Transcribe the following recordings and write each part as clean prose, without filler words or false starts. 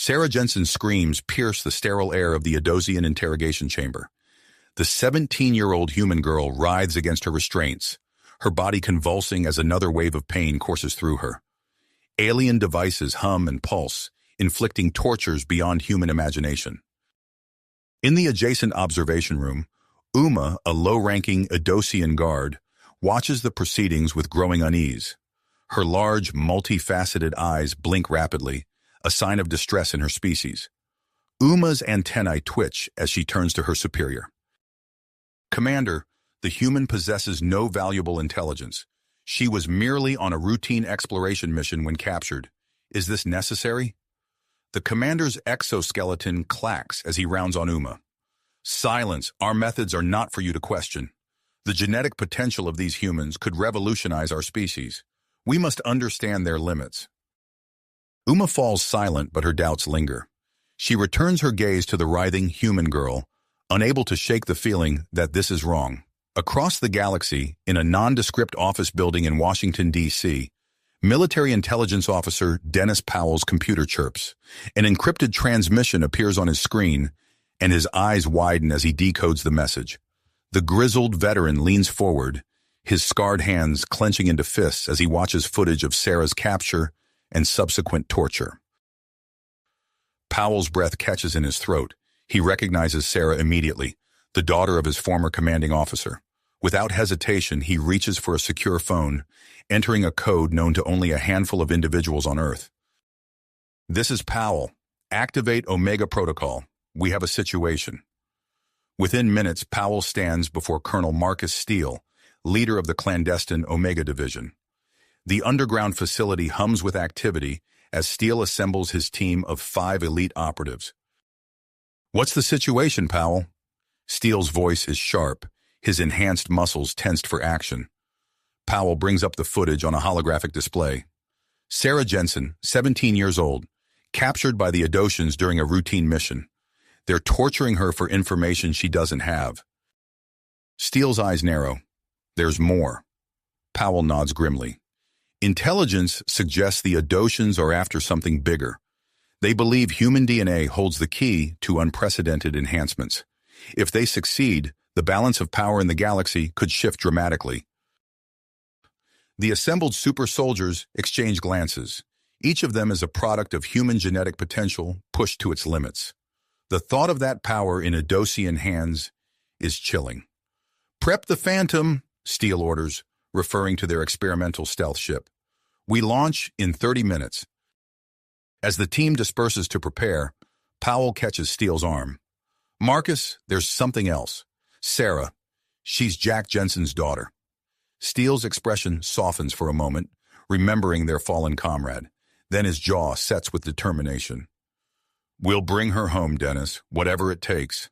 Sarah Jensen's screams pierce the sterile air of the Adosian interrogation chamber. The 17-year-old human girl writhes against her restraints, her body convulsing as another wave of pain courses through her. Alien devices hum and pulse, inflicting tortures beyond human imagination. In the adjacent observation room, Uma, a low-ranking Adosian guard, watches the proceedings with growing unease. Her large, multifaceted eyes blink rapidly, a sign of distress in her species. Uma's antennae twitch as she turns to her superior. "Commander, the human possesses no valuable intelligence. She was merely on a routine exploration mission when captured. Is this necessary?" The commander's exoskeleton clacks as he rounds on Uma. "Silence. Our methods are not for you to question. The genetic potential of these humans could revolutionize our species. We must understand their limits." Uma falls silent, but her doubts linger. She returns her gaze to the writhing human girl, unable to shake the feeling that this is wrong. Across the galaxy, in a nondescript office building in Washington, D.C., military intelligence officer Dennis Powell's computer chirps. An encrypted transmission appears on his screen, and his eyes widen as he decodes the message. The grizzled veteran leans forward, his scarred hands clenching into fists as he watches footage of Sarah's capture and subsequent torture. Powell's breath catches in his throat. He recognizes Sarah immediately, the daughter of his former commanding officer. Without hesitation, he reaches for a secure phone, entering a code known to only a handful of individuals on Earth. "This is Powell. Activate Omega Protocol. We have a situation." Within minutes, Powell stands before Colonel Marcus Steele, leader of the clandestine Omega Division. The underground facility hums with activity as Steele assembles his team of 5 elite operatives. "What's the situation, Powell?" Steele's voice is sharp, his enhanced muscles tensed for action. Powell brings up the footage on a holographic display. Sarah Jensen, 17 years old, captured by the Adosians during a routine mission. They're torturing her for information she doesn't have. Steele's eyes narrow. "There's more." Powell nods grimly. "Intelligence suggests the Adosians are after something bigger. They believe human DNA holds the key to unprecedented enhancements. If they succeed, the balance of power in the galaxy could shift dramatically." The assembled super soldiers exchange glances. Each of them is a product of human genetic potential pushed to its limits. The thought of that power in Adosian hands is chilling. "Prep the Phantom," Steele orders, referring to their experimental stealth ship. "We launch in 30 minutes. As the team disperses to prepare, Powell catches Steele's arm. "Marcus, there's something else. Sarah. She's Jack Jensen's daughter." Steele's expression softens for a moment, remembering their fallen comrade. Then his jaw sets with determination. "We'll bring her home, Dennis, whatever it takes."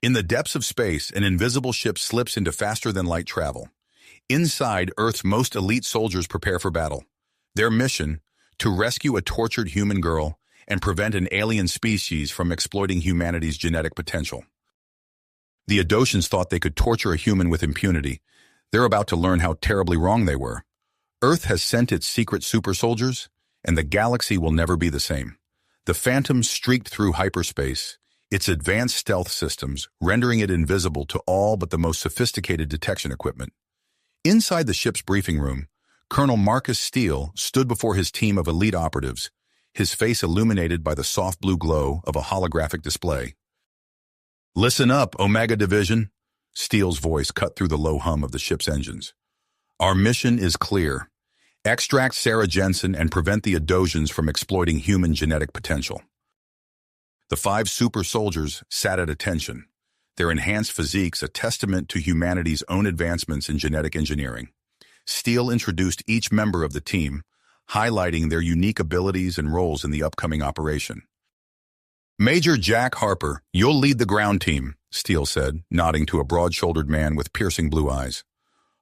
In the depths of space, an invisible ship slips into faster-than-light travel. Inside, Earth's most elite soldiers prepare for battle. Their mission, to rescue a tortured human girl and prevent an alien species from exploiting humanity's genetic potential. The Adosians thought they could torture a human with impunity. They're about to learn how terribly wrong they were. Earth has sent its secret super soldiers, and the galaxy will never be the same. The Phantom streaked through hyperspace, its advanced stealth systems rendering it invisible to all but the most sophisticated detection equipment. Inside the ship's briefing room, Colonel Marcus Steele stood before his team of elite operatives, his face illuminated by the soft blue glow of a holographic display. "Listen up, Omega Division," Steele's voice cut through the low hum of the ship's engines. "Our mission is clear. Extract Sarah Jensen and prevent the Adosians from exploiting human genetic potential." The 5 super soldiers sat at attention, their enhanced physiques a testament to humanity's own advancements in genetic engineering. Steele introduced each member of the team, highlighting their unique abilities and roles in the upcoming operation. "Major Jack Harper, you'll lead the ground team," Steele said, nodding to a broad-shouldered man with piercing blue eyes.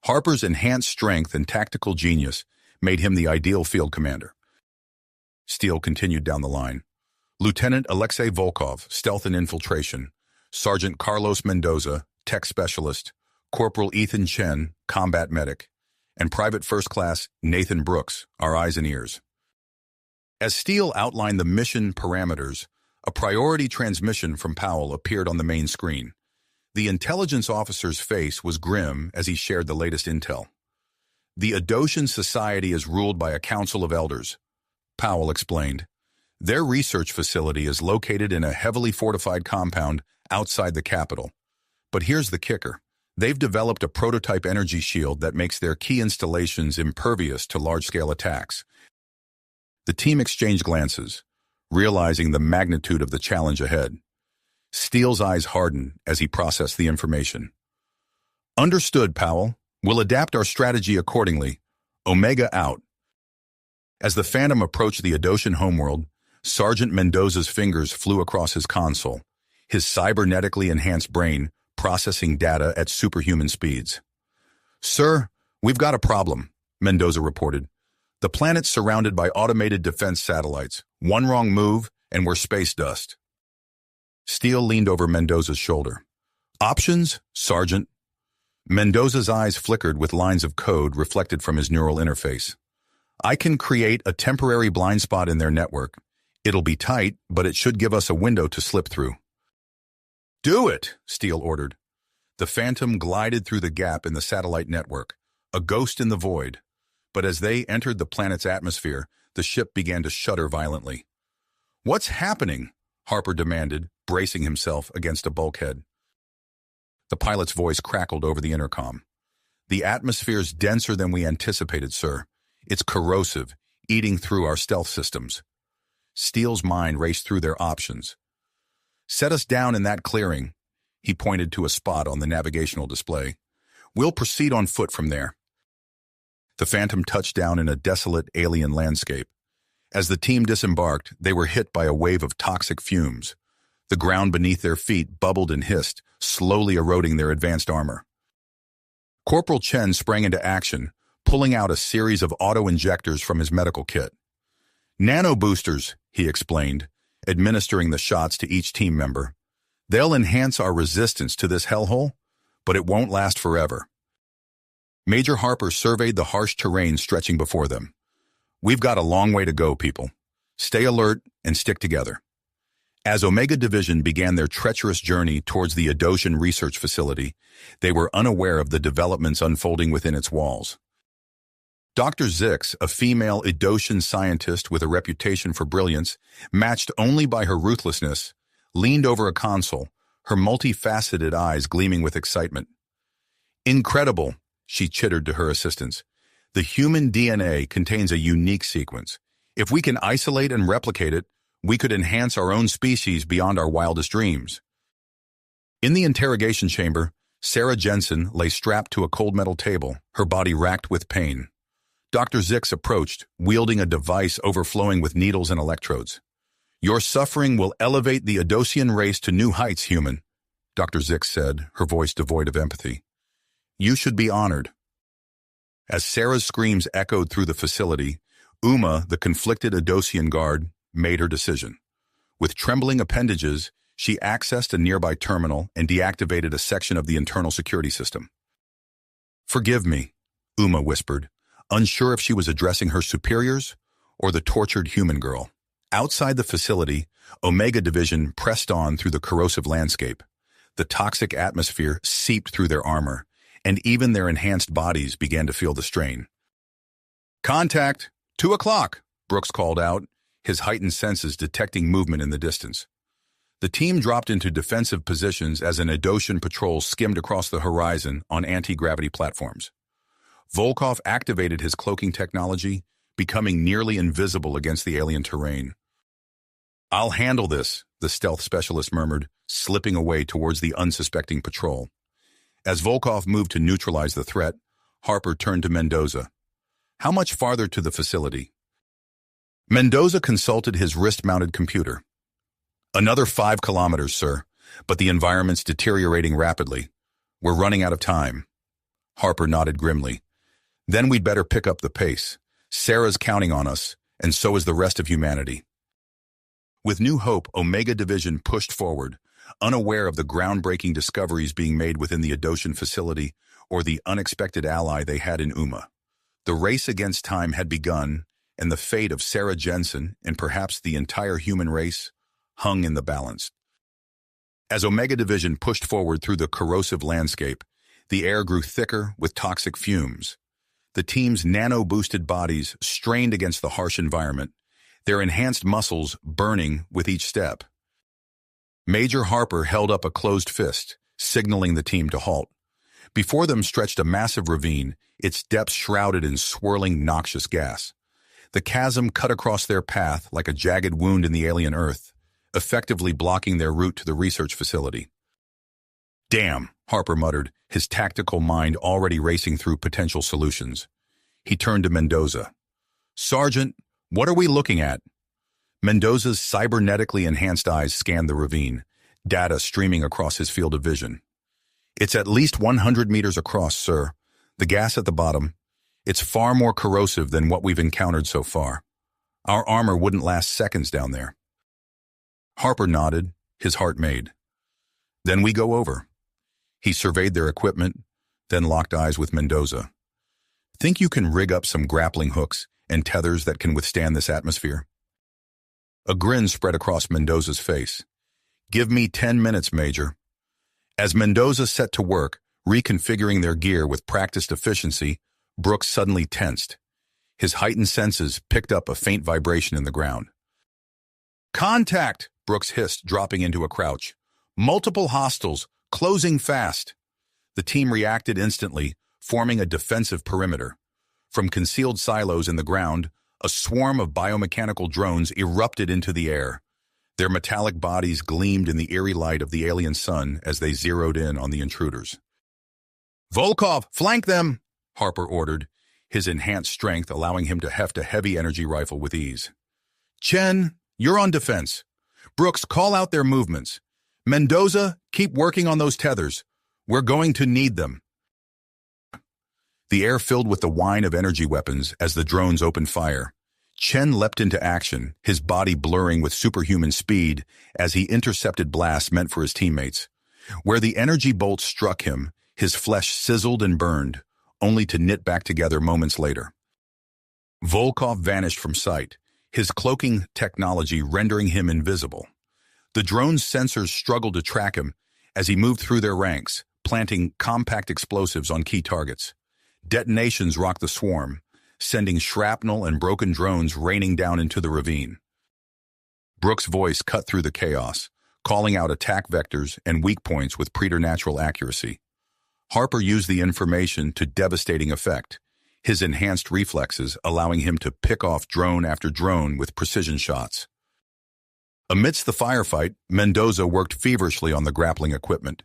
Harper's enhanced strength and tactical genius made him the ideal field commander. Steele continued down the line. "Lieutenant Alexei Volkov, stealth and infiltration. Sergeant Carlos Mendoza, tech specialist. Corporal Ethan Chen, combat medic. And Private First Class Nathan Brooks, our eyes and ears." As Steele outlined the mission parameters, a priority transmission from Powell appeared on the main screen. The intelligence officer's face was grim as he shared the latest intel. The Adoshan Society is ruled by a council of elders, Powell explained. Their research facility is located in a heavily fortified compound outside the capital. But here's the kicker. They've developed a prototype energy shield that makes their key installations impervious to large-scale attacks. The team exchanged glances, realizing the magnitude of the challenge ahead. Steele's eyes hardened as he processed the information. Understood, Powell. We'll adapt our strategy accordingly. Omega out. As the Phantom approached the Adoshan homeworld, Sergeant Mendoza's fingers flew across his console, his cybernetically enhanced brain processing data at superhuman speeds. Sir, we've got a problem, Mendoza reported. The planet's surrounded by automated defense satellites. One wrong move, and we're space dust. Steele leaned over Mendoza's shoulder. Options, Sergeant? Mendoza's eyes flickered with lines of code reflected from his neural interface. I can create a temporary blind spot in their network. It'll be tight, but it should give us a window to slip through. Do it, Steele ordered. The Phantom glided through the gap in the satellite network, a ghost in the void. But as they entered the planet's atmosphere, the ship began to shudder violently. What's happening? Harper demanded, bracing himself against a bulkhead. The pilot's voice crackled over the intercom. The atmosphere's denser than we anticipated, sir. It's corrosive, eating through our stealth systems. Steele's mind raced through their options. Set us down in that clearing. He pointed to a spot on the navigational display. We'll proceed on foot from there. The Phantom touched down in a desolate alien landscape. As the team disembarked, they were hit by a wave of toxic fumes. The ground beneath their feet bubbled and hissed, slowly eroding their advanced armor. Corporal Chen sprang into action, pulling out a series of auto-injectors from his medical kit. Nano boosters, he explained, administering the shots to each team member. They'll enhance our resistance to this hellhole, but it won't last forever. Major Harper surveyed the harsh terrain stretching before them. We've got a long way to go, people. Stay alert and stick together. As Omega Division began their treacherous journey towards the Adoshan research facility, they were unaware of the developments unfolding within its walls. Dr. Zix, a female Adoshan scientist with a reputation for brilliance, matched only by her ruthlessness, leaned over a console, her multifaceted eyes gleaming with excitement. Incredible, she chittered to her assistants. The human DNA contains a unique sequence. If we can isolate and replicate it, we could enhance our own species beyond our wildest dreams. In the interrogation chamber, Sarah Jensen lay strapped to a cold metal table, her body racked with pain. Dr. Zix approached, wielding a device overflowing with needles and electrodes. Your suffering will elevate the Adosian race to new heights, human, Dr. Zix said, her voice devoid of empathy. You should be honored. As Sarah's screams echoed through the facility, Uma, the conflicted Adosian guard, made her decision. With trembling appendages, she accessed a nearby terminal and deactivated a section of the internal security system. Forgive me, Uma whispered, unsure if she was addressing her superiors or the tortured human girl. Outside the facility, Omega Division pressed on through the corrosive landscape. The toxic atmosphere seeped through their armor, and even their enhanced bodies began to feel the strain. Contact! 2 o'clock, Brooks called out, his heightened senses detecting movement in the distance. The team dropped into defensive positions as an Adoshan patrol skimmed across the horizon on anti-gravity platforms. Volkov activated his cloaking technology, becoming nearly invisible against the alien terrain. I'll handle this, the stealth specialist murmured, slipping away towards the unsuspecting patrol. As Volkov moved to neutralize the threat, Harper turned to Mendoza. How much farther to the facility? Mendoza consulted his wrist-mounted computer. Another 5 kilometers, sir, but the environment's deteriorating rapidly. We're running out of time. Harper nodded grimly. Then we'd better pick up the pace. Sarah's counting on us, and so is the rest of humanity. With new hope, Omega Division pushed forward, unaware of the groundbreaking discoveries being made within the Adoshan facility or the unexpected ally they had in Uma. The race against time had begun, and the fate of Sarah Jensen and perhaps the entire human race hung in the balance. As Omega Division pushed forward through the corrosive landscape, the air grew thicker with toxic fumes. The team's nano-boosted bodies strained against the harsh environment, their enhanced muscles burning with each step. Major Harper held up a closed fist, signaling the team to halt. Before them stretched a massive ravine, its depths shrouded in swirling, noxious gas. The chasm cut across their path like a jagged wound in the alien Earth, effectively blocking their route to the research facility. "Damn," Harper muttered, his tactical mind already racing through potential solutions. He turned to Mendoza. "Sergeant, what are we looking at?" Mendoza's cybernetically enhanced eyes scanned the ravine, data streaming across his field of vision. "It's at least 100 meters across, sir. The gas at the bottom, it's far more corrosive than what we've encountered so far. Our armor wouldn't last seconds down there." Harper nodded, his heart made. "Then we go over." He surveyed their equipment, then locked eyes with Mendoza. "Think you can rig up some grappling hooks and tethers that can withstand this atmosphere?" A grin spread across Mendoza's face. "Give me 10 minutes, Major." As Mendoza set to work, reconfiguring their gear with practiced efficiency, Brooks suddenly tensed. His heightened senses picked up a faint vibration in the ground. "Contact!" Brooks hissed, dropping into a crouch. "Multiple hostiles, closing fast." The team reacted instantly, forming a defensive perimeter. From concealed silos in the ground, a swarm of biomechanical drones erupted into the air. Their metallic bodies gleamed in the eerie light of the alien sun as they zeroed in on the intruders. "Volkov, flank them!" Harper ordered, his enhanced strength allowing him to heft a heavy energy rifle with ease. "Chen, you're on defense. Brooks, call out their movements. Mendoza, keep working on those tethers. We're going to need them." The air filled with the whine of energy weapons as the drones opened fire. Chen leapt into action, his body blurring with superhuman speed as he intercepted blasts meant for his teammates. Where the energy bolts struck him, his flesh sizzled and burned, only to knit back together moments later. Volkov vanished from sight, his cloaking technology rendering him invisible. The drone's sensors struggled to track him as he moved through their ranks, planting compact explosives on key targets. Detonations rocked the swarm, sending shrapnel and broken drones raining down into the ravine. Brooks' voice cut through the chaos, calling out attack vectors and weak points with preternatural accuracy. Harper used the information to devastating effect, his enhanced reflexes allowing him to pick off drone after drone with precision shots. Amidst the firefight, Mendoza worked feverishly on the grappling equipment.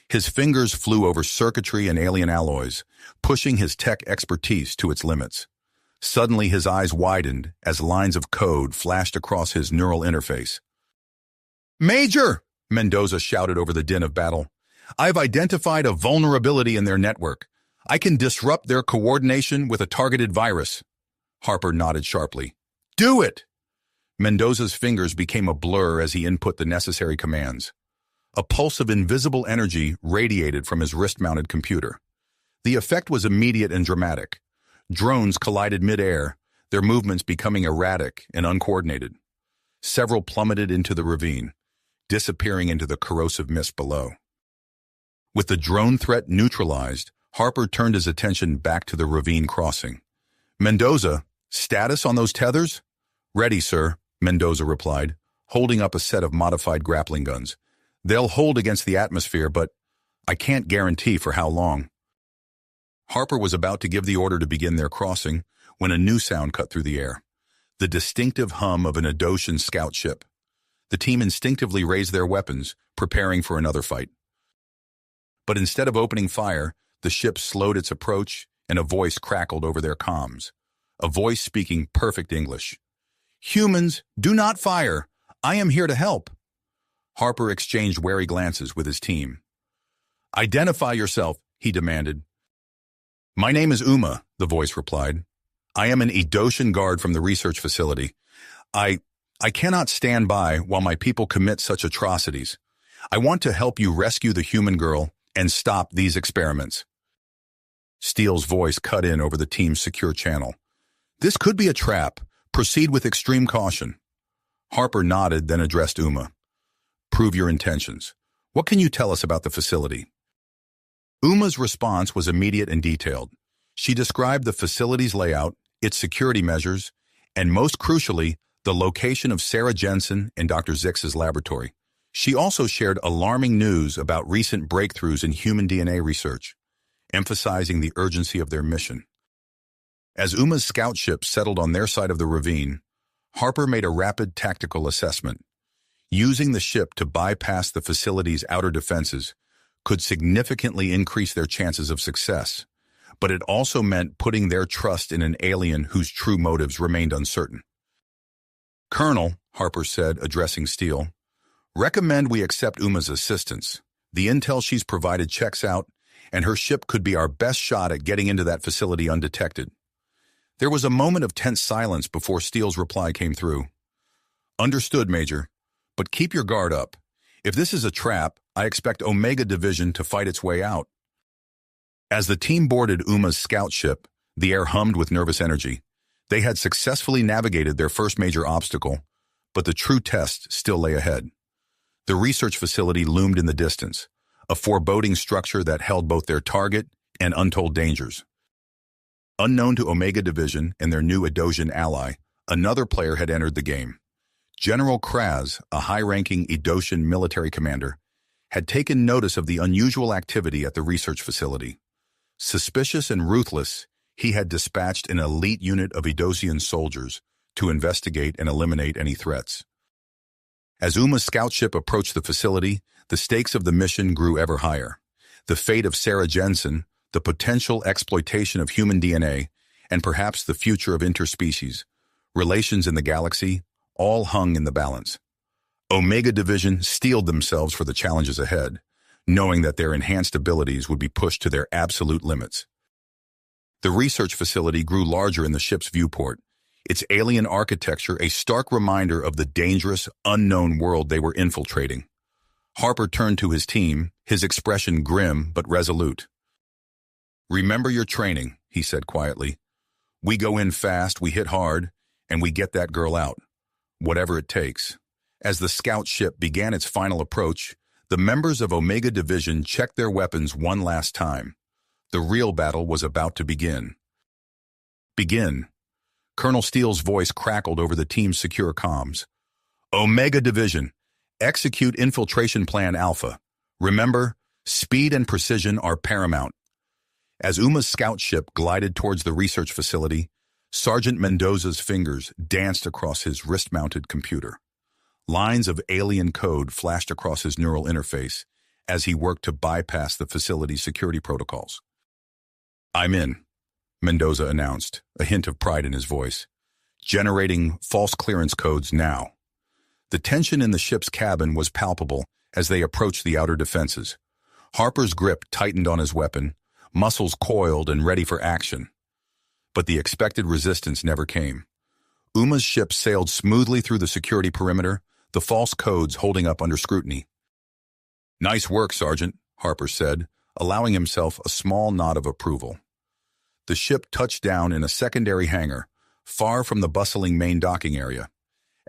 His fingers flew over circuitry and alien alloys, pushing his tech expertise to its limits. Suddenly his eyes widened as lines of code flashed across his neural interface. "Major!" Mendoza shouted over the din of battle. "I've identified a vulnerability in their network. I can disrupt their coordination with a targeted virus." Harper nodded sharply. "Do it!" Mendoza's fingers became a blur as he input the necessary commands. A pulse of invisible energy radiated from his wrist-mounted computer. The effect was immediate and dramatic. Drones collided mid-air, their movements becoming erratic and uncoordinated. Several plummeted into the ravine, disappearing into the corrosive mist below. With the drone threat neutralized, Harper turned his attention back to the ravine crossing. "Mendoza, status on those tethers?" "Ready, sir," Mendoza replied, holding up a set of modified grappling guns. "They'll hold against the atmosphere, but I can't guarantee for how long." Harper was about to give the order to begin their crossing when a new sound cut through the air, the distinctive hum of an Adoshan scout ship. The team instinctively raised their weapons, preparing for another fight. But instead of opening fire, the ship slowed its approach and a voice crackled over their comms, a voice speaking perfect English. "Humans, do not fire. I am here to help." Harper exchanged wary glances with his team. "Identify yourself," he demanded. "My name is Uma," the voice replied. "I am an Edoshan guard from the research facility. I cannot stand by while my people commit such atrocities. I want to help you rescue the human girl and stop these experiments." Steele's voice cut in over the team's secure channel. "This could be a trap, Proceed with extreme caution. Harper nodded, then addressed Uma. Prove your intentions. What can you tell us about the facility? Uma's response was immediate and detailed. She described the facility's layout, its security measures, and most crucially, the location of Sarah Jensen and Dr. Zix's laboratory. She also shared alarming news about recent breakthroughs in human DNA research, emphasizing the urgency of their mission. As Uma's scout ship settled on their side of the ravine, Harper made a rapid tactical assessment. Using the ship to bypass the facility's outer defenses could significantly increase their chances of success, but it also meant putting their trust in an alien whose true motives remained uncertain. Colonel, Harper said, addressing Steele, recommend we accept Uma's assistance. The intel she's provided checks out, and her ship could be our best shot at getting into that facility undetected. There was a moment of tense silence before Steele's reply came through. Understood, Major, but keep your guard up. If this is a trap, I expect Omega Division to fight its way out. As the team boarded Uma's scout ship, the air hummed with nervous energy. They had successfully navigated their first major obstacle, but the true test still lay ahead. The research facility loomed in the distance, a foreboding structure that held both their target and untold dangers. Unknown to Omega Division and their new Edosian ally, another player had entered the game. General Kraz, a high-ranking Edosian military commander, had taken notice of the unusual activity at the research facility. Suspicious and ruthless, he had dispatched an elite unit of Edosian soldiers to investigate and eliminate any threats. As Uma's scout ship approached the facility, the stakes of the mission grew ever higher. The fate of Sarah Jensen, the potential exploitation of human DNA, and perhaps the future of interspecies relations in the galaxy, all hung in the balance. Omega Division steeled themselves for the challenges ahead, knowing that their enhanced abilities would be pushed to their absolute limits. The research facility grew larger in the ship's viewport, its alien architecture a stark reminder of the dangerous, unknown world they were infiltrating. Harper turned to his team, his expression grim but resolute. Remember your training, he said quietly. We go in fast, we hit hard, and we get that girl out, whatever it takes. As the scout ship began its final approach, the members of Omega Division checked their weapons one last time. The real battle was about to begin. Begin. Colonel Steele's voice crackled over the team's secure comms. Omega Division, execute Infiltration Plan Alpha. Remember, speed and precision are paramount. As Uma's scout ship glided towards the research facility, Sergeant Mendoza's fingers danced across his wrist-mounted computer. Lines of alien code flashed across his neural interface as he worked to bypass the facility's security protocols. I'm in, Mendoza announced, a hint of pride in his voice. Generating false clearance codes now. The tension in the ship's cabin was palpable as they approached the outer defenses. Harper's grip tightened on his weapon, muscles coiled and ready for action. But the expected resistance never came. Uma's ship sailed smoothly through the security perimeter, the false codes holding up under scrutiny. Nice work, Sergeant, Harper said, allowing himself a small nod of approval. The ship touched down in a secondary hangar, far from the bustling main docking area.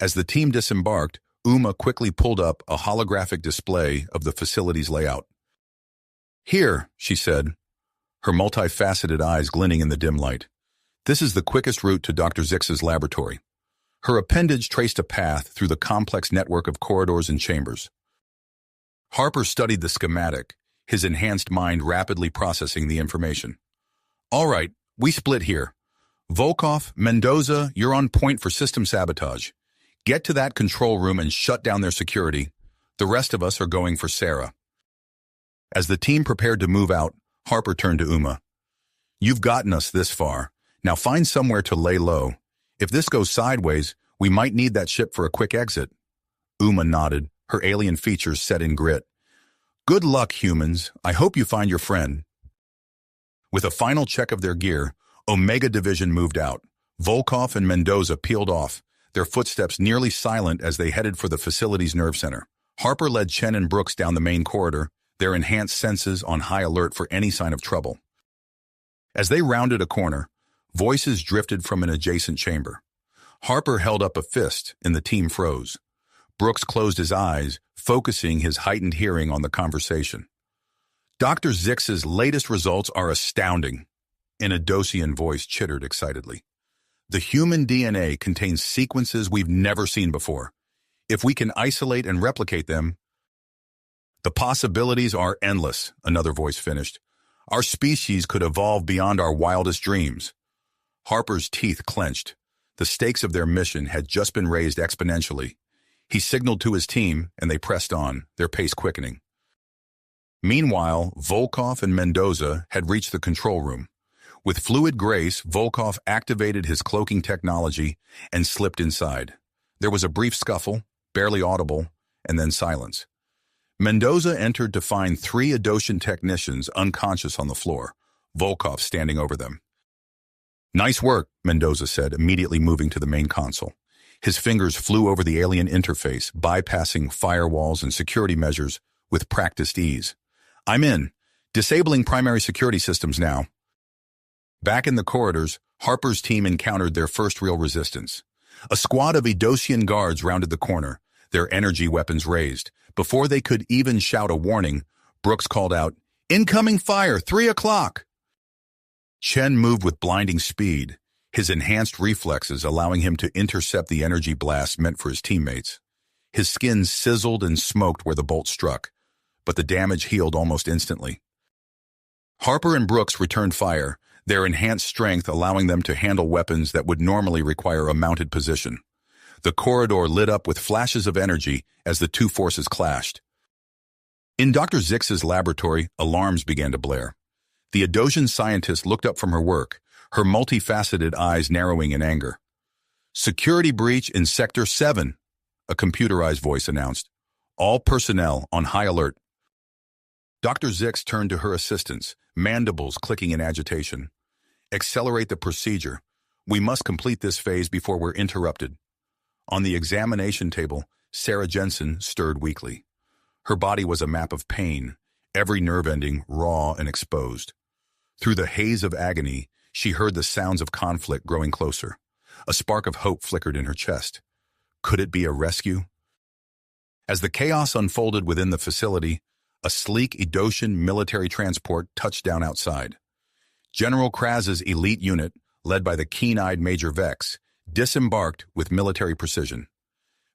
As the team disembarked, Uma quickly pulled up a holographic display of the facility's layout. Here, she said, her multifaceted eyes glinting in the dim light. This is the quickest route to Dr. Zix's laboratory. Her appendage traced a path through the complex network of corridors and chambers. Harper studied the schematic, his enhanced mind rapidly processing the information. All right, we split here. Volkov, Mendoza, you're on point for system sabotage. Get to that control room and shut down their security. The rest of us are going for Sarah. As the team prepared to move out, Harper turned to Uma. You've gotten us this far. Now find somewhere to lay low. If this goes sideways, we might need that ship for a quick exit. Uma nodded, her alien features set in grit. Good luck, humans. I hope you find your friend. With a final check of their gear, Omega Division moved out. Volkov and Mendoza peeled off, their footsteps nearly silent as they headed for the facility's nerve center. Harper led Chen and Brooks down the main corridor, their enhanced senses on high alert for any sign of trouble. As they rounded a corner, voices drifted from an adjacent chamber. Harper held up a fist, and the team froze. Brooks closed his eyes, focusing his heightened hearing on the conversation. Dr. Zix's latest results are astounding, an Adosian voice chittered excitedly. The human DNA contains sequences we've never seen before. If we can isolate and replicate them, the possibilities are endless, another voice finished. Our species could evolve beyond our wildest dreams. Harper's teeth clenched. The stakes of their mission had just been raised exponentially. He signaled to his team, and they pressed on, their pace quickening. Meanwhile, Volkov and Mendoza had reached the control room. With fluid grace, Volkov activated his cloaking technology and slipped inside. There was a brief scuffle, barely audible, and then silence. Mendoza entered to find 3 Adosian technicians unconscious on the floor, Volkov standing over them. "Nice work," Mendoza said, immediately moving to the main console. His fingers flew over the alien interface, bypassing firewalls and security measures with practiced ease. "I'm in. Disabling primary security systems now." Back in the corridors, Harper's team encountered their first real resistance. A squad of Adosian guards rounded the corner, their energy weapons raised. Before they could even shout a warning, Brooks called out, "Incoming fire, 3 o'clock!" Chen moved with blinding speed, his enhanced reflexes allowing him to intercept the energy blast meant for his teammates. His skin sizzled and smoked where the bolt struck, but the damage healed almost instantly. Harper and Brooks returned fire, their enhanced strength allowing them to handle weapons that would normally require a mounted position. The corridor lit up with flashes of energy as the two forces clashed. In Dr. Zix's laboratory, alarms began to blare. The Adosian scientist looked up from her work, her multifaceted eyes narrowing in anger. "Security breach in Sector 7, a computerized voice announced. "All personnel on high alert." Dr. Zix turned to her assistants, mandibles clicking in agitation. "Accelerate the procedure. We must complete this phase before we're interrupted." On the examination table, Sarah Jensen stirred weakly. Her body was a map of pain, every nerve ending raw and exposed. Through the haze of agony, she heard the sounds of conflict growing closer. A spark of hope flickered in her chest. Could it be a rescue? As the chaos unfolded within the facility, a sleek Adosian military transport touched down outside. General Kraz's elite unit, led by the keen-eyed Major Vex, disembarked with military precision.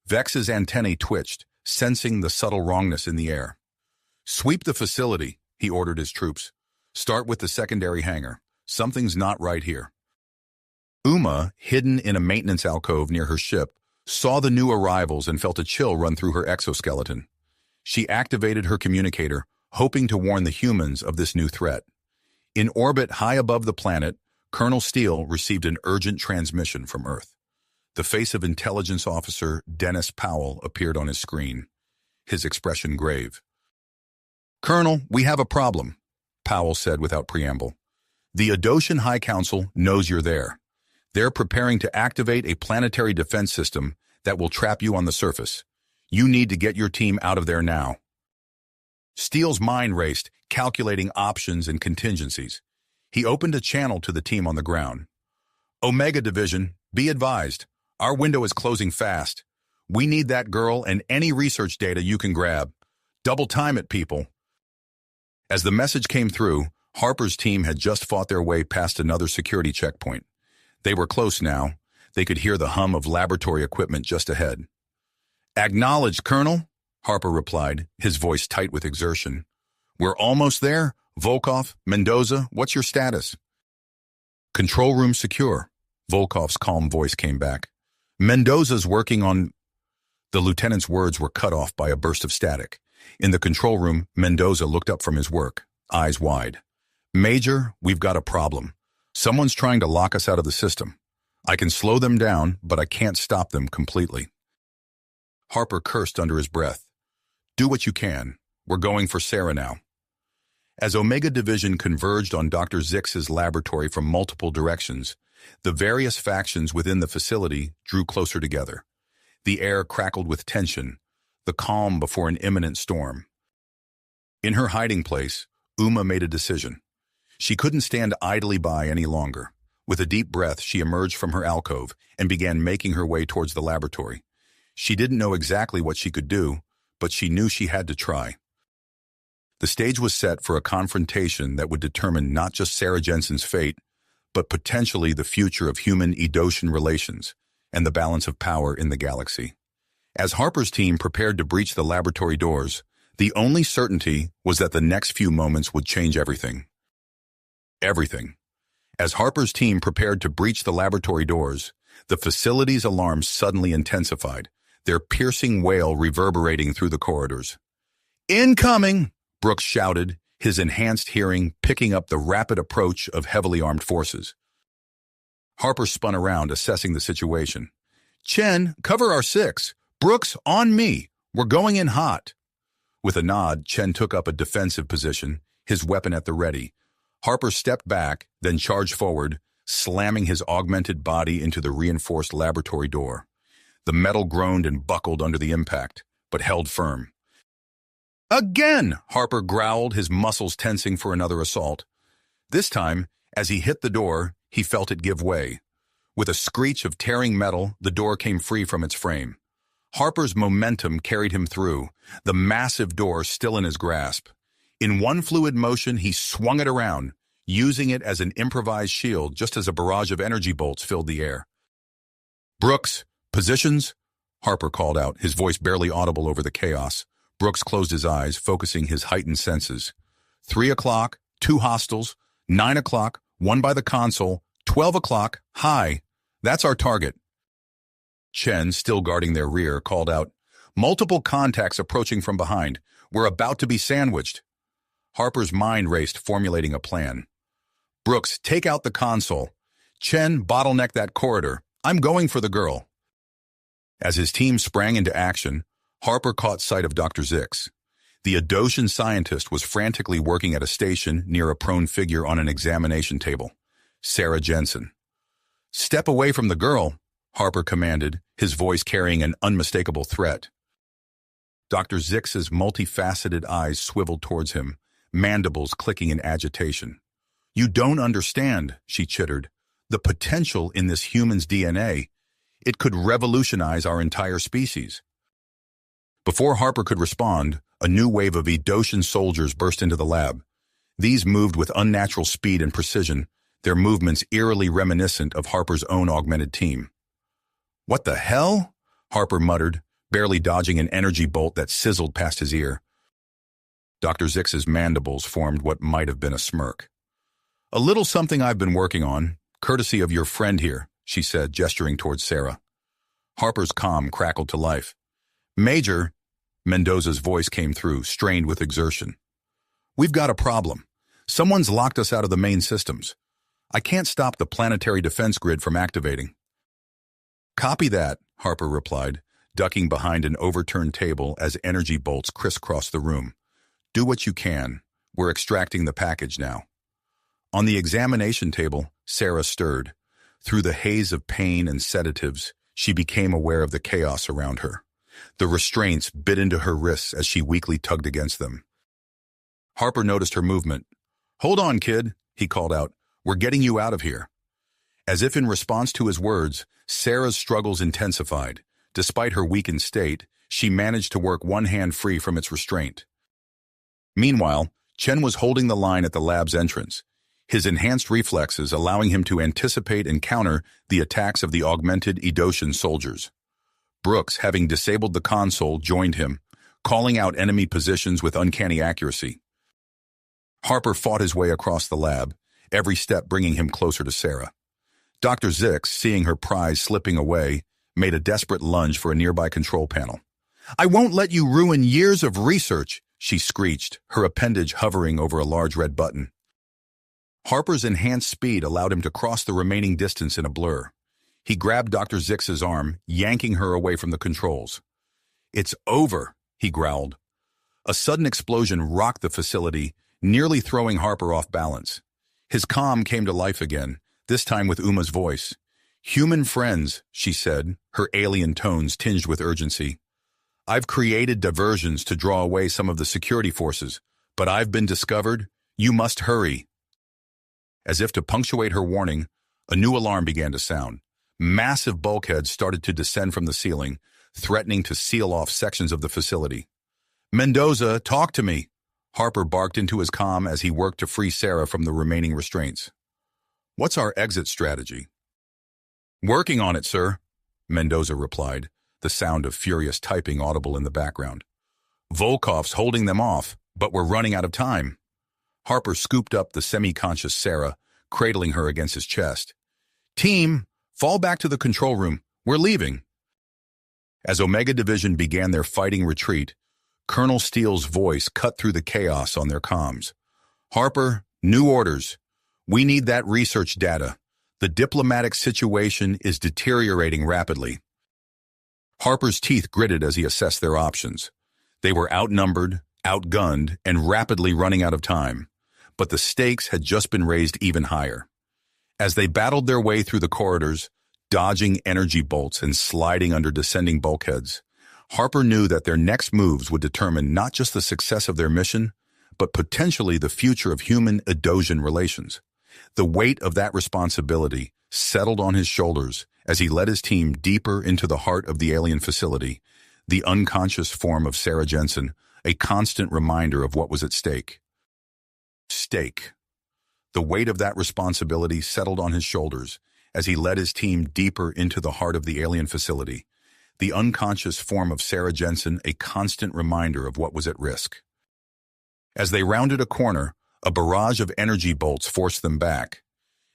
Vex's antennae twitched, sensing the subtle wrongness in the air. "Sweep the facility," he ordered his troops. "Start with the secondary hangar. Something's not right here." Uma, hidden in a maintenance alcove near her ship, saw the new arrivals and felt a chill run through her exoskeleton. She activated her communicator, hoping to warn the humans of this new threat. In orbit high above the planet, Colonel Steele received an urgent transmission from Earth. The face of intelligence officer Dennis Powell appeared on his screen, his expression grave. "Colonel, we have a problem," Powell said without preamble. "The Adosian High Council knows you're there. They're preparing to activate a planetary defense system that will trap you on the surface. You need to get your team out of there now." Steele's mind raced, calculating options and contingencies. He opened a channel to the team on the ground. "Omega Division, be advised. Our window is closing fast. We need that girl and any research data you can grab. Double time it, people." As the message came through, Harper's team had just fought their way past another security checkpoint. They were close now. They could hear the hum of laboratory equipment just ahead. "Acknowledged, Colonel," Harper replied, his voice tight with exertion. "We're almost there. Volkov, Mendoza, what's your status?" "Control room secure," Volkov's calm voice came back. "Mendoza's working on—" The lieutenant's words were cut off by a burst of static. In the control room, Mendoza looked up from his work, eyes wide. "Major, we've got a problem. Someone's trying to lock us out of the system. I can slow them down, but I can't stop them completely." Harper cursed under his breath. "Do what you can. We're going for Sarah now." As Omega Division converged on Dr. Zix's laboratory from multiple directions, the various factions within the facility drew closer together. The air crackled with tension, the calm before an imminent storm. In her hiding place, Uma made a decision. She couldn't stand idly by any longer. With a deep breath, she emerged from her alcove and began making her way towards the laboratory. She didn't know exactly what she could do, but she knew she had to try. The stage was set for a confrontation that would determine not just Sarah Jensen's fate, but potentially the future of human-Edosian relations and the balance of power in the galaxy. As Harper's team prepared to breach the laboratory doors, the only certainty was that the next few moments would change everything. Everything. As Harper's team prepared to breach the laboratory doors, the facility's alarms suddenly intensified, their piercing wail reverberating through the corridors. "Incoming!" Brooks shouted, his enhanced hearing picking up the rapid approach of heavily armed forces. Harper spun around, assessing the situation. "Chen, cover our six. Brooks, on me. We're going in hot." With a nod, Chen took up a defensive position, his weapon at the ready. Harper stepped back, then charged forward, slamming his augmented body into the reinforced laboratory door. The metal groaned and buckled under the impact, but held firm. "Again!" Harper growled, his muscles tensing for another assault. This time, as he hit the door, he felt it give way. With a screech of tearing metal, the door came free from its frame. Harper's momentum carried him through, the massive door still in his grasp. In one fluid motion, he swung it around, using it as an improvised shield just as a barrage of energy bolts filled the air. "Brooks, positions?" Harper called out, his voice barely audible over the chaos. Brooks closed his eyes, focusing his heightened senses. 3 o'clock, 2 hostiles, 9 o'clock, 1 by the console, 12 o'clock, high. That's our target. Chen, still guarding their rear, called out, "Multiple contacts approaching from behind. We're about to be sandwiched." Harper's mind raced, formulating a plan. "Brooks, take out the console. Chen, bottleneck that corridor. I'm going for the girl." As his team sprang into action, Harper caught sight of Dr. Zix. The Edosian scientist was frantically working at a station near a prone figure on an examination table. Sarah Jensen. "Step away from the girl," Harper commanded, his voice carrying an unmistakable threat. Dr. Zix's multifaceted eyes swiveled towards him, mandibles clicking in agitation. "You don't understand," she chittered. "The potential in this human's DNA. It could revolutionize our entire species." Before Harper could respond, a new wave of Edosian soldiers burst into the lab. These moved with unnatural speed and precision, their movements eerily reminiscent of Harper's own augmented team. "What the hell?" Harper muttered, barely dodging an energy bolt that sizzled past his ear. Dr. Zix's mandibles formed what might have been a smirk. "A little something I've been working on, courtesy of your friend here," she said, gesturing towards Sarah. Harper's comm crackled to life. "Major," Mendoza's voice came through, strained with exertion. "We've got a problem. Someone's locked us out of the main systems. I can't stop the planetary defense grid from activating." "Copy that," Harper replied, ducking behind an overturned table as energy bolts crisscrossed the room. "Do what you can. We're extracting the package now." On the examination table, Sarah stirred. Through the haze of pain and sedatives, she became aware of the chaos around her. The restraints bit into her wrists as she weakly tugged against them. Harper noticed her movement. "Hold on, kid," he called out. "We're getting you out of here." As if in response to his words, Sarah's struggles intensified. Despite her weakened state, she managed to work one hand free from its restraint. Meanwhile, Chen was holding the line at the lab's entrance, his enhanced reflexes allowing him to anticipate and counter the attacks of the augmented Edosian soldiers. Brooks, having disabled the console, joined him, calling out enemy positions with uncanny accuracy. Harper fought his way across the lab, every step bringing him closer to Sarah. Dr. Zix, seeing her prize slipping away, made a desperate lunge for a nearby control panel. "I won't let you ruin years of research," she screeched, her appendage hovering over a large red button. Harper's enhanced speed allowed him to cross the remaining distance in a blur. He grabbed Dr. Zix's arm, yanking her away from the controls. "It's over," he growled. A sudden explosion rocked the facility, nearly throwing Harper off balance. His comm came to life again, this time with Uma's voice. "Human friends," she said, her alien tones tinged with urgency. "I've created diversions to draw away some of the security forces, but I've been discovered. You must hurry." As if to punctuate her warning, A new alarm began to sound. Massive bulkheads started to descend from the ceiling, threatening to seal off sections of the facility. "Mendoza, talk to me!" Harper barked into his comm as he worked to free Sarah from the remaining restraints. "What's our exit strategy?" "Working on it, sir," Mendoza replied, the sound of furious typing audible in the background. "Volkov's holding them off, but we're running out of time." Harper scooped up the semi-conscious Sarah, cradling her against his chest. "Team, fall back to the control room. We're leaving." As Omega Division began their fighting retreat, Colonel Steele's voice cut through the chaos on their comms. "Harper, new orders. We need that research data. The diplomatic situation is deteriorating rapidly." Harper's teeth gritted as he assessed their options. They were outnumbered, outgunned, and rapidly running out of time. But the stakes had just been raised even higher. As they battled their way through the corridors, dodging energy bolts and sliding under descending bulkheads, Harper knew that their next moves would determine not just the success of their mission, but potentially the future of human-Edosian relations. The weight of that responsibility settled on his shoulders as he led his team deeper into the heart of the alien facility, the unconscious form of Sarah Jensen, a constant reminder of what was at stake. The weight of that responsibility settled on his shoulders as he led his team deeper into the heart of the alien facility, the unconscious form of Sarah Jensen, a constant reminder of what was at risk. As they rounded a corner, a barrage of energy bolts forced them back.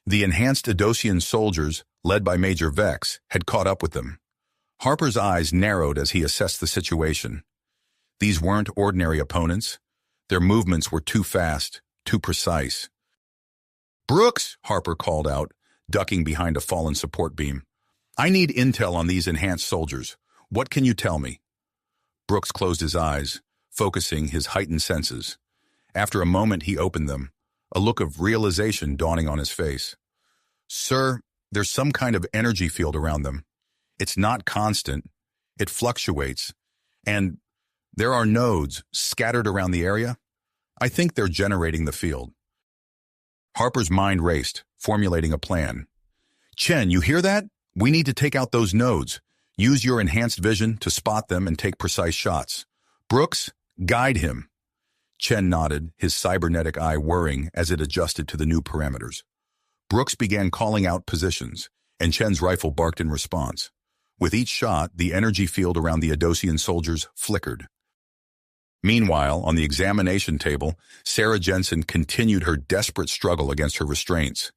The enhanced Edosian soldiers, led by Major Vex, had caught up with them. Harper's eyes narrowed as he assessed the situation. These weren't ordinary opponents. Their movements were too fast, too precise. "Brooks," Harper called out, ducking behind a fallen support beam. "I need intel on these enhanced soldiers. What can you tell me?" Brooks closed his eyes, focusing his heightened senses. After a moment, he opened them, a look of realization dawning on his face. "Sir, there's some kind of energy field around them. It's not constant. It fluctuates. And there are nodes scattered around the area. I think they're generating the field." Harper's mind raced, formulating a plan. "Chen, you hear that? We need to take out those nodes. Use your enhanced vision to spot them and take precise shots. Brooks, guide him." Chen nodded, his cybernetic eye whirring as it adjusted to the new parameters. Brooks began calling out positions, and Chen's rifle barked in response. With each shot, the energy field around the Edosian soldiers flickered. Meanwhile, on the examination table, Sarah Jensen continued her desperate struggle against her restraints.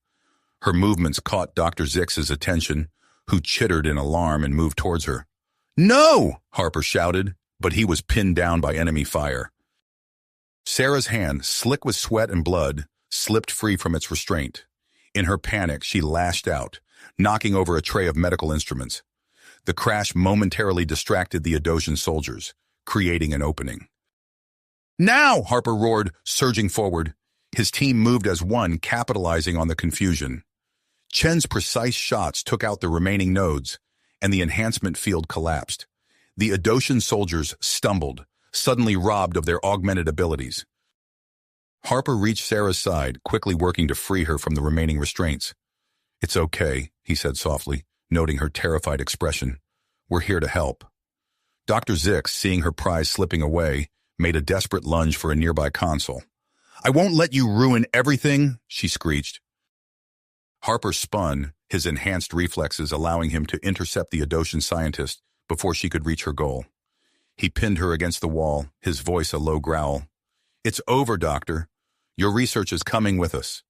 Her movements caught Dr. Zix's attention, who chittered in alarm and moved towards her. "No!" Harper shouted, but he was pinned down by enemy fire. Sarah's hand, slick with sweat and blood, slipped free from its restraint. In her panic, she lashed out, knocking over a tray of medical instruments. The crash momentarily distracted the Edosian soldiers, creating an opening. "Now!" Harper roared, surging forward. His team moved as one, capitalizing on the confusion. Chen's precise shots took out the remaining nodes, and the enhancement field collapsed. The Edosian soldiers stumbled, suddenly robbed of their augmented abilities. Harper reached Sarah's side, quickly working to free her from the remaining restraints. "It's okay," he said softly, noting her terrified expression. "We're here to help." Dr. Zix, seeing her prize slipping away, made a desperate lunge for a nearby console. "I won't let you ruin everything," she screeched. Harper spun, his enhanced reflexes allowing him to intercept the Edosian scientist before she could reach her goal. He pinned her against the wall, his voice a low growl. "It's over, Doctor. Your research is coming with us."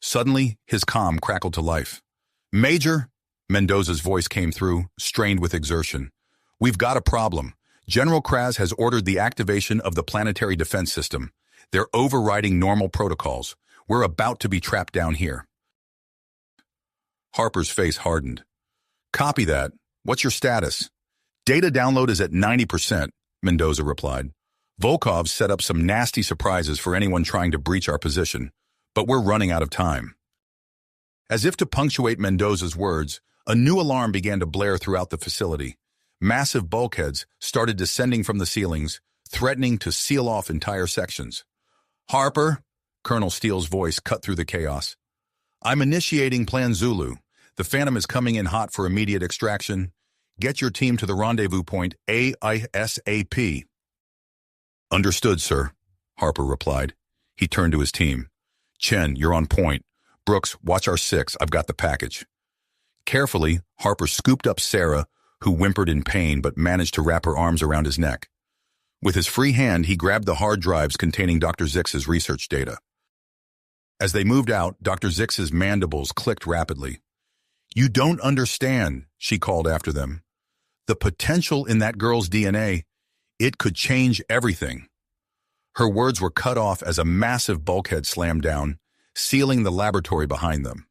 Suddenly, his comm crackled to life. "Major," Mendoza's voice came through, strained with exertion. "We've got a problem. General Kraz has ordered the activation of the planetary defense system. They're overriding normal protocols. We're about to be trapped down here." Harper's face hardened. "Copy that. What's your status?" "Data download is at 90%, Mendoza replied. "Volkov set up some nasty surprises for anyone trying to breach our position, but we're running out of time." As if to punctuate Mendoza's words, a new alarm began to blare throughout the facility. Massive bulkheads started descending from the ceilings, threatening to seal off entire sections. "Harper," Colonel Steele's voice cut through the chaos. I'm initiating Plan Zulu. The Phantom is coming in hot for immediate extraction. Get your team to the rendezvous point ASAP. Understood, sir, Harper replied. He turned to his team. Chen, you're on point. Brooks, watch our 6. I've got the package. Carefully, Harper scooped up Sarah, who whimpered in pain but managed to wrap her arms around his neck. With his free hand, he grabbed the hard drives containing Dr. Zix's research data. As they moved out, Dr. Zix's mandibles clicked rapidly. You don't understand, she called after them. The potential in that girl's DNA, it could change everything. Her words were cut off as a massive bulkhead slammed down, sealing the laboratory behind them.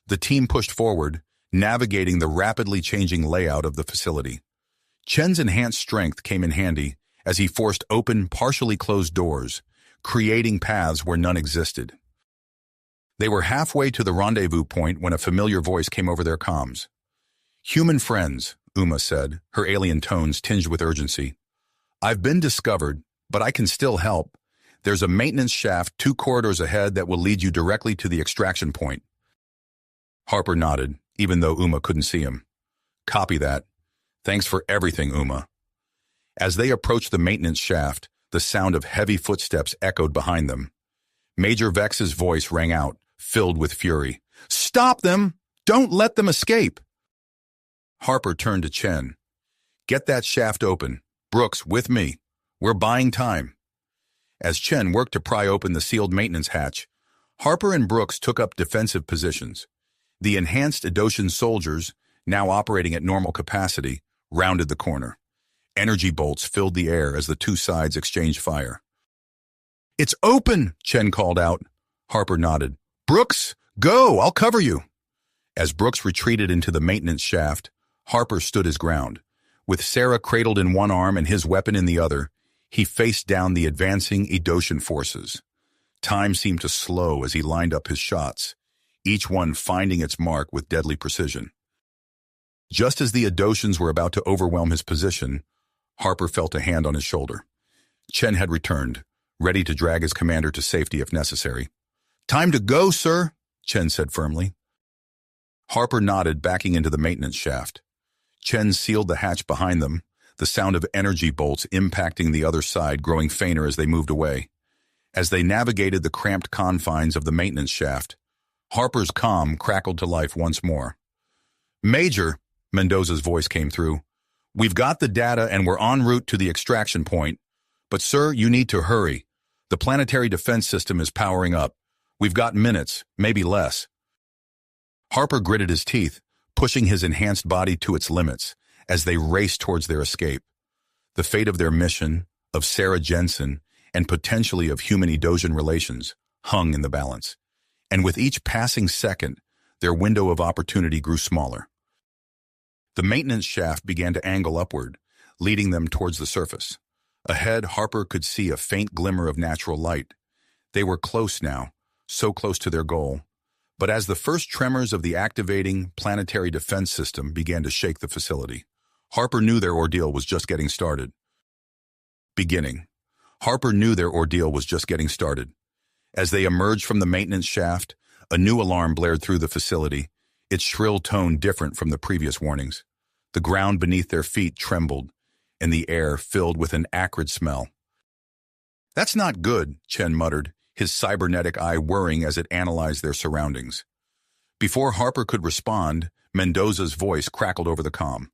The team pushed forward, navigating the rapidly changing layout of the facility. Chen's enhanced strength came in handy as he forced open, partially closed doors, creating paths where none existed. They were halfway to the rendezvous point when a familiar voice came over their comms. Human friends, Uma said, her alien tones tinged with urgency. I've been discovered, but I can still help. There's a maintenance shaft 2 corridors ahead that will lead you directly to the extraction point. Harper nodded, even though Uma couldn't see him. Copy that. Thanks for everything, Uma. As they approached the maintenance shaft, the sound of heavy footsteps echoed behind them. Major Vex's voice rang out, filled with fury. Stop them! Don't let them escape! Harper turned to Chen. Get that shaft open. Brooks, with me. We're buying time. As Chen worked to pry open the sealed maintenance hatch, Harper and Brooks took up defensive positions. The enhanced Edosian soldiers, now operating at normal capacity, rounded the corner. Energy bolts filled the air as the 2 sides exchanged fire. It's open, Chen called out. Harper nodded. Brooks, go, I'll cover you. As Brooks retreated into the maintenance shaft, Harper stood his ground. With Sarah cradled in one arm and his weapon in the other, he faced down the advancing Edosian forces. Time seemed to slow as he lined up his shots, each one finding its mark with deadly precision. Just as the Edosians were about to overwhelm his position, Harper felt a hand on his shoulder. Chen had returned, ready to drag his commander to safety if necessary. Time to go, sir, Chen said firmly. Harper nodded, backing into the maintenance shaft. Chen sealed the hatch behind them, the sound of energy bolts impacting the other side growing fainter as they moved away. As they navigated the cramped confines of the maintenance shaft, Harper's comm crackled to life once more. Major, Mendoza's voice came through. We've got the data and we're en route to the extraction point. But sir, you need to hurry. The planetary defense system is powering up. We've got minutes, maybe less. Harper gritted his teeth, pushing his enhanced body to its limits as they raced towards their escape. The fate of their mission, of Sarah Jensen, and potentially of human-Edosian relations hung in the balance. And with each passing second, their window of opportunity grew smaller. The maintenance shaft began to angle upward, leading them towards the surface. Ahead, Harper could see a faint glimmer of natural light. They were close now, so close to their goal. But as the first tremors of the activating planetary defense system began to shake the facility, Harper knew their ordeal was just getting started. Harper knew their ordeal was just getting started. As they emerged from the maintenance shaft, a new alarm blared through the facility, its shrill tone different from the previous warnings. The ground beneath their feet trembled, and the air filled with an acrid smell. That's not good, Chen muttered, his cybernetic eye whirring as it analyzed their surroundings. Before Harper could respond, Mendoza's voice crackled over the comm.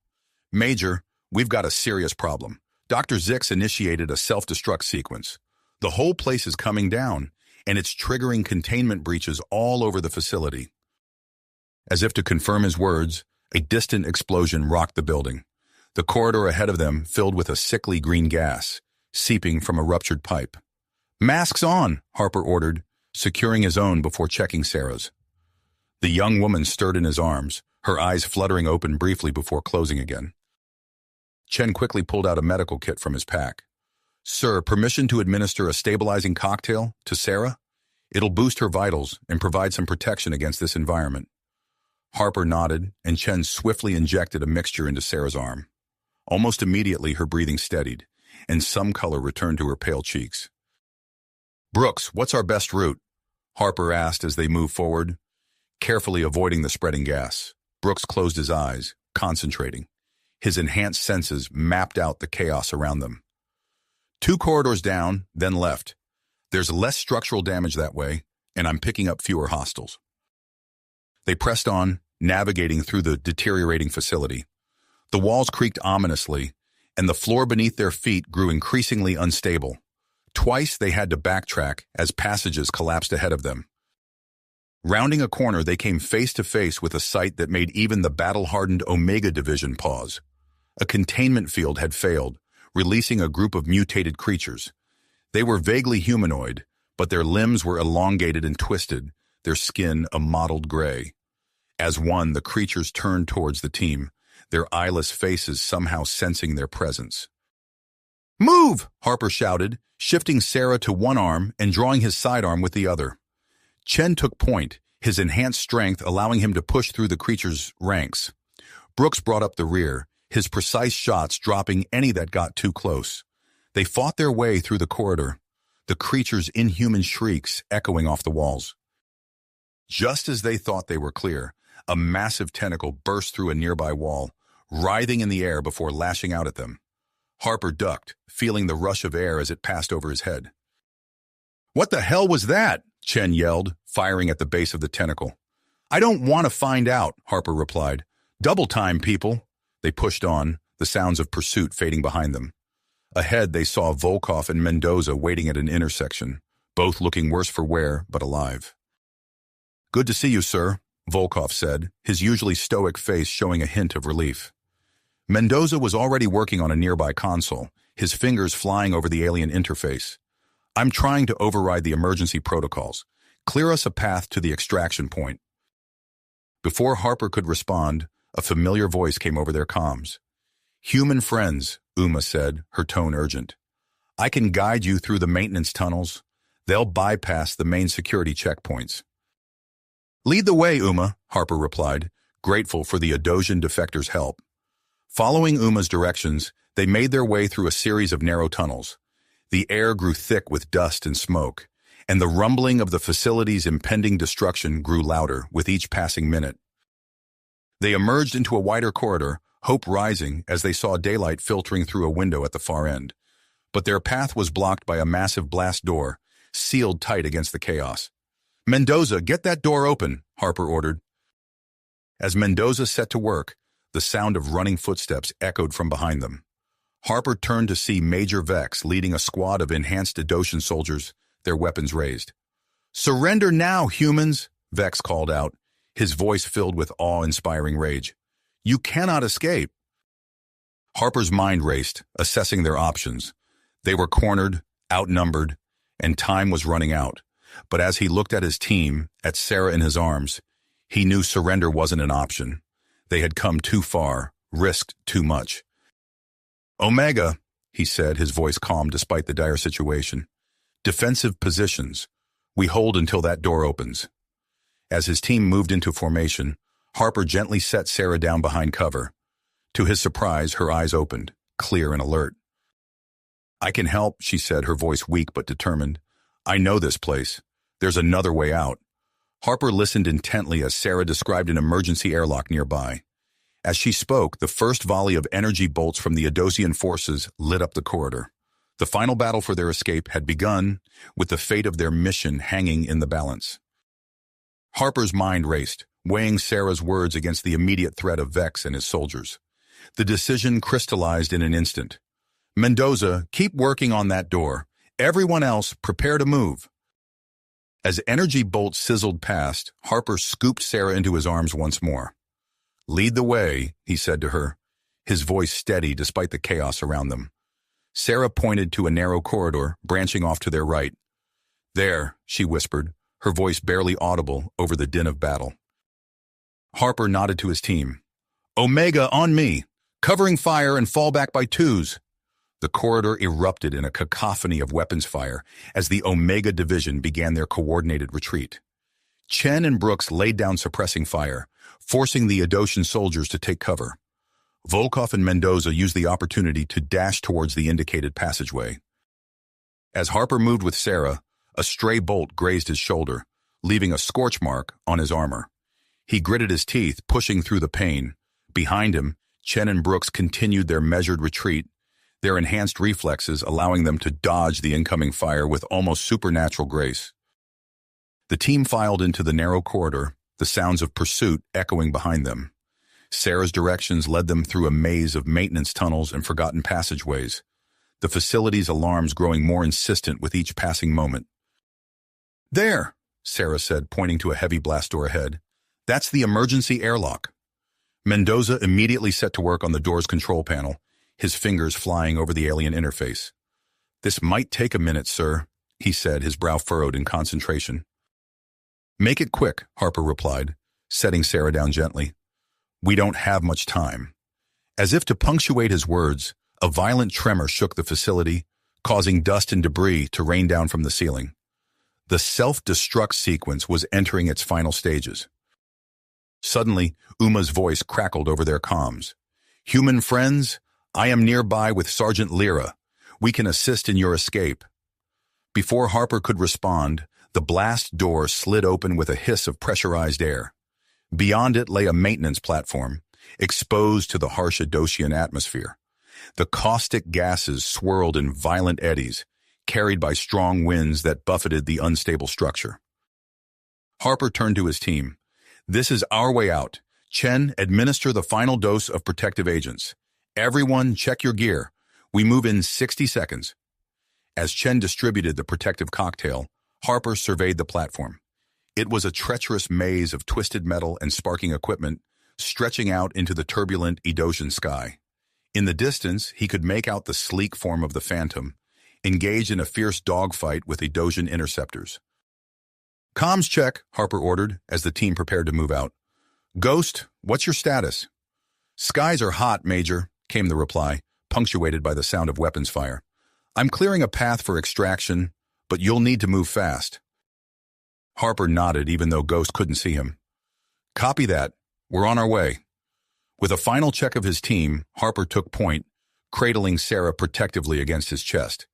Major, we've got a serious problem. Dr. Zix initiated a self-destruct sequence. The whole place is coming down, and it's triggering containment breaches all over the facility. As if to confirm his words, a distant explosion rocked the building. The corridor ahead of them filled with a sickly green gas, seeping from a ruptured pipe. Masks on, Harper ordered, securing his own before checking Sarah's. The young woman stirred in his arms, her eyes fluttering open briefly before closing again. Chen quickly pulled out a medical kit from his pack. Sir, permission to administer a stabilizing cocktail to Sarah? It'll boost her vitals and provide some protection against this environment. Harper nodded, and Chen swiftly injected a mixture into Sarah's arm. Almost immediately, her breathing steadied, and some color returned to her pale cheeks. Brooks, what's our best route? Harper asked as they moved forward. carefully avoiding the spreading gas. Brooks closed his eyes, concentrating. His enhanced senses mapped out the chaos around them. 2 corridors down, then left. There's less structural damage that way, and I'm picking up fewer hostiles. They pressed on, navigating through the deteriorating facility. The walls creaked ominously, and the floor beneath their feet grew increasingly unstable. Twice they had to backtrack as passages collapsed ahead of them. Rounding a corner, they came face to face with a sight that made even the battle-hardened Omega Division pause. A containment field had failed, releasing a group of mutated creatures. They were vaguely humanoid, but their limbs were elongated and twisted, their skin a mottled gray. As one, the creatures turned towards the team, their eyeless faces somehow sensing their presence. "Move!" Harper shouted, shifting Sarah to one arm and drawing his sidearm with the other. Chen took point, his enhanced strength allowing him to push through the creature's ranks. Brooks brought up the rear, his precise shots dropping any that got too close. They fought their way through the corridor, the creature's inhuman shrieks echoing off the walls. Just as they thought they were clear, a massive tentacle burst through a nearby wall, writhing in the air before lashing out at them. Harper ducked, feeling the rush of air as it passed over his head. "What the hell was that?" Chen yelled, firing at the base of the tentacle. "I don't want to find out," Harper replied. "Double time, people." They pushed on, the sounds of pursuit fading behind them. Ahead, they saw Volkov and Mendoza waiting at an intersection, both looking worse for wear, but alive. "Good to see you, sir," Volkov said, his usually stoic face showing a hint of relief. Mendoza was already working on a nearby console, his fingers flying over the alien interface. "I'm trying to override the emergency protocols. Clear us a path to the extraction point." Before Harper could respond, a familiar voice came over their comms. "Human friends," Uma said, her tone urgent. "I can guide you through the maintenance tunnels. They'll bypass the main security checkpoints." "Lead the way, Uma," Harper replied, grateful for the Adosian defector's help. Following Uma's directions, they made their way through a series of narrow tunnels. The air grew thick with dust and smoke, and the rumbling of the facility's impending destruction grew louder with each passing minute. They emerged into a wider corridor, hope rising as they saw daylight filtering through a window at the far end. But their path was blocked by a massive blast door, sealed tight against the chaos. "Mendoza, get that door open," Harper ordered. As Mendoza set to work, the sound of running footsteps echoed from behind them. Harper turned to see Major Vex leading a squad of enhanced Adosian soldiers, their weapons raised. "Surrender now, humans," Vex called out, his voice filled with awe-inspiring rage. "You cannot escape." Harper's mind raced, assessing their options. They were cornered, outnumbered, and time was running out. But as he looked at his team, at Sarah in his arms, he knew surrender wasn't an option. They had come too far, risked too much. "Omega," he said, his voice calm despite the dire situation. "Defensive positions. We hold until that door opens." As his team moved into formation, Harper gently set Sarah down behind cover. To his surprise, her eyes opened, clear and alert. "I can help," she said, her voice weak but determined. "I know this place. There's another way out." Harper listened intently as Sarah described an emergency airlock nearby. As she spoke, the first volley of energy bolts from the Adosian forces lit up the corridor. The final battle for their escape had begun, with the fate of their mission hanging in the balance. Harper's mind raced, weighing Sarah's words against the immediate threat of Vex and his soldiers. The decision crystallized in an instant. "Mendoza, keep working on that door. Everyone else, prepare to move." As energy bolts sizzled past, Harper scooped Sarah into his arms once more. "Lead the way," he said to her, his voice steady despite the chaos around them. Sarah pointed to a narrow corridor branching off to their right. "There," she whispered, her voice barely audible over the din of battle. Harper nodded to his team. "Omega, on me! Covering fire and fall back by twos!" The corridor erupted in a cacophony of weapons fire as the Omega Division began their coordinated retreat. Chen and Brooks laid down suppressing fire, forcing the Adosian soldiers to take cover. Volkov and Mendoza used the opportunity to dash towards the indicated passageway. As Harper moved with Sarah, a stray bolt grazed his shoulder, leaving a scorch mark on his armor. He gritted his teeth, pushing through the pain. Behind him, Chen and Brooks continued their measured retreat, their enhanced reflexes allowing them to dodge the incoming fire with almost supernatural grace. The team filed into the narrow corridor, the sounds of pursuit echoing behind them. Sarah's directions led them through a maze of maintenance tunnels and forgotten passageways, the facility's alarms growing more insistent with each passing moment. "There," Sarah said, pointing to a heavy blast door ahead. "That's the emergency airlock." Mendoza immediately set to work on the door's control panel, his fingers flying over the alien interface. "This might take a minute, sir," he said, his brow furrowed in concentration. "Make it quick," Harper replied, setting Sarah down gently. "We don't have much time." As if to punctuate his words, a violent tremor shook the facility, causing dust and debris to rain down from the ceiling. The self-destruct sequence was entering its final stages. Suddenly, Uma's voice crackled over their comms. "Human friends, I am nearby with Sergeant Lyra. We can assist in your escape." Before Harper could respond, the blast door slid open with a hiss of pressurized air. Beyond it lay a maintenance platform, exposed to the harsh Adosian atmosphere. The caustic gases swirled in violent eddies, carried by strong winds that buffeted the unstable structure. Harper turned to his team. "This is our way out. Chen, administer the final dose of protective agents. Everyone, check your gear. We move in 60 seconds. As Chen distributed the protective cocktail, Harper surveyed the platform. It was a treacherous maze of twisted metal and sparking equipment, stretching out into the turbulent Edosian sky. In the distance, he could make out the sleek form of the Phantom, engaged in a fierce dogfight with Edosian interceptors. "Comms check," Harper ordered, as the team prepared to move out. "Ghost, what's your status?" "Skies are hot, Major," came the reply, punctuated by the sound of weapons fire. "I'm clearing a path for extraction, but you'll need to move fast." Harper nodded even though Ghost couldn't see him. "Copy that. We're on our way." With a final check of his team, Harper took point, cradling Sarah protectively against his chest.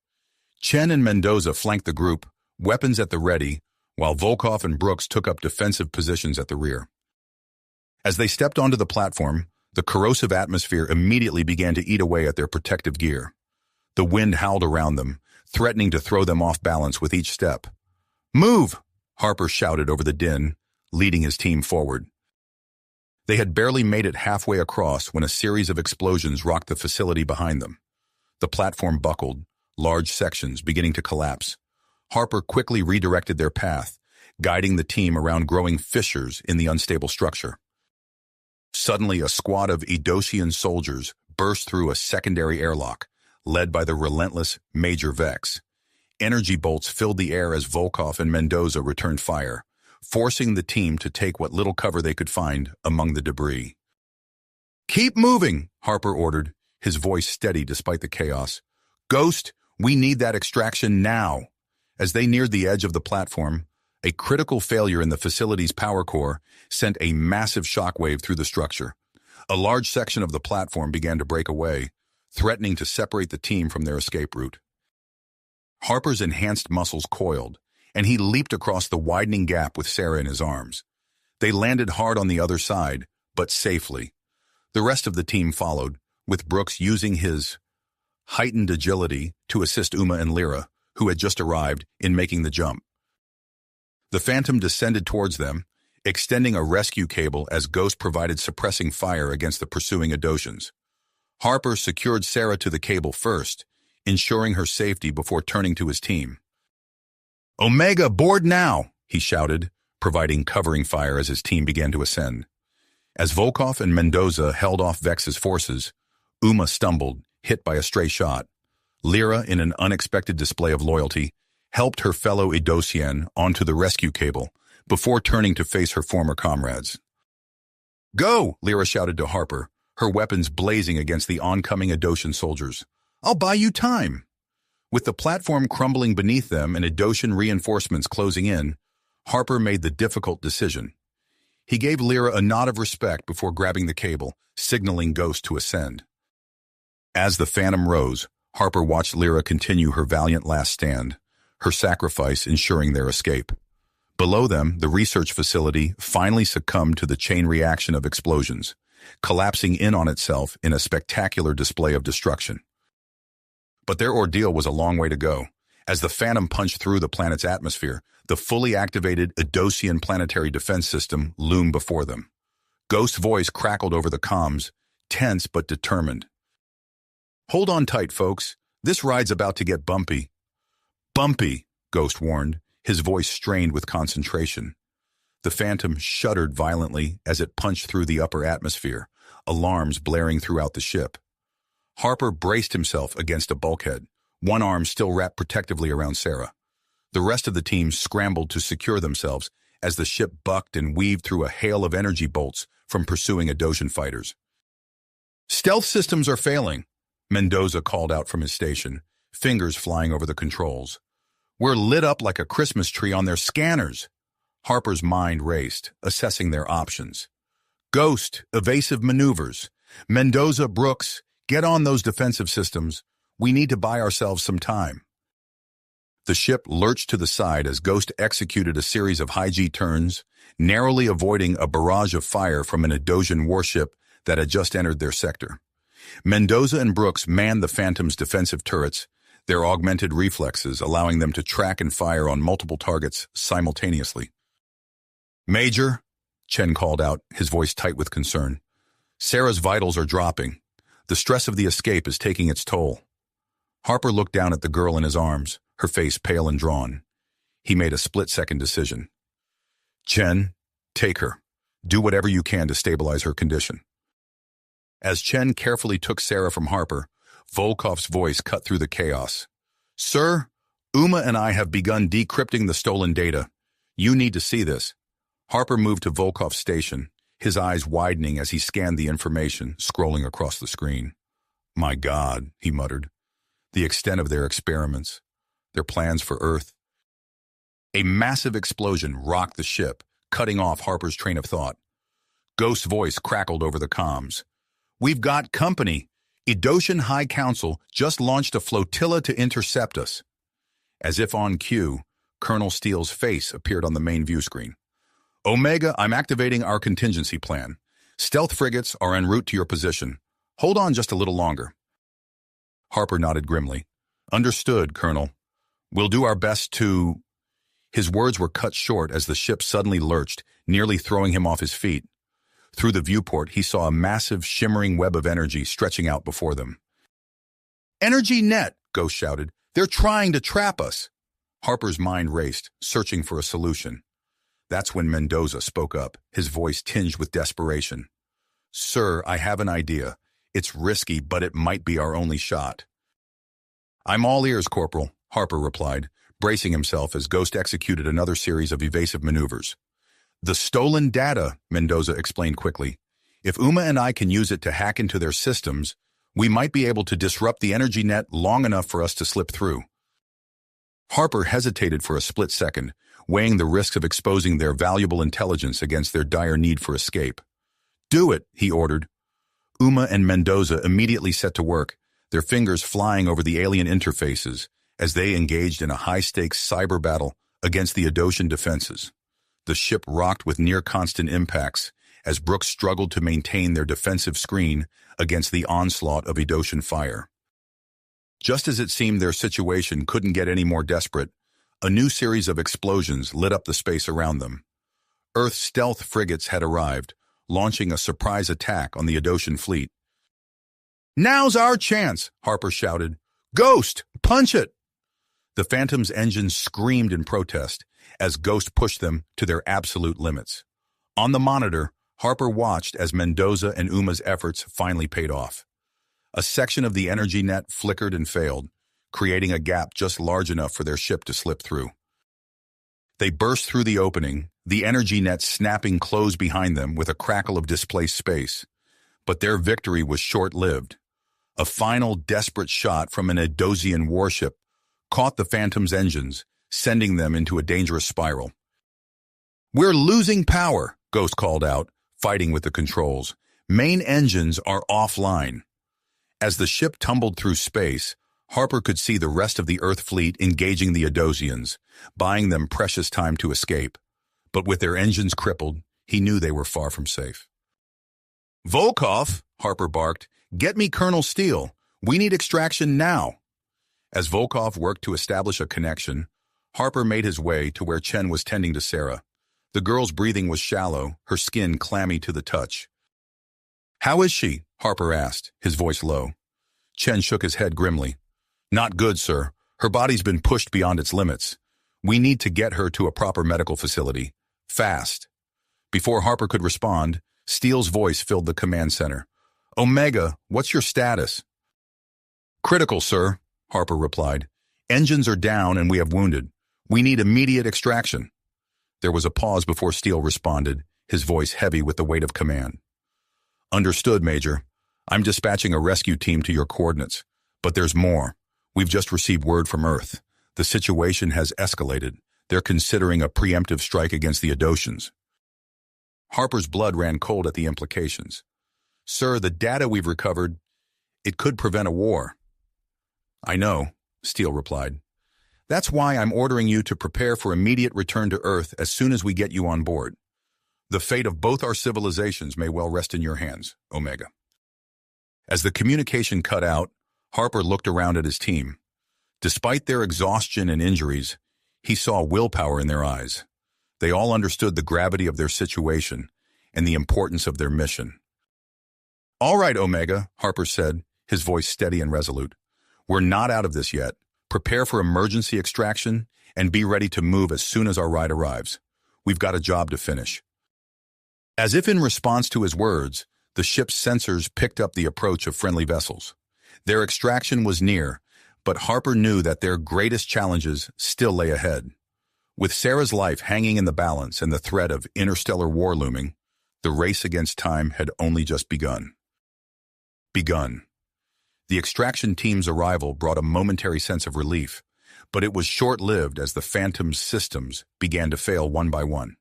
Chen and Mendoza flanked the group, weapons at the ready, while Volkov and Brooks took up defensive positions at the rear. As they stepped onto the platform, the corrosive atmosphere immediately began to eat away at their protective gear. The wind howled around them, threatening to throw them off balance with each step. "Move!" Harper shouted over the din, leading his team forward. They had barely made it halfway across when a series of explosions rocked the facility behind them. The platform buckled, large sections beginning to collapse. Harper quickly redirected their path, guiding the team around growing fissures in the unstable structure. Suddenly, a squad of Edosian soldiers burst through a secondary airlock, led by the relentless Major Vex. Energy bolts filled the air as Volkov and Mendoza returned fire, forcing the team to take what little cover they could find among the debris. "Keep moving," Harper ordered, his voice steady despite the chaos. "Ghost, we need that extraction now." As they neared the edge of the platform, a critical failure in the facility's power core sent a massive shockwave through the structure. A large section of the platform began to break away, threatening to separate the team from their escape route. Harper's enhanced muscles coiled, and he leaped across the widening gap with Sarah in his arms. They landed hard on the other side, but safely. The rest of the team followed, with Brooks using his heightened agility to assist Uma and Lyra, who had just arrived, in making the jump. The Phantom descended towards them, extending a rescue cable as Ghost provided suppressing fire against the pursuing Edosians. Harper secured Sarah to the cable first, ensuring her safety before turning to his team. "Omega, board now!" he shouted, providing covering fire as his team began to ascend. As Volkov and Mendoza held off Vex's forces, Uma stumbled, hit by a stray shot. Lyra, in an unexpected display of loyalty, helped her fellow Edosian onto the rescue cable before turning to face her former comrades. "Go!" Lyra shouted to Harper, her weapons blazing against the oncoming Edosian soldiers. "I'll buy you time." With the platform crumbling beneath them and Edosian reinforcements closing in, Harper made the difficult decision. He gave Lyra a nod of respect before grabbing the cable, signaling Ghost to ascend. As the Phantom rose, Harper watched Lyra continue her valiant last stand, her sacrifice ensuring their escape. Below them, the research facility finally succumbed to the chain reaction of explosions, collapsing in on itself in a spectacular display of destruction. But their ordeal was a long way to go. As the Phantom punched through the planet's atmosphere, the fully activated Idosian planetary defense system loomed before them. Ghost's voice crackled over the comms, tense but determined. "Hold on tight, folks. This ride's about to get bumpy." "Bumpy," Ghost warned, his voice strained with concentration. The Phantom shuddered violently as it punched through the upper atmosphere, alarms blaring throughout the ship. Harper braced himself against a bulkhead, one arm still wrapped protectively around Sarah. The rest of the team scrambled to secure themselves as the ship bucked and weaved through a hail of energy bolts from pursuing Idosian fighters. "Stealth systems are failing," Mendoza called out from his station, fingers flying over the controls. "We're lit up like a Christmas tree on their scanners." Harper's mind raced, assessing their options. "Ghost, evasive maneuvers. Mendoza, Brooks, get on those defensive systems. We need to buy ourselves some time." The ship lurched to the side as Ghost executed a series of high-G turns, narrowly avoiding a barrage of fire from an Idosian warship that had just entered their sector. Mendoza and Brooks manned the Phantom's defensive turrets, their augmented reflexes allowing them to track and fire on multiple targets simultaneously. "Major," Chen called out, his voice tight with concern. "Sarah's vitals are dropping. The stress of the escape is taking its toll." Harper looked down at the girl in his arms, her face pale and drawn. He made a split-second decision. "Chen, take her. Do whatever you can to stabilize her condition." As Chen carefully took Sarah from Harper, Volkov's voice cut through the chaos. "Sir, Uma and I have begun decrypting the stolen data. You need to see this." Harper moved to Volkov's station, his eyes widening as he scanned the information, scrolling across the screen. "My God," he muttered. "The extent of their experiments, their plans for Earth." A massive explosion rocked the ship, cutting off Harper's train of thought. Ghost's voice crackled over the comms. "We've got company. Idosian High Council just launched a flotilla to intercept us." As if on cue, Colonel Steele's face appeared on the main view screen. "Omega, I'm activating our contingency plan. Stealth frigates are en route to your position. Hold on just a little longer." Harper nodded grimly. "Understood, Colonel. We'll do our best to—" His words were cut short as the ship suddenly lurched, nearly throwing him off his feet. Through the viewport, he saw a massive, shimmering web of energy stretching out before them. "Energy net!" Ghost shouted. "They're trying to trap us." Harper's mind raced, searching for a solution. That's when Mendoza spoke up, his voice tinged with desperation. "Sir, I have an idea. It's risky, but it might be our only shot." "I'm all ears, Corporal," Harper replied, bracing himself as Ghost executed another series of evasive maneuvers. "The stolen data," Mendoza explained quickly. "If Uma and I can use it to hack into their systems, we might be able to disrupt the energy net long enough for us to slip through." Harper hesitated for a split second, weighing the risks of exposing their valuable intelligence against their dire need for escape. "Do it," he ordered. Uma and Mendoza immediately set to work, their fingers flying over the alien interfaces as they engaged in a high-stakes cyber battle against the Idosian defenses. The ship rocked with near-constant impacts as Brooks struggled to maintain their defensive screen against the onslaught of Idosian fire. Just as it seemed their situation couldn't get any more desperate, a new series of explosions lit up the space around them. Earth's stealth frigates had arrived, launching a surprise attack on the Idosian fleet. "Now's our chance," Harper shouted. "Ghost, punch it!" The Phantom's engines screamed in protest as Ghost pushed them to their absolute limits. On the monitor, Harper watched as Mendoza and Uma's efforts finally paid off. A section of the energy net flickered and failed, creating a gap just large enough for their ship to slip through. They burst through the opening, the energy net snapping closed behind them with a crackle of displaced space. But their victory was short-lived. A final desperate shot from an Idosian warship caught the Phantom's engines, sending them into a dangerous spiral. "We're losing power," Ghost called out, fighting with the controls. "Main engines are offline." As the ship tumbled through space, Harper could see the rest of the Earth fleet engaging the Idosians, buying them precious time to escape. But with their engines crippled, he knew they were far from safe. "Volkov," Harper barked, "get me Colonel Steele. We need extraction now." As Volkov worked to establish a connection, Harper made his way to where Chen was tending to Sarah. The girl's breathing was shallow, her skin clammy to the touch. "How is she?" Harper asked, his voice low. Chen shook his head grimly. "Not good, sir. Her body's been pushed beyond its limits. We need to get her to a proper medical facility. Fast." Before Harper could respond, Steele's voice filled the command center. "Omega, what's your status?" "Critical, sir," Harper replied. "Engines are down and we have wounded. We need immediate extraction." There was a pause before Steele responded, his voice heavy with the weight of command. "Understood, Major. I'm dispatching a rescue team to your coordinates. But there's more. We've just received word from Earth. The situation has escalated. They're considering a preemptive strike against the Adosians." Harper's blood ran cold at the implications. "Sir, the data we've recovered, it could prevent a war." "I know," Steele replied. "That's why I'm ordering you to prepare for immediate return to Earth as soon as we get you on board. The fate of both our civilizations may well rest in your hands, Omega." As the communication cut out, Harper looked around at his team. Despite their exhaustion and injuries, he saw willpower in their eyes. They all understood the gravity of their situation and the importance of their mission. "All right, Omega," Harper said, his voice steady and resolute. "We're not out of this yet. Prepare for emergency extraction and be ready to move as soon as our ride arrives. We've got a job to finish." As if in response to his words, the ship's sensors picked up the approach of friendly vessels. Their extraction was near, but Harper knew that their greatest challenges still lay ahead. With Sarah's life hanging in the balance and the threat of interstellar war looming, the race against time had only just begun. The extraction team's arrival brought a momentary sense of relief, but it was short-lived as the Phantom's systems began to fail one by one.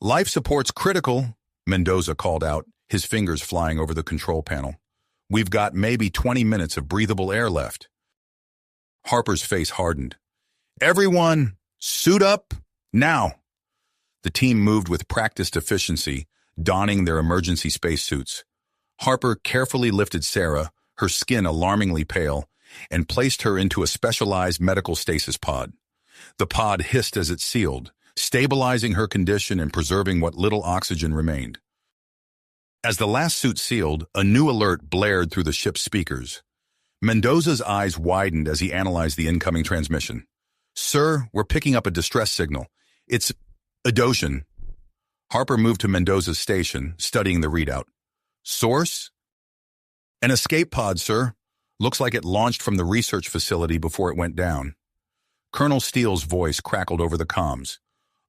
"Life support's critical," Mendoza called out, his fingers flying over the control panel. "We've got maybe 20 minutes of breathable air left." Harper's face hardened. "Everyone, suit up, now!" The team moved with practiced efficiency, donning their emergency spacesuits. Harper carefully lifted Sarah, her skin alarmingly pale, and placed her into a specialized medical stasis pod. The pod hissed as it sealed, stabilizing her condition and preserving what little oxygen remained. As the last suit sealed, a new alert blared through the ship's speakers. Mendoza's eyes widened as he analyzed the incoming transmission. "Sir, we're picking up a distress signal. It's Adosian." Harper moved to Mendoza's station, studying the readout. "Source?" "An escape pod, sir. Looks like it launched from the research facility before it went down." Colonel Steele's voice crackled over the comms.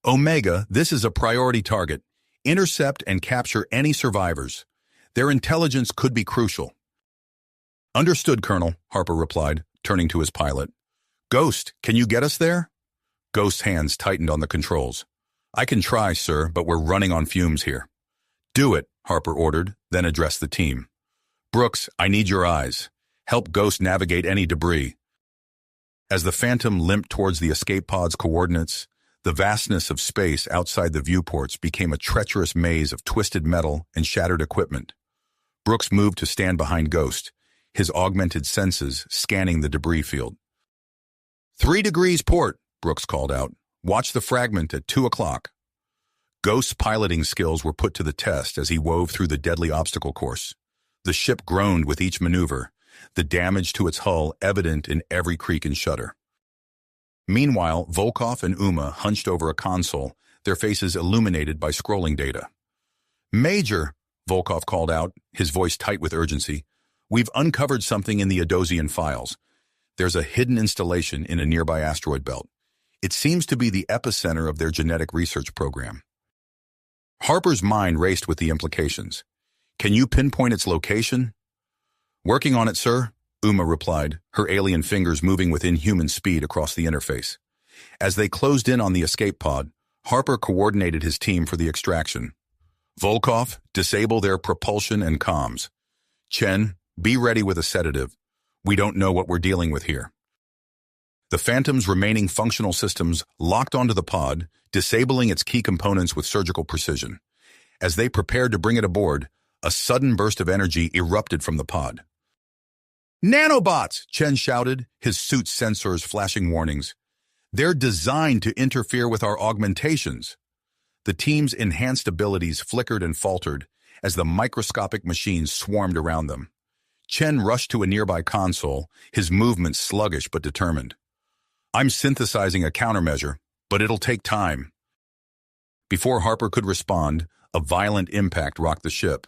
"Omega, this is a priority target. Intercept and capture any survivors. Their intelligence could be crucial." "Understood, Colonel," Harper replied, turning to his pilot. "Ghost, can you get us there?" Ghost's hands tightened on the controls. "I can try, sir, but we're running on fumes here." "Do it," Harper ordered, then addressed the team. "Brooks, I need your eyes. Help Ghost navigate any debris." As the Phantom limped towards the escape pod's coordinates, the vastness of space outside the viewports became a treacherous maze of twisted metal and shattered equipment. Brooks moved to stand behind Ghost, his augmented senses scanning the debris field. 3 degrees port, Brooks called out. "Watch the fragment at 2 o'clock. Ghost's piloting skills were put to the test as he wove through the deadly obstacle course. The ship groaned with each maneuver, the damage to its hull evident in every creak and shudder. Meanwhile, Volkov and Uma hunched over a console, their faces illuminated by scrolling data. "Major," Volkov called out, his voice tight with urgency, "we've uncovered something in the Adosian files. There's a hidden installation in a nearby asteroid belt. It seems to be the epicenter of their genetic research program." Harper's mind raced with the implications. "Can you pinpoint its location?" "Working on it, sir," Uma replied, her alien fingers moving with inhuman speed across the interface. As they closed in on the escape pod, Harper coordinated his team for the extraction. "Volkov, disable their propulsion and comms. Chen, be ready with a sedative. We don't know what we're dealing with here." The Phantom's remaining functional systems locked onto the pod, disabling its key components with surgical precision. As they prepared to bring it aboard, a sudden burst of energy erupted from the pod. "Nanobots!" Chen shouted, his suit's sensors flashing warnings. "They're designed to interfere with our augmentations." The team's enhanced abilities flickered and faltered as the microscopic machines swarmed around them. Chen rushed to a nearby console, his movements sluggish but determined. "I'm synthesizing a countermeasure, but it'll take time." Before Harper could respond, a violent impact rocked the ship.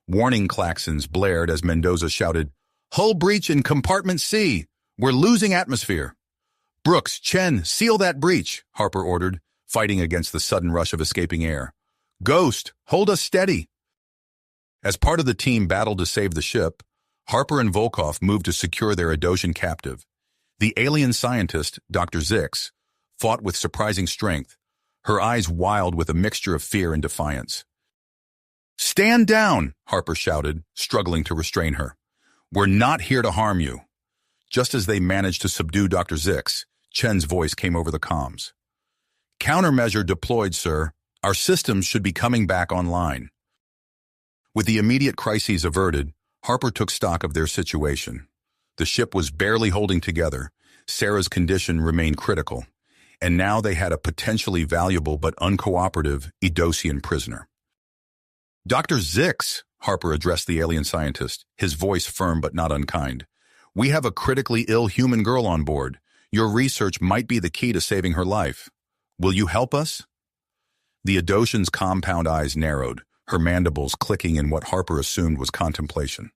Warning klaxons blared as Mendoza shouted, "Hull breach in compartment C! We're losing atmosphere!" "Brooks, Chen, seal that breach," Harper ordered, fighting against the sudden rush of escaping air. "Ghost, hold us steady." As part of the team battled to save the ship, Harper and Volkov moved to secure their Adosian captive. The alien scientist, Dr. Zix, fought with surprising strength, her eyes wild with a mixture of fear and defiance. "Stand down," Harper shouted, struggling to restrain her. "We're not here to harm you." Just as they managed to subdue Dr. Zix, Chen's voice came over the comms. "Countermeasure deployed, sir. Our systems should be coming back online." With the immediate crises averted, Harper took stock of their situation. The ship was barely holding together, Sarah's condition remained critical, and now they had a potentially valuable but uncooperative Edosian prisoner. "Dr. Zix," Harper addressed the alien scientist, his voice firm but not unkind. "We have a critically ill human girl on board. Your research might be the key to saving her life. Will you help us?" The Edosian's compound eyes narrowed, her mandibles clicking in what Harper assumed was contemplation.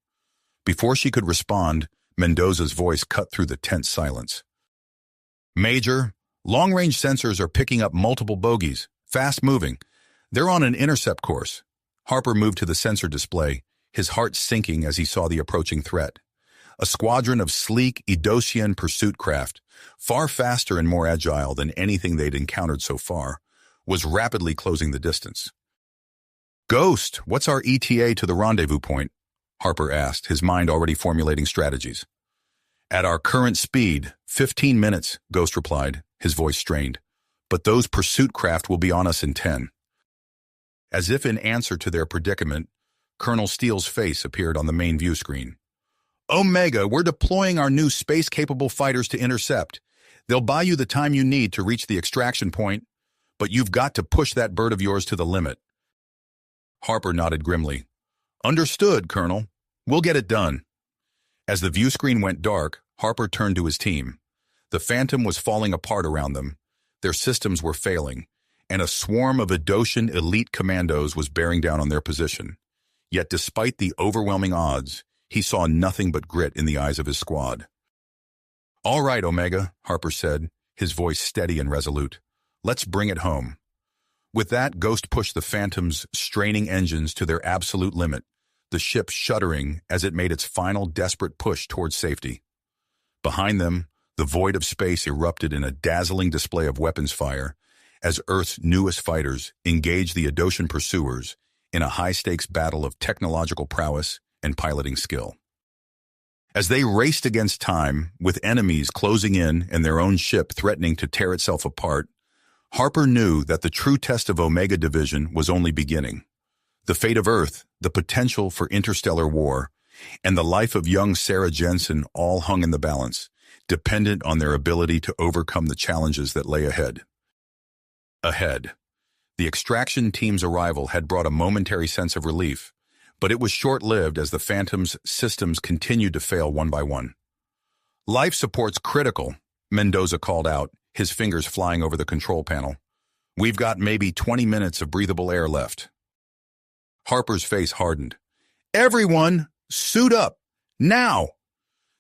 Before she could respond, Mendoza's voice cut through the tense silence. "Major, long-range sensors are picking up multiple bogies, fast-moving. They're on an intercept course." Harper moved to the sensor display, his heart sinking as he saw the approaching threat. A squadron of sleek Edosian pursuit craft, far faster and more agile than anything they'd encountered so far, was rapidly closing the distance. "Ghost, what's our ETA to the rendezvous point?" Harper asked, his mind already formulating strategies. "At our current speed, 15 minutes, Ghost replied, his voice strained. "But those pursuit craft will be on us in 10. As if in answer to their predicament, Colonel Steele's face appeared on the main view screen. "Omega, we're deploying our new space-capable fighters to intercept. They'll buy you the time you need to reach the extraction point, but you've got to push that bird of yours to the limit." Harper nodded grimly. "Understood, Colonel. We'll get it done." As the view screen went dark, Harper turned to his team. The Phantom was falling apart around them. Their systems were failing, and a swarm of Edosian elite commandos was bearing down on their position. Yet despite the overwhelming odds, he saw nothing but grit in the eyes of his squad. "All right, Omega," Harper said, his voice steady and resolute. "Let's bring it home." With that, Ghost pushed the Phantom's straining engines to their absolute limit, the ship shuddering as it made its final desperate push towards safety. Behind them, the void of space erupted in a dazzling display of weapons fire as Earth's newest fighters engaged the Edosian pursuers in a high-stakes battle of technological prowess and piloting skill. As they raced against time, with enemies closing in and their own ship threatening to tear itself apart, Harper knew that the true test of Omega Division was only beginning. The fate of Earth, the potential for interstellar war, and the life of young Sarah Jensen all hung in the balance, dependent on their ability to overcome the challenges that lay ahead. The extraction team's arrival had brought a momentary sense of relief, but it was short-lived as the Phantom's systems continued to fail one by one. "Life support's critical," Mendoza called out, his fingers flying over the control panel. "We've got maybe 20 minutes of breathable air left." Harper's face hardened. "Everyone, suit up! Now!"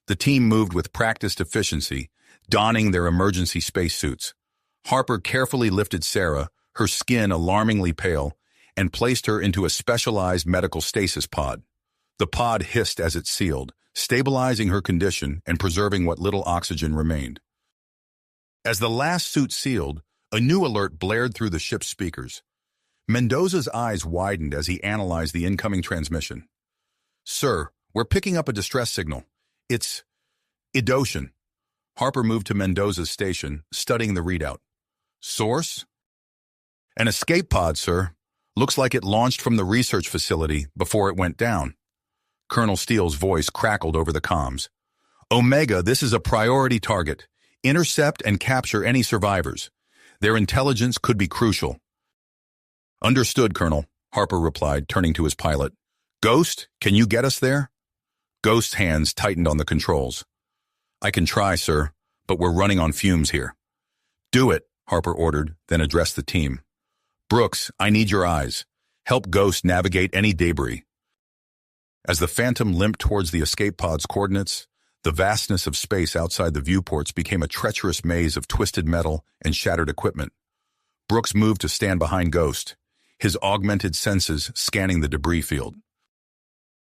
The team moved with practiced efficiency, donning their emergency spacesuits. Harper carefully lifted Sarah, her skin alarmingly pale, and placed her into a specialized medical stasis pod. The pod hissed as it sealed, stabilizing her condition and preserving what little oxygen remained. As the last suit sealed, a new alert blared through the ship's speakers. Mendoza's eyes widened as he analyzed the incoming transmission. "Sir, we're picking up a distress signal. It's Edosian." Harper moved to Mendoza's station, studying the readout. Source? An escape pod, sir. Looks like it launched from the research facility before it went down. Colonel Steele's voice crackled over the comms. Omega, this is a priority target. Intercept and capture any survivors. Their intelligence could be crucial. Understood, Colonel, Harper replied, turning to his pilot. Ghost, can you get us there? Ghost's hands tightened on the controls. I can try, sir, but we're running on fumes here. Do it, Harper ordered, then addressed the team. Brooks, I need your eyes. Help Ghost navigate any debris. As the Phantom limped towards the escape pod's coordinates, the vastness of space outside the viewports became a treacherous maze of twisted metal and shattered equipment. Brooks moved to stand behind Ghost, his augmented senses scanning the debris field.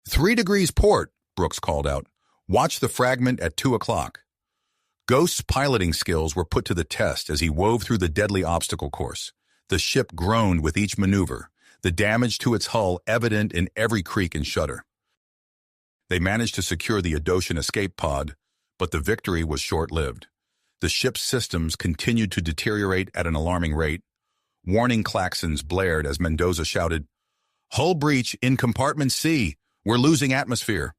3 degrees port, Brooks called out. Watch the fragment at 2 o'clock. Ghost's piloting skills were put to the test as he wove through the deadly obstacle course. The ship groaned with each maneuver, the damage to its hull evident in every creak and shudder. They managed to secure the Adocian escape pod, but the victory was short-lived. The ship's systems continued to deteriorate at an alarming rate. Warning klaxons blared as Mendoza shouted, Hull breach in compartment C. We're losing atmosphere.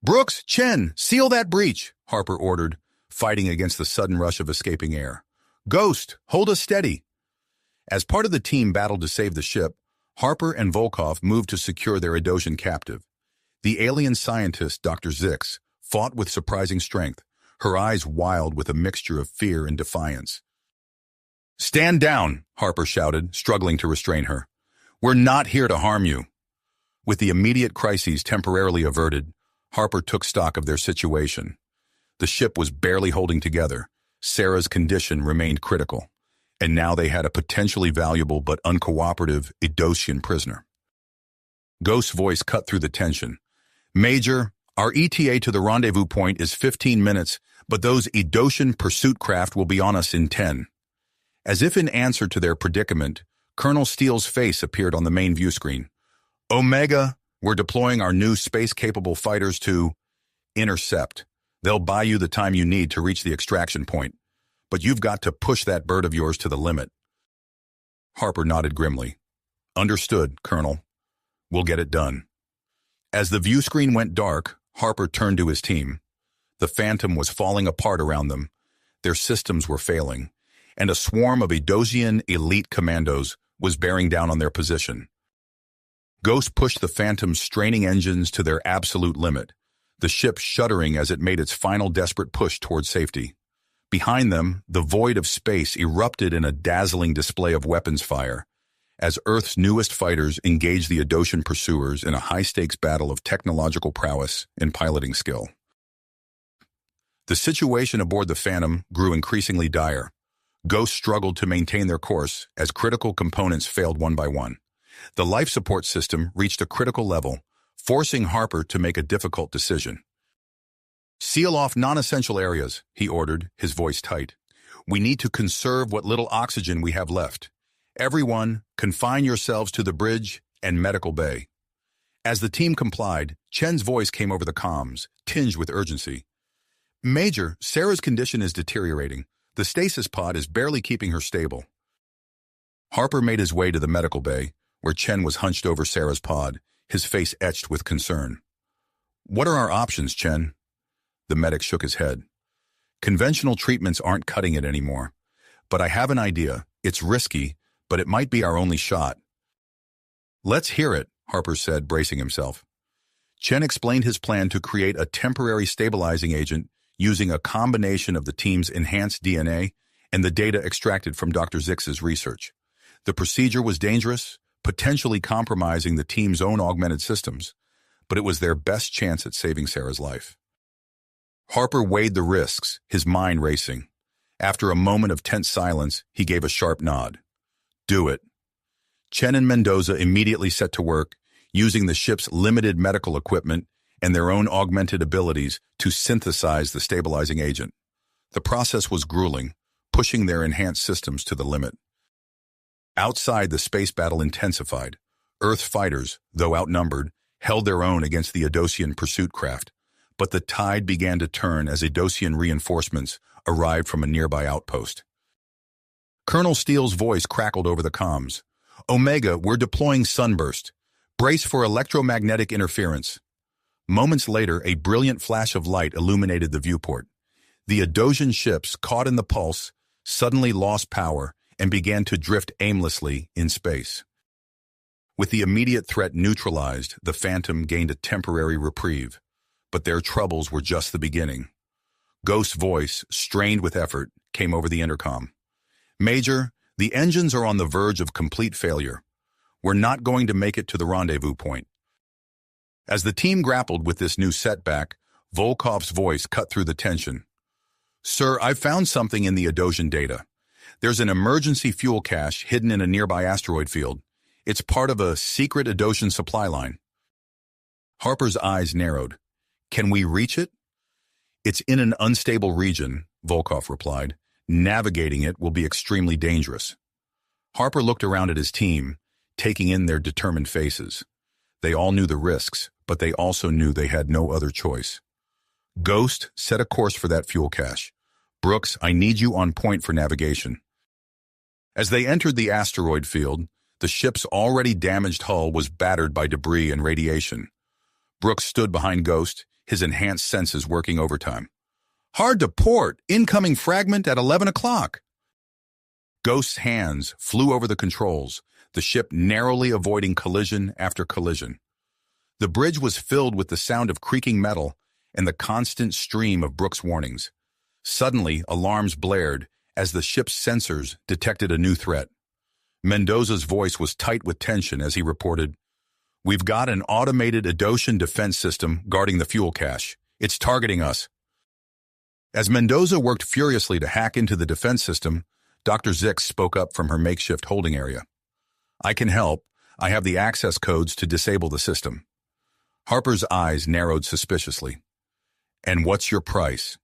Brooks, Chen, seal that breach, Harper ordered, fighting against the sudden rush of escaping air. Ghost, hold us steady. As part of the team battled to save the ship, Harper and Volkov moved to secure their Adocian captive. The alien scientist, Dr. Zix, fought with surprising strength, her eyes wild with a mixture of fear and defiance. Stand down, Harper shouted, struggling to restrain her. We're not here to harm you. With the immediate crises temporarily averted, Harper took stock of their situation. The ship was barely holding together. Sarah's condition remained critical, and now they had a potentially valuable but uncooperative Adocian prisoner. Ghost's voice cut through the tension. Major, our ETA to the rendezvous point is 15 minutes, but those Adocian pursuit craft will be on us in 10. As if in answer to their predicament, Colonel Steele's face appeared on the main view screen. Omega, we're deploying our new space-capable fighters to intercept. They'll buy you the time you need to reach the extraction point, but you've got to push that bird of yours to the limit. Harper nodded grimly. Understood, Colonel. We'll get it done. As the view screen went dark, Harper turned to his team. The Phantom was falling apart around them. Their systems were failing, and a swarm of Adocian elite commandos was bearing down on their position. Ghost pushed the Phantom's straining engines to their absolute limit, the ship shuddering as it made its final desperate push toward safety. Behind them, the void of space erupted in a dazzling display of weapons fire, as Earth's newest fighters engaged the Adocian pursuers in a high-stakes battle of technological prowess and piloting skill. The situation aboard the Phantom grew increasingly dire. Ghosts struggled to maintain their course as critical components failed one by one. The life support system reached a critical level, forcing Harper to make a difficult decision. Seal off non-essential areas, he ordered, his voice tight. We need to conserve what little oxygen we have left. Everyone, confine yourselves to the bridge and medical bay. As the team complied, Chen's voice came over the comms, tinged with urgency. Major, Sarah's condition is deteriorating. The stasis pod is barely keeping her stable. Harper made his way to the medical bay, where Chen was hunched over Sarah's pod, his face etched with concern. What are our options, Chen? The medic shook his head. Conventional treatments aren't cutting it anymore. But I have an idea. It's risky, but it might be our only shot. Let's hear it, Harper said, bracing himself. Chen explained his plan to create a temporary stabilizing agent using a combination of the team's enhanced DNA and the data extracted from Dr. Zix's research. The procedure was dangerous, potentially compromising the team's own augmented systems, but it was their best chance at saving Sarah's life. Harper weighed the risks, his mind racing. After a moment of tense silence, he gave a sharp nod. Do it. Chen and Mendoza immediately set to work, using the ship's limited medical equipment and their own augmented abilities to synthesize the stabilizing agent. The process was grueling, pushing their enhanced systems to the limit. Outside, the space battle intensified. Earth fighters, though outnumbered, held their own against the Adocian pursuit craft. but the tide began to turn as Idosian reinforcements arrived from a nearby outpost. Colonel Steele's voice crackled over the comms. "Omega, we're deploying Sunburst. Brace for electromagnetic interference." Moments later, a brilliant flash of light illuminated the viewport. The Idosian ships, caught in the pulse, suddenly lost power and began to drift aimlessly in space. With the immediate threat neutralized, the Phantom gained a temporary reprieve, but their troubles were just the beginning. Ghost's voice, strained with effort, came over the intercom. "Major, the engines are on the verge of complete failure. We're not going to make it to the rendezvous point." As the team grappled with this new setback, Volkov's voice cut through the tension. "Sir, I've found something in the Idosian data. There's an emergency fuel cache hidden in a nearby asteroid field. It's part of a secret Idosian supply line." Harper's eyes narrowed. "Can we reach it?" "It's in an unstable region," Volkov replied. "Navigating it will be extremely dangerous." Harper looked around at his team, taking in their determined faces. They all knew the risks, but they also knew they had no other choice. "Ghost, set a course for that fuel cache. Brooks, I need you on point for navigation." As they entered the asteroid field, the ship's already damaged hull was battered by debris and radiation. Brooks stood behind Ghost, his enhanced senses working overtime. "Hard to port. Incoming fragment at 11 o'clock. Ghost's hands flew over the controls, the ship narrowly avoiding collision after collision. The bridge was filled with the sound of creaking metal and the constant stream of Brooks' warnings. Suddenly, alarms blared as the ship's sensors detected a new threat. Mendoza's voice was tight with tension as he reported, "We've got an automated Idosian defense system guarding the fuel cache. It's targeting us." As Mendoza worked furiously to hack into the defense system, Dr. Zix spoke up from her makeshift holding area. "I can help. I have the access codes to disable the system." Harper's eyes narrowed suspiciously. "And what's your price?"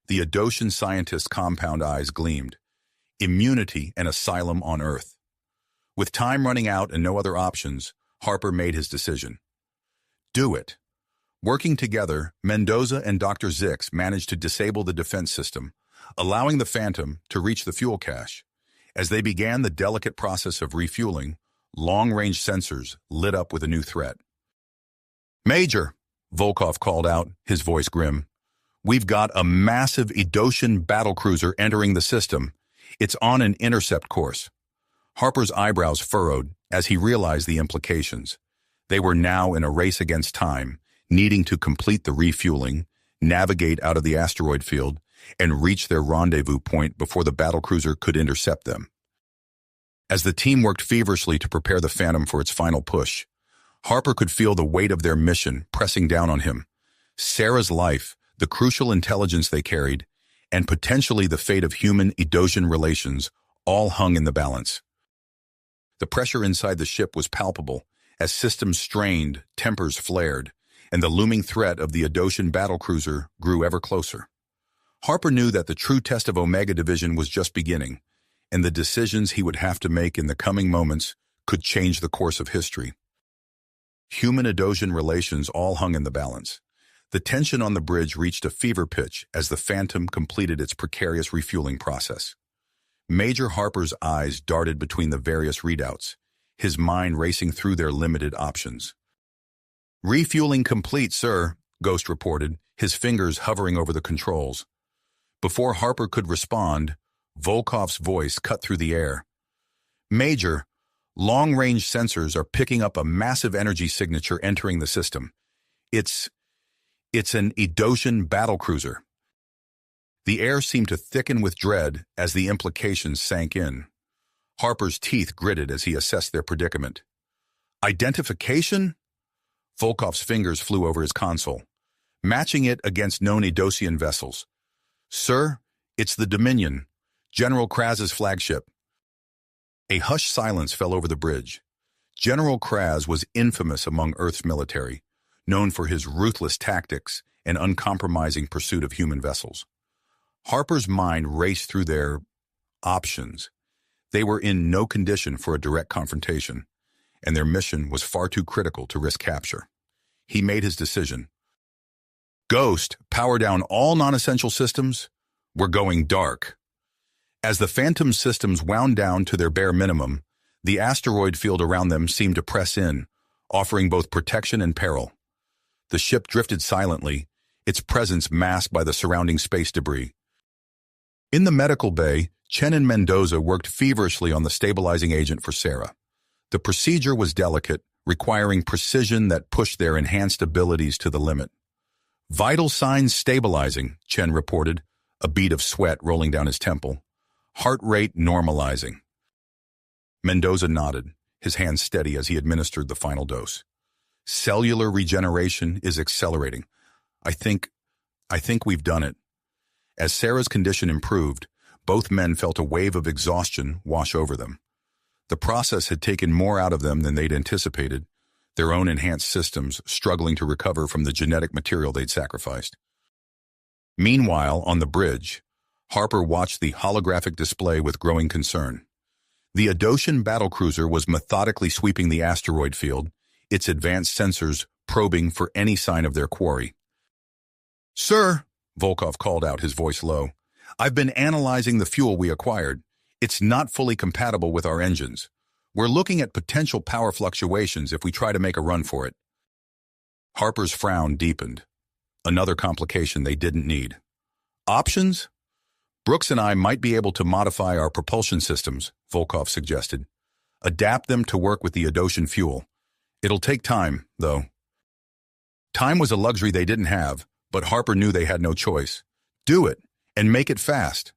The Idosian scientist's compound eyes gleamed. Immunity and asylum on Earth. With time running out and no other options, Harper made his decision. "Do it." Working together, Mendoza and Dr. Zix managed to disable the defense system, allowing the Phantom to reach the fuel cache. As they began the delicate process of refueling, long-range sensors lit up with a new threat. "Major," Volkov called out, his voice grim, "we've got a massive Idosian battlecruiser entering the system. It's on an intercept course." Harper's eyebrows furrowed as he realized the implications. They were now in a race against time, needing to complete the refueling, navigate out of the asteroid field, and reach their rendezvous point before the battlecruiser could intercept them. As the team worked feverishly to prepare the Phantom for its final push, Harper could feel the weight of their mission pressing down on him. Sarah's life, the crucial intelligence they carried, and potentially the fate of human-Idosian relations all hung in the balance. The pressure inside the ship was palpable. As systems strained, tempers flared, and the looming threat of the Idosian battlecruiser grew ever closer. Harper knew that the true test of Omega Division was just beginning, and the decisions he would have to make in the coming moments could change the course of history. Human-Idosian relations all hung in the balance. The tension on the bridge reached a fever pitch as the Phantom completed its precarious refueling process. Major Harper's eyes darted between the various readouts, his mind racing through their limited options. "Refueling complete, sir," Ghost reported, his fingers hovering over the controls. Before Harper could respond, Volkov's voice cut through the air. "Major, long-range sensors are picking up a massive energy signature entering the system. It's an Idosian battlecruiser." The air seemed to thicken with dread as the implications sank in. Harper's teeth gritted as he assessed their predicament. "Identification?" Volkov's fingers flew over his console, matching it against known Idosian vessels. "Sir, it's the Dominion, General Kraz's flagship." A hushed silence fell over the bridge. General Kraz was infamous among Earth's military, known for his ruthless tactics and uncompromising pursuit of human vessels. Harper's mind raced through their options. They were in no condition for a direct confrontation, and their mission was far too critical to risk capture. He made his decision. Ghost, power down all non-essential systems. We're going dark. As the Phantom systems wound down to their bare minimum, the asteroid field around them seemed to press in, offering both protection and peril. The ship drifted silently, its presence masked by the surrounding space debris. In the medical bay, Chen and Mendoza worked feverishly on the stabilizing agent for Sarah. The procedure was delicate, requiring precision that pushed their enhanced abilities to the limit. "Vital signs stabilizing," Chen reported, a bead of sweat rolling down his temple. "Heart rate normalizing." Mendoza nodded, his hand steady as he administered the final dose. "Cellular regeneration is accelerating. I think we've done it." As Sarah's condition improved, both men felt a wave of exhaustion wash over them. The process had taken more out of them than they'd anticipated, their own enhanced systems struggling to recover from the genetic material they'd sacrificed. Meanwhile, on the bridge, Harper watched the holographic display with growing concern. The Adoshan battlecruiser was methodically sweeping the asteroid field, its advanced sensors probing for any sign of their quarry. "Sir," Volkov called out, his voice low, "I've been analyzing the fuel we acquired. It's not fully compatible with our engines. We're looking at potential power fluctuations if we try to make a run for it." Harper's frown deepened. Another complication they didn't need. "Options? Brooks and I might be able to modify our propulsion systems," Volkov suggested. "Adapt them to work with the Adoshan fuel. It'll take time, though." Time was a luxury they didn't have, but Harper knew they had no choice. Do it, and make it fast.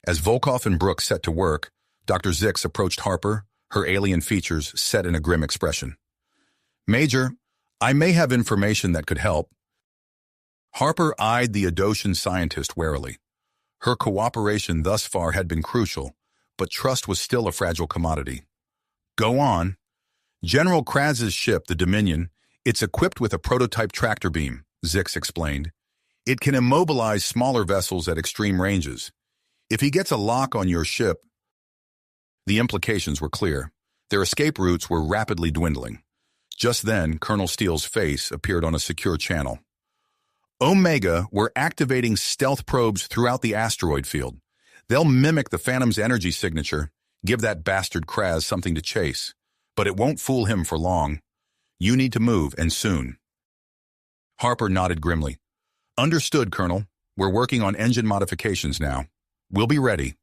As Volkov and Brooks set to work, Dr. Zix approached Harper, her alien features set in a grim expression. "Major, I may have information that could help." Harper eyed the Adoshan scientist warily. Her cooperation thus far had been crucial, but trust was still a fragile commodity. "Go on." "General Kraz's ship, the Dominion, it's equipped with a prototype tractor beam," Zix explained. "It can immobilize smaller vessels at extreme ranges. If he gets a lock on your ship..." The implications were clear. Their escape routes were rapidly dwindling. Just then, Colonel Steele's face appeared on a secure channel. "Omega, we're activating stealth probes throughout the asteroid field. They'll mimic the Phantom's energy signature, give that bastard Kraz something to chase. But it won't fool him for long. You need to move, and soon." Harper nodded grimly. "Understood, Colonel. We're working on engine modifications now. We'll be ready."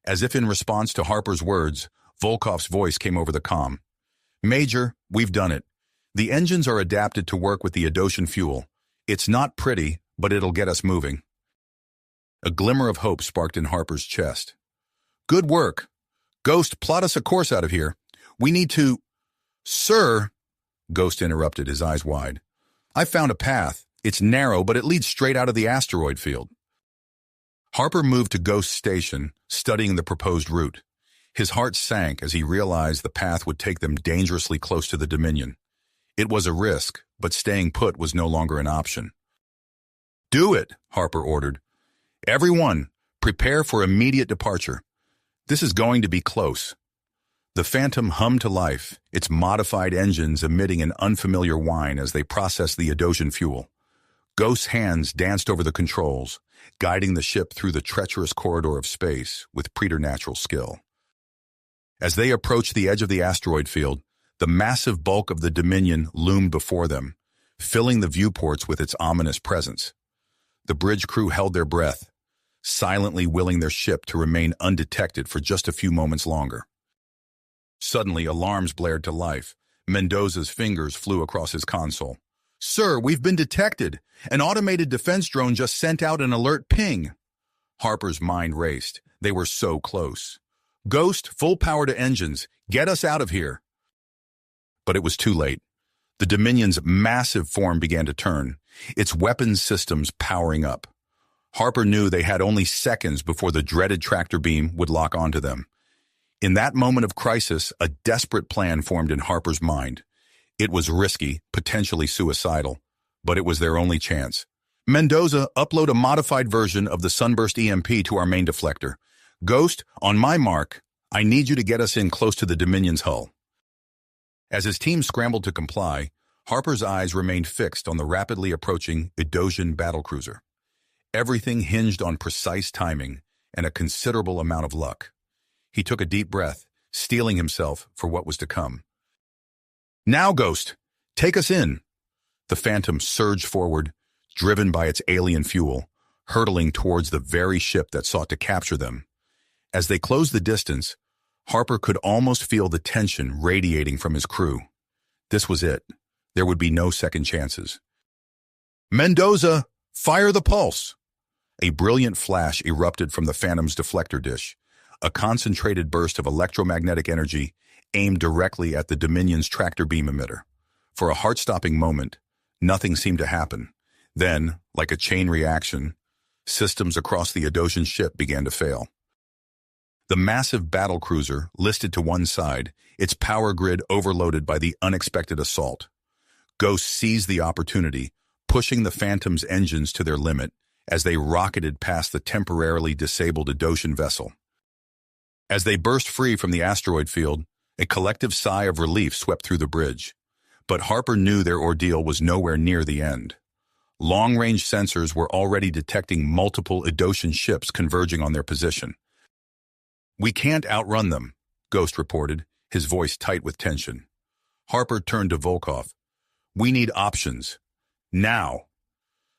As if in response to Harper's words, Volkov's voice came over the comm. "Major, we've done it. The engines are adapted to work with the Adoshan fuel. It's not pretty, but it'll get us moving." A glimmer of hope sparked in Harper's chest. "Good work. Ghost, plot us a course out of here. We need to..." "Sir," Ghost interrupted, his eyes wide. "I found a path. It's narrow, but it leads straight out of the asteroid field." Harper moved to Ghost's station, studying the proposed route. His heart sank as he realized the path would take them dangerously close to the Dominion. It was a risk, but staying put was no longer an option. "Do it," Harper ordered. "Everyone, prepare for immediate departure. This is going to be close." The Phantom hummed to life, its modified engines emitting an unfamiliar whine as they processed the Adoshan fuel. Ghost's hands danced over the controls, guiding the ship through the treacherous corridor of space with preternatural skill. As they approached the edge of the asteroid field, the massive bulk of the Dominion loomed before them, filling the viewports with its ominous presence. The bridge crew held their breath, silently willing their ship to remain undetected for just a few moments longer. Suddenly, alarms blared to life. Mendoza's fingers flew across his console. "Sir, we've been detected. An automated defense drone just sent out an alert ping." Harper's mind raced. They were so close. "Ghost, full power to engines. Get us out of here." But it was too late. The Dominion's massive form began to turn, its weapons systems powering up. Harper knew they had only seconds before the dreaded tractor beam would lock onto them. In that moment of crisis, a desperate plan formed in Harper's mind. It was risky, potentially suicidal, but it was their only chance. "Mendoza, upload a modified version of the Sunburst EMP to our main deflector. Ghost, on my mark, I need you to get us in close to the Dominion's hull." As his team scrambled to comply, Harper's eyes remained fixed on the rapidly approaching Edosian battlecruiser. Everything hinged on precise timing and a considerable amount of luck. He took a deep breath, steeling himself for what was to come. "Now, Ghost, take us in." The Phantom surged forward, driven by its alien fuel, hurtling towards the very ship that sought to capture them. As they closed the distance, Harper could almost feel the tension radiating from his crew. This was it. There would be no second chances. "Mendoza, fire the pulse!" A brilliant flash erupted from the Phantom's deflector dish, a concentrated burst of electromagnetic energy aimed directly at the Dominion's tractor beam emitter. For a heart-stopping moment, nothing seemed to happen. Then, like a chain reaction, systems across the Edosian ship began to fail. The massive battlecruiser listed to one side, its power grid overloaded by the unexpected assault. Ghost seized the opportunity, pushing the Phantom's engines to their limit as they rocketed past the temporarily disabled Edosian vessel. As they burst free from the asteroid field, a collective sigh of relief swept through the bridge. But Harper knew their ordeal was nowhere near the end. Long-range sensors were already detecting multiple Edosian ships converging on their position. "We can't outrun them," Ghost reported, his voice tight with tension. Harper turned to Volkov. "We need options. Now."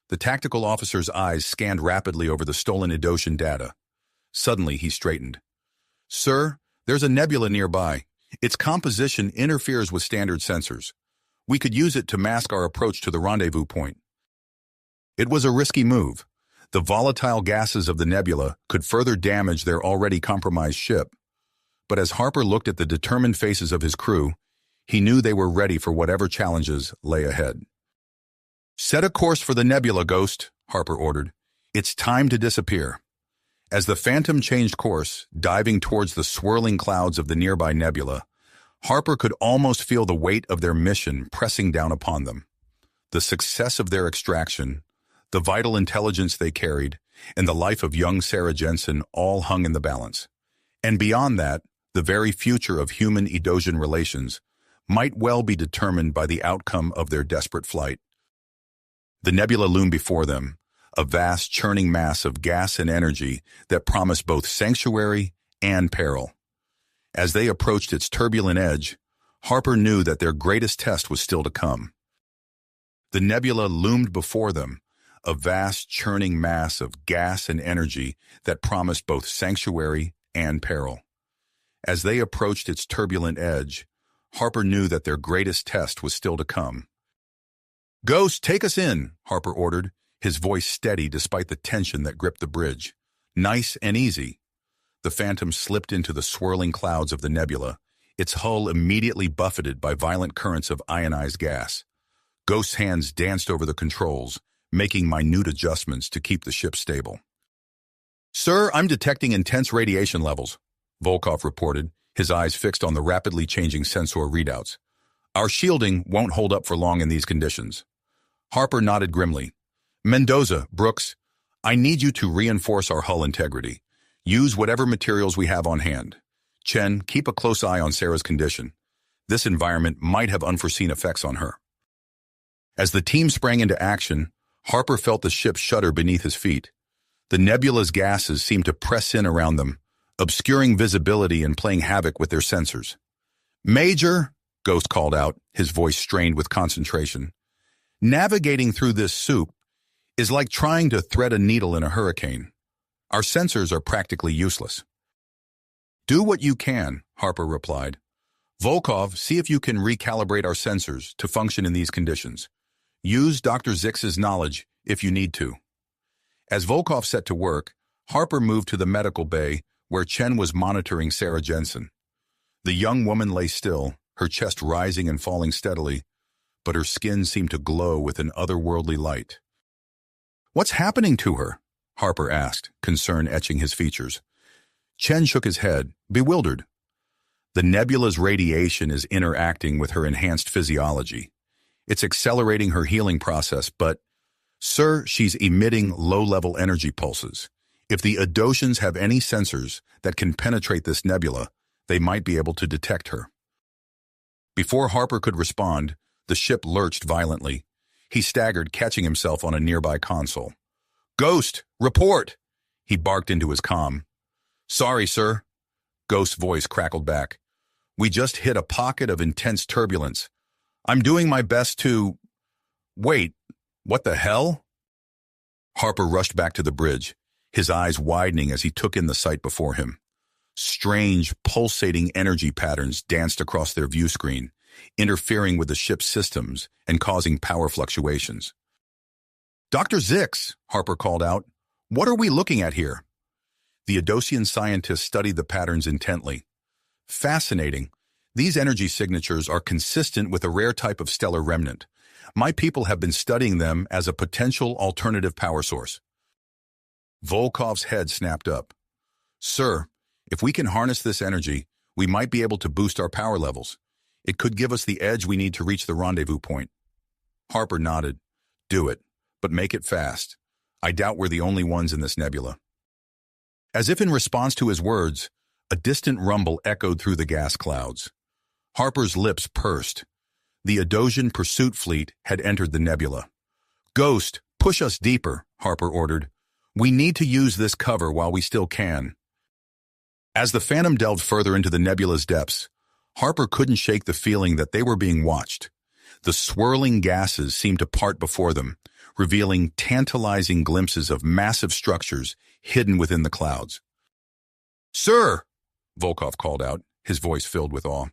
The tactical officer's eyes scanned rapidly over the stolen Edosian data. Suddenly, he straightened. "Sir, there's a nebula nearby. Its composition interferes with standard sensors. We could use it to mask our approach to the rendezvous point." It was a risky move. The volatile gases of the nebula could further damage their already compromised ship. But as Harper looked at the determined faces of his crew, he knew they were ready for whatever challenges lay ahead. "Set a course for the nebula, Ghost," Harper ordered. "It's time to disappear." As the Phantom changed course, diving towards the swirling clouds of the nearby nebula, Harper could almost feel the weight of their mission pressing down upon them. The success of their extraction, the vital intelligence they carried, and the life of young Sarah Jensen all hung in the balance. And beyond that, the very future of human-Edosian relations might well be determined by the outcome of their desperate flight. The nebula loomed before them, a vast churning mass of gas and energy that promised both sanctuary and peril. As they approached its turbulent edge, Harper knew that their greatest test was still to come. The nebula loomed before them, a vast churning mass of gas and energy that promised both sanctuary and peril. As they approached its turbulent edge, Harper knew that their greatest test was still to come. "Ghost, take us in," Harper ordered, his voice steady despite the tension that gripped the bridge. "Nice and easy." The Phantom slipped into the swirling clouds of the nebula, its hull immediately buffeted by violent currents of ionized gas. Ghost's hands danced over the controls, making minute adjustments to keep the ship stable. "Sir, I'm detecting intense radiation levels," Volkov reported, his eyes fixed on the rapidly changing sensor readouts. "Our shielding won't hold up for long in these conditions." Harper nodded grimly. "Mendoza, Brooks, I need you to reinforce our hull integrity. Use whatever materials we have on hand. Chen, keep a close eye on Sarah's condition. This environment might have unforeseen effects on her." As the team sprang into action, Harper felt the ship shudder beneath his feet. The nebula's gases seemed to press in around them, obscuring visibility and playing havoc with their sensors. "Major," Ghost called out, his voice strained with concentration, "navigating through this soup is like trying to thread a needle in a hurricane. Our sensors are practically useless." "Do what you can," Harper replied. "Volkov, see if you can recalibrate our sensors to function in these conditions. Use Dr. Zix's knowledge if you need to." As Volkov set to work, Harper moved to the medical bay where Chen was monitoring Sarah Jensen. The young woman lay still, her chest rising and falling steadily, but her skin seemed to glow with an otherworldly light. "What's happening to her?" Harper asked, concern etching his features. Chen shook his head, bewildered. "The nebula's radiation is interacting with her enhanced physiology. It's accelerating her healing process, but, sir, she's emitting low-level energy pulses. If the Edosians have any sensors that can penetrate this nebula, they might be able to detect her." Before Harper could respond, The ship lurched violently. He staggered, catching himself on a nearby console. "Ghost, report!" He barked into his comm. "Sorry, sir." Ghost's voice crackled back. "We just hit a pocket of intense turbulence. I'm doing my best to—" "Wait, what the hell?" Harper rushed back to the bridge, his eyes widening as he took in the sight before him. Strange, pulsating energy patterns danced across their view screen, interfering with the ship's systems and causing power fluctuations. "Dr. Zix," Harper called out, "what are we looking at here?" The Adosian scientist studied the patterns intently. "Fascinating. These energy signatures are consistent with a rare type of stellar remnant. My people have been studying them as a potential alternative power source." Volkov's head snapped up. "Sir, if we can harness this energy, we might be able to boost our power levels. It could give us the edge we need to reach the rendezvous point." Harper nodded. "Do it, but make it fast. I doubt we're the only ones in this nebula." As if in response to his words, a distant rumble echoed through the gas clouds. Harper's lips pursed. The Adosian pursuit fleet had entered the nebula. "Ghost, push us deeper," Harper ordered. "We need to use this cover while we still can." As the Phantom delved further into the nebula's depths, Harper couldn't shake the feeling that they were being watched. The swirling gases seemed to part before them, revealing tantalizing glimpses of massive structures hidden within the clouds. "Sir," Volkov called out, his voice filled with awe,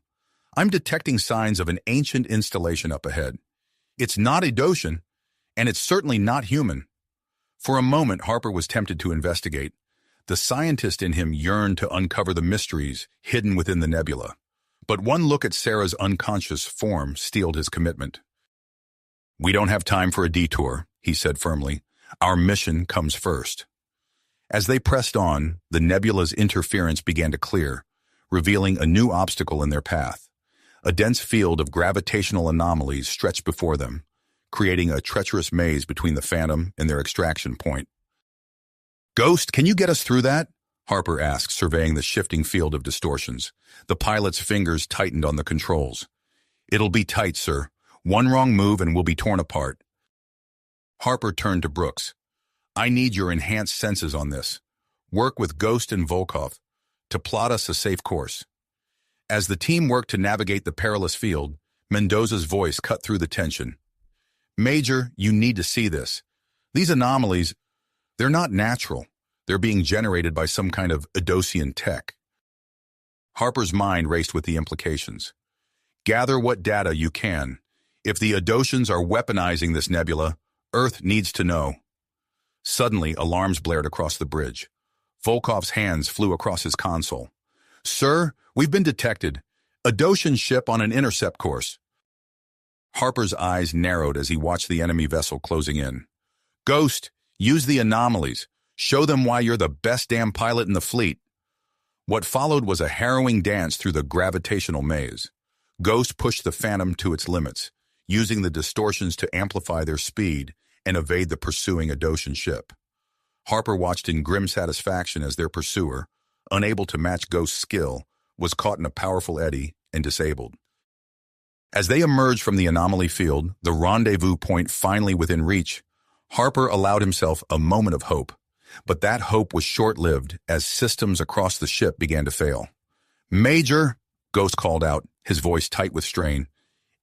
"I'm detecting signs of an ancient installation up ahead. It's not Adosian, and it's certainly not human." For a moment, Harper was tempted to investigate. The scientist in him yearned to uncover the mysteries hidden within the nebula. But one look at Sarah's unconscious form steeled his commitment. "We don't have time for a detour," he said firmly. "Our mission comes first." As they pressed on, the nebula's interference began to clear, revealing a new obstacle in their path. A dense field of gravitational anomalies stretched before them, creating a treacherous maze between the Phantom and their extraction point. "Ghost, can you get us through that?" Harper asked, surveying the shifting field of distortions. The pilot's fingers tightened on the controls. "It'll be tight, sir. One wrong move and we'll be torn apart." Harper turned to Brooks. "I need your enhanced senses on this. Work with Ghost and Volkov to plot us a safe course." As the team worked to navigate the perilous field, Mendoza's voice cut through the tension. "Major, you need to see this. These anomalies, they're not natural. They're being generated by some kind of Adosian tech." Harper's mind raced with the implications. "Gather what data you can. If the Adosians are weaponizing this nebula, Earth needs to know." Suddenly, alarms blared across the bridge. Volkov's hands flew across his console. "Sir, we've been detected. Adosian ship on an intercept course." Harper's eyes narrowed as he watched the enemy vessel closing in. "Ghost, use the anomalies. Show them why you're the best damn pilot in the fleet." What followed was a harrowing dance through the gravitational maze. Ghost pushed the Phantom to its limits, using the distortions to amplify their speed and evade the pursuing Adosian ship. Harper watched in grim satisfaction as their pursuer, unable to match Ghost's skill, was caught in a powerful eddy and disabled. As they emerged from the anomaly field, the rendezvous point finally within reach, Harper allowed himself a moment of hope. But that hope was short-lived as systems across the ship began to fail. "Major," Ghost called out, his voice tight with strain,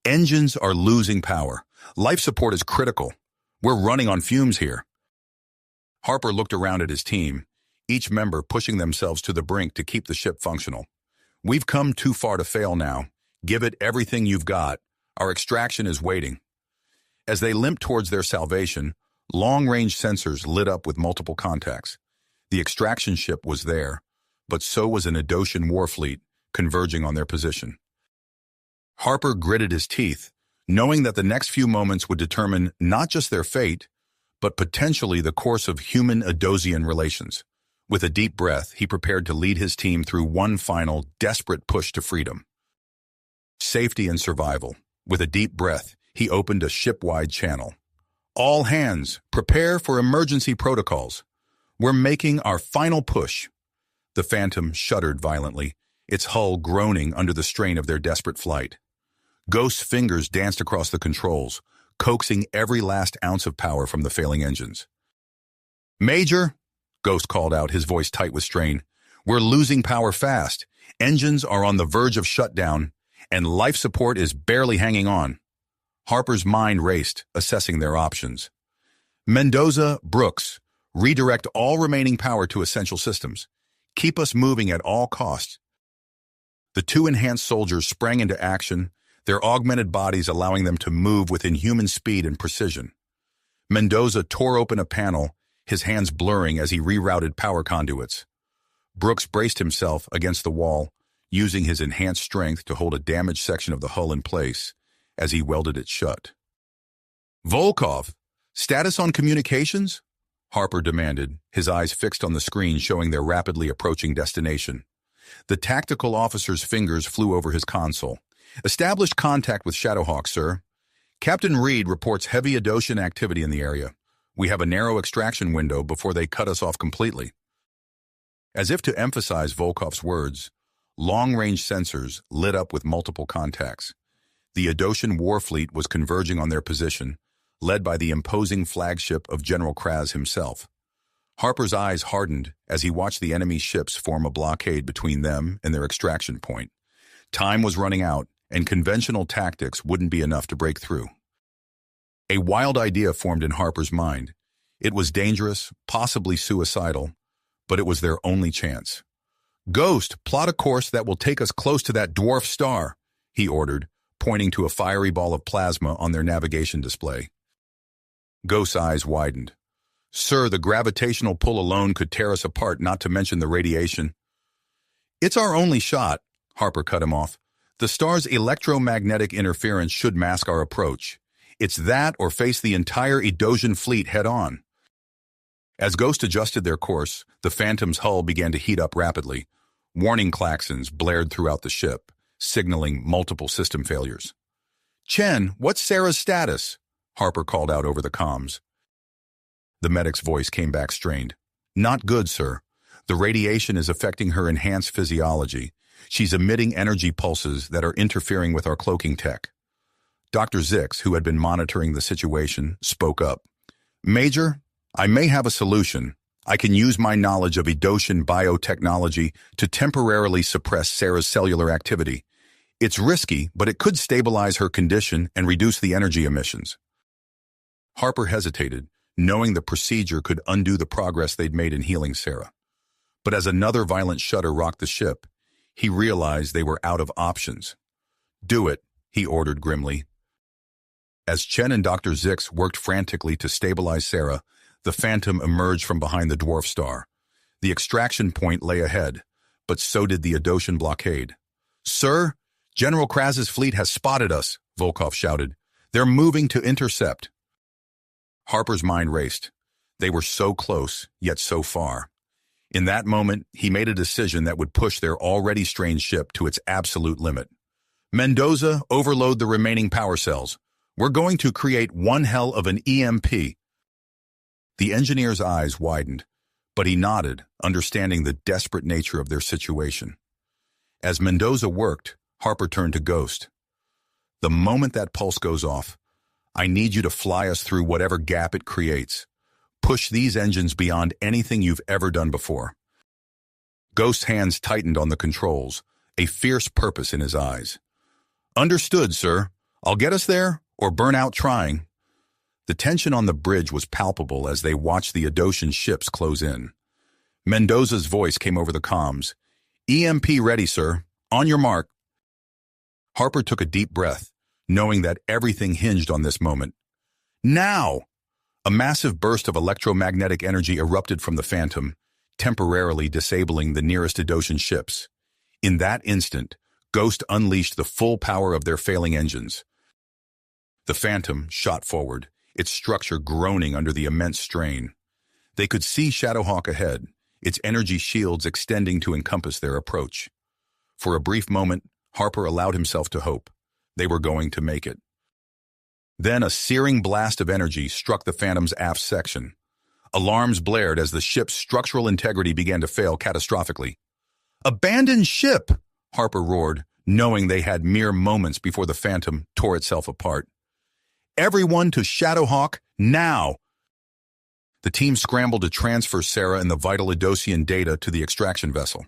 "engines are losing power. Life support is critical. We're running on fumes here." Harper looked around at his team, each member pushing themselves to the brink to keep the ship functional. "We've come too far to fail now. Give it everything you've got. Our extraction is waiting." As they limped towards their salvation, long-range sensors lit up with multiple contacts. The extraction ship was there, but so was an Adosian warfleet converging on their position. Harper gritted his teeth, knowing that the next few moments would determine not just their fate, but potentially the course of human-Adosian relations. With a deep breath, he prepared to lead his team through one final, desperate push to freedom. Safety and survival. With a deep breath, he opened a ship-wide channel. "All hands, prepare for emergency protocols. We're making our final push." The Phantom shuddered violently, its hull groaning under the strain of their desperate flight. Ghost's fingers danced across the controls, coaxing every last ounce of power from the failing engines. "Major," Ghost called out, his voice tight with strain, "we're losing power fast. Engines are on the verge of shutdown, and life support is barely hanging on." Harper's mind raced, assessing their options. "Mendoza, Brooks, redirect all remaining power to essential systems. Keep us moving at all costs." The two enhanced soldiers sprang into action, their augmented bodies allowing them to move with inhuman speed and precision. Mendoza tore open a panel, his hands blurring as he rerouted power conduits. Brooks braced himself against the wall, using his enhanced strength to hold a damaged section of the hull in place as he welded it shut. "Volkov, status on communications?" Harper demanded, his eyes fixed on the screen showing their rapidly approaching destination. The tactical officer's fingers flew over his console. "Established contact with Shadowhawk, sir. Captain Reed reports heavy Adoshan activity in the area. We have a narrow extraction window before they cut us off completely." As if to emphasize Volkov's words, long-range sensors lit up with multiple contacts. The Adoshan war fleet was converging on their position, led by the imposing flagship of General Kraz himself. Harper's eyes hardened as he watched the enemy ships form a blockade between them and their extraction point. Time was running out, and conventional tactics wouldn't be enough to break through. A wild idea formed in Harper's mind. It was dangerous, possibly suicidal, but it was their only chance. "Ghost, plot a course that will take us close to that dwarf star," he ordered, pointing to a fiery ball of plasma on their navigation display. Ghost's eyes widened. "Sir, the gravitational pull alone could tear us apart, not to mention the radiation." "It's our only shot," Harper cut him off. "The star's electromagnetic interference should mask our approach. It's that or face the entire Edosian fleet head-on." As Ghost adjusted their course, the Phantom's hull began to heat up rapidly. Warning klaxons blared throughout the ship, signaling multiple system failures. "Chen, what's Sarah's status?" Harper called out over the comms. The medic's voice came back strained. "Not good, sir. The radiation is affecting her enhanced physiology. She's emitting energy pulses that are interfering with our cloaking tech." Dr. Zix, who had been monitoring the situation, spoke up. "Major, I may have a solution. I can use my knowledge of Edosian biotechnology to temporarily suppress Sarah's cellular activity. It's risky, but it could stabilize her condition and reduce the energy emissions." Harper hesitated, knowing the procedure could undo the progress they'd made in healing Sarah. But as another violent shudder rocked the ship, he realized they were out of options. "Do it," he ordered grimly. As Chen and Dr. Zix worked frantically to stabilize Sarah, the Phantom emerged from behind the dwarf star. The extraction point lay ahead, but so did the Adoshan blockade. "Sir, General Kraz's fleet has spotted us," Volkov shouted. "They're moving to intercept." Harper's mind raced. They were so close, yet so far. In that moment, he made a decision that would push their already strained ship to its absolute limit. "Mendoza, overload the remaining power cells. We're going to create one hell of an EMP." The engineer's eyes widened, but he nodded, understanding the desperate nature of their situation. As Mendoza worked, Harper turned to Ghost. "The moment that pulse goes off, I need you to fly us through whatever gap it creates. Push these engines beyond anything you've ever done before." Ghost's hands tightened on the controls, a fierce purpose in his eyes. "Understood, sir. I'll get us there, or burn out trying." The tension on the bridge was palpable as they watched the Adoshan ships close in. Mendoza's voice came over the comms. "EMP ready, sir. On your mark." Harper took a deep breath, knowing that everything hinged on this moment. "Now!" A massive burst of electromagnetic energy erupted from the Phantom, temporarily disabling the nearest Adoshan ships. In that instant, Ghost unleashed the full power of their failing engines. The Phantom shot forward, its structure groaning under the immense strain. They could see Shadowhawk ahead, its energy shields extending to encompass their approach. For a brief moment, Harper allowed himself to hope. They were going to make it. Then a searing blast of energy struck the Phantom's aft section. Alarms blared as the ship's structural integrity began to fail catastrophically. "Abandon ship!" Harper roared, knowing they had mere moments before the Phantom tore itself apart. "Everyone to Shadowhawk, now!" The team scrambled to transfer Sarah and the vital Idosian data to the extraction vessel.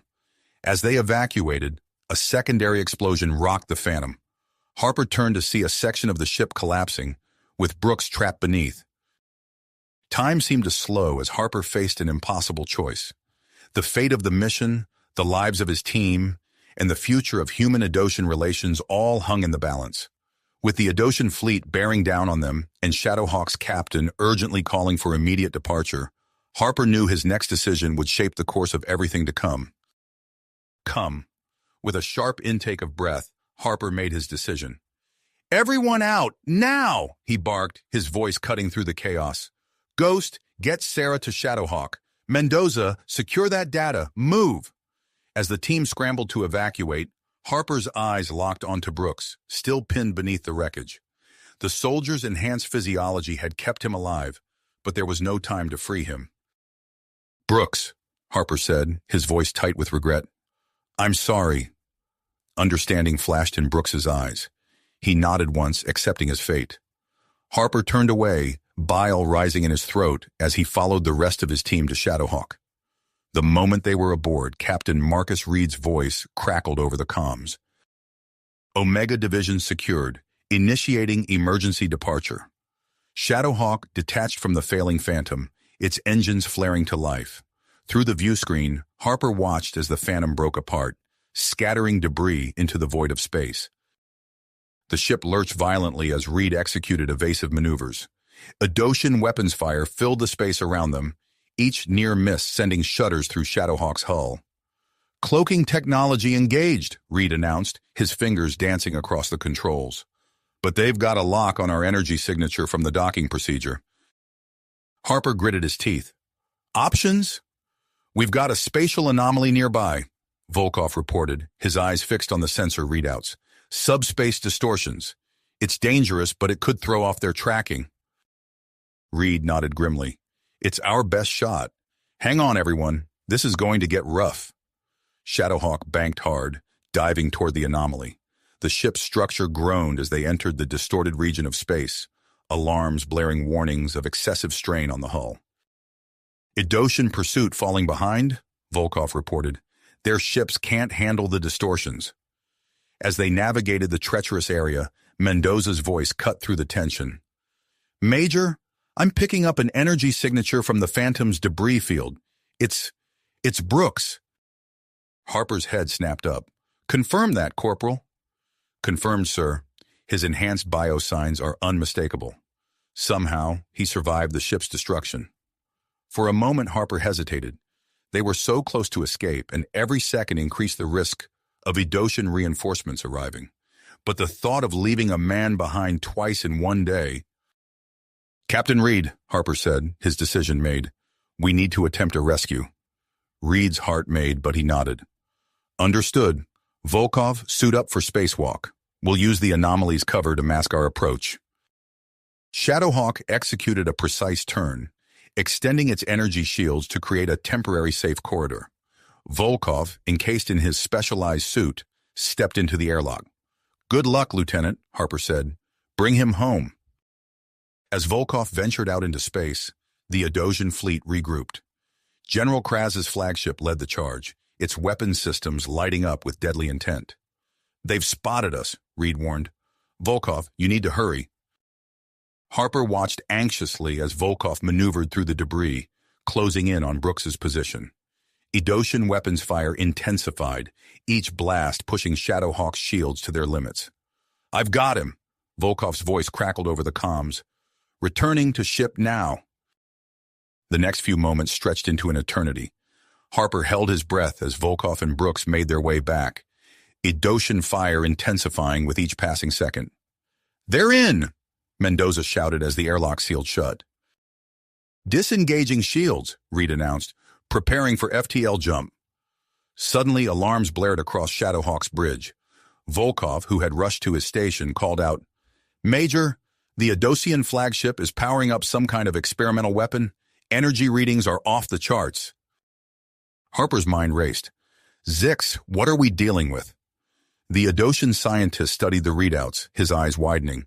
As they evacuated, a secondary explosion rocked the Phantom. Harper turned to see a section of the ship collapsing, with Brooks trapped beneath. Time seemed to slow as Harper faced an impossible choice. The fate of the mission, the lives of his team, and the future of human-Idosian relations all hung in the balance. With the Idosian fleet bearing down on them and Shadowhawk's captain urgently calling for immediate departure, Harper knew his next decision would shape the course of everything to come. With a sharp intake of breath, Harper made his decision. "Everyone out, now!" he barked, his voice cutting through the chaos. "Ghost, get Sarah to Shadowhawk. Mendoza, secure that data. Move!" As the team scrambled to evacuate, Harper's eyes locked onto Brooks, still pinned beneath the wreckage. The soldier's enhanced physiology had kept him alive, but there was no time to free him. "Brooks," Harper said, his voice tight with regret. "I'm sorry." Understanding flashed in Brooks's eyes. He nodded once, accepting his fate. Harper turned away, bile rising in his throat as he followed the rest of his team to Shadowhawk. The moment they were aboard, Captain Marcus Reed's voice crackled over the comms. "Omega Division secured, initiating emergency departure." Shadowhawk detached from the failing Phantom, its engines flaring to life. Through the view screen, Harper watched as the Phantom broke apart, scattering debris into the void of space. The ship lurched violently as Reed executed evasive maneuvers. Idosian weapons fire filled the space around them, each near miss sending shudders through Shadowhawk's hull. "Cloaking technology engaged," Reed announced, his fingers dancing across the controls. "But they've got a lock on our energy signature from the docking procedure." Harper gritted his teeth. "Options? We've got a spatial anomaly nearby," Volkov reported, his eyes fixed on the sensor readouts. "Subspace distortions. It's dangerous, but it could throw off their tracking." Reed nodded grimly. "It's our best shot. Hang on, everyone. This is going to get rough." Shadowhawk banked hard, diving toward the anomaly. The ship's structure groaned as they entered the distorted region of space, alarms blaring warnings of excessive strain on the hull. "Idosian pursuit falling behind," Volkov reported. "Their ships can't handle the distortions." As they navigated the treacherous area, Mendoza's voice cut through the tension. "Major, I'm picking up an energy signature from the Phantom's debris field. It's Brooks." Harper's head snapped up. "Confirm that, Corporal." "Confirmed, sir. His enhanced biosigns are unmistakable. Somehow, he survived the ship's destruction." For a moment, Harper hesitated. They were so close to escape, and every second increased the risk of Idosian reinforcements arriving. But the thought of leaving a man behind twice in one day— "Captain Reed," Harper said, his decision made. "We need to attempt a rescue." Reed's heart made, but he nodded. "Understood. Volkov, suit up for spacewalk. We'll use the anomaly's cover to mask our approach." Shadowhawk executed a precise turn, extending its energy shields to create a temporary safe corridor. Volkov, encased in his specialized suit, stepped into the airlock. "Good luck, Lieutenant," Harper said. "Bring him home." As Volkov ventured out into space, the Idosian fleet regrouped. General Kraz's flagship led the charge, its weapons systems lighting up with deadly intent. "They've spotted us," Reed warned. "Volkov, you need to hurry." Harper watched anxiously as Volkov maneuvered through the debris, closing in on Brooks's position. Idosian weapons fire intensified, each blast pushing Shadowhawk's shields to their limits. "I've got him," Volkov's voice crackled over the comms. "Returning to ship now." The next few moments stretched into an eternity. Harper held his breath as Volkov and Brooks made their way back, Idosian fire intensifying with each passing second. "They're in!" Mendoza shouted as the airlock sealed shut. "Disengaging shields," Reed announced, preparing for FTL jump. Suddenly, alarms blared across Shadowhawk's bridge. Volkov, who had rushed to his station, called out, "Major, the Idosian flagship is powering up some kind of experimental weapon. Energy readings are off the charts." Harper's mind raced. "Zix, what are we dealing with?" The Adosian scientist studied the readouts, his eyes widening.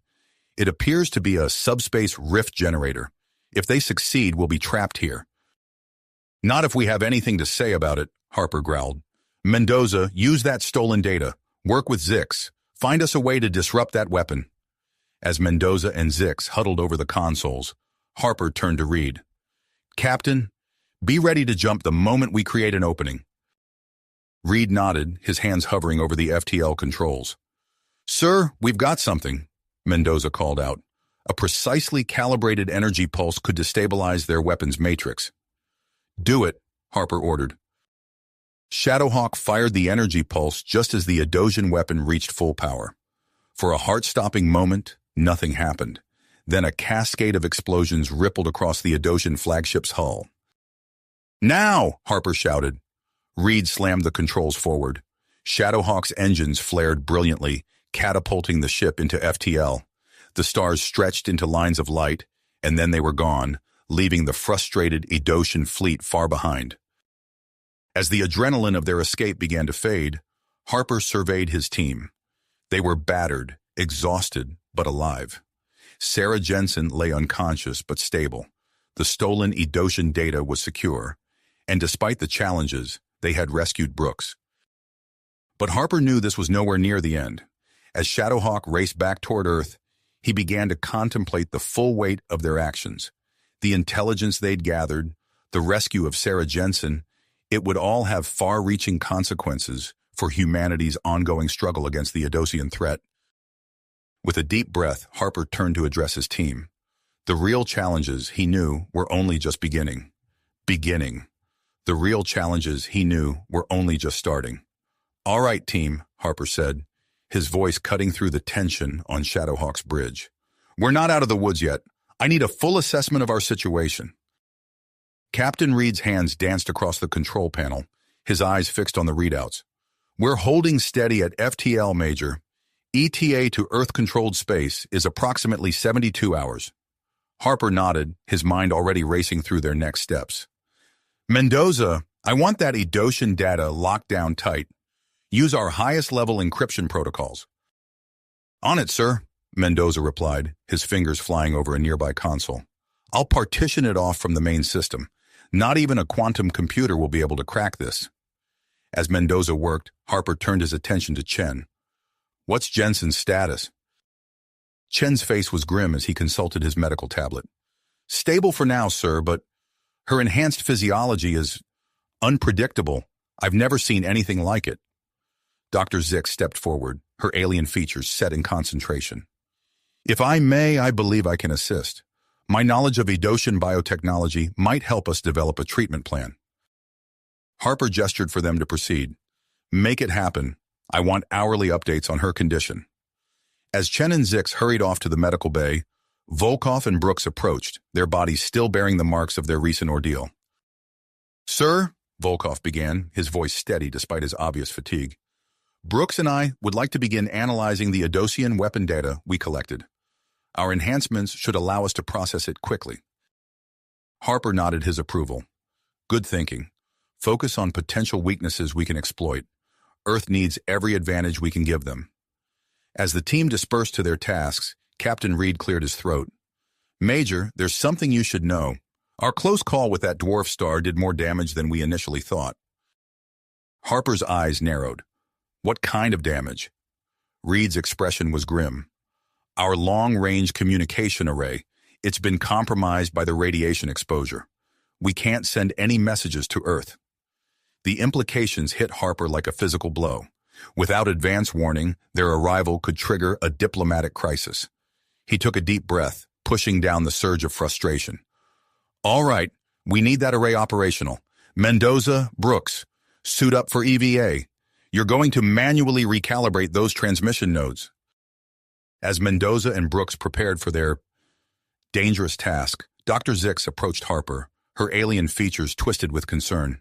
It appears to be a subspace rift generator. If they succeed, we'll be trapped here. Not if we have anything to say about it, Harper growled. Mendoza, use that stolen data. Work with Zix. Find us a way to disrupt that weapon. As Mendoza and Zix huddled over the consoles, Harper turned to Reed. Captain, be ready to jump the moment we create an opening. Reed nodded, his hands hovering over the FTL controls. Sir, we've got something, Mendoza called out. A precisely calibrated energy pulse could destabilize their weapons matrix. Do it, Harper ordered. Shadowhawk fired the energy pulse just as the Adosian weapon reached full power. For a heart-stopping moment, nothing happened. Then a cascade of explosions rippled across the Adosian flagship's hull. Now, Harper shouted. Reed slammed the controls forward. Shadowhawk's engines flared brilliantly, catapulting the ship into FTL. The stars stretched into lines of light, and then they were gone, leaving the frustrated Adosian fleet far behind. As the adrenaline of their escape began to fade, Harper surveyed his team. They were battered, exhausted, but alive. Sarah Jensen lay unconscious but stable. The stolen Adosian data was secure, and despite the challenges, they had rescued Brooks. But Harper knew this was nowhere near the end. As Shadowhawk raced back toward Earth, he began to contemplate the full weight of their actions. The intelligence they'd gathered, the rescue of Sarah Jensen, it would all have far-reaching consequences for humanity's ongoing struggle against the Adosian threat. With a deep breath, Harper turned to address his team. The real challenges, he knew, were only just beginning. The real challenges, he knew, were only just starting. All right, team, Harper said, his voice cutting through the tension on Shadowhawk's bridge. We're not out of the woods yet. I need a full assessment of our situation. Captain Reed's hands danced across the control panel, his eyes fixed on the readouts. We're holding steady at FTL, Major. ETA to Earth-controlled space is approximately 72 hours. Harper nodded, his mind already racing through their next steps. Mendoza, I want that Adosian data locked down tight. Use our highest-level encryption protocols. On it, sir, Mendoza replied, his fingers flying over a nearby console. I'll partition it off from the main system. Not even a quantum computer will be able to crack this. As Mendoza worked, Harper turned his attention to Chen. What's Jensen's status? Chen's face was grim as he consulted his medical tablet. Stable for now, sir, but her enhanced physiology is unpredictable. I've never seen anything like it. Dr. Zix stepped forward, her alien features set in concentration. If I may, I believe I can assist. My knowledge of Adosian biotechnology might help us develop a treatment plan. Harper gestured for them to proceed. Make it happen. I want hourly updates on her condition. As Chen and Zix hurried off to the medical bay, Volkov and Brooks approached, their bodies still bearing the marks of their recent ordeal. Sir, Volkov began, his voice steady despite his obvious fatigue. Brooks and I would like to begin analyzing the Adosian weapon data we collected. Our enhancements should allow us to process it quickly. Harper nodded his approval. Good thinking. Focus on potential weaknesses we can exploit. Earth needs every advantage we can give them. As the team dispersed to their tasks, Captain Reed cleared his throat. Major, there's something you should know. Our close call with that dwarf star did more damage than we initially thought. Harper's eyes narrowed. What kind of damage? Reed's expression was grim. Our long-range communication array, it's been compromised by the radiation exposure. We can't send any messages to Earth. The implications hit Harper like a physical blow. Without advance warning, their arrival could trigger a diplomatic crisis. He took a deep breath, pushing down the surge of frustration. All right, we need that array operational. Mendoza, Brooks, suit up for EVA. You're going to manually recalibrate those transmission nodes. As Mendoza and Brooks prepared for their dangerous task, Dr. Zix approached Harper, her alien features twisted with concern.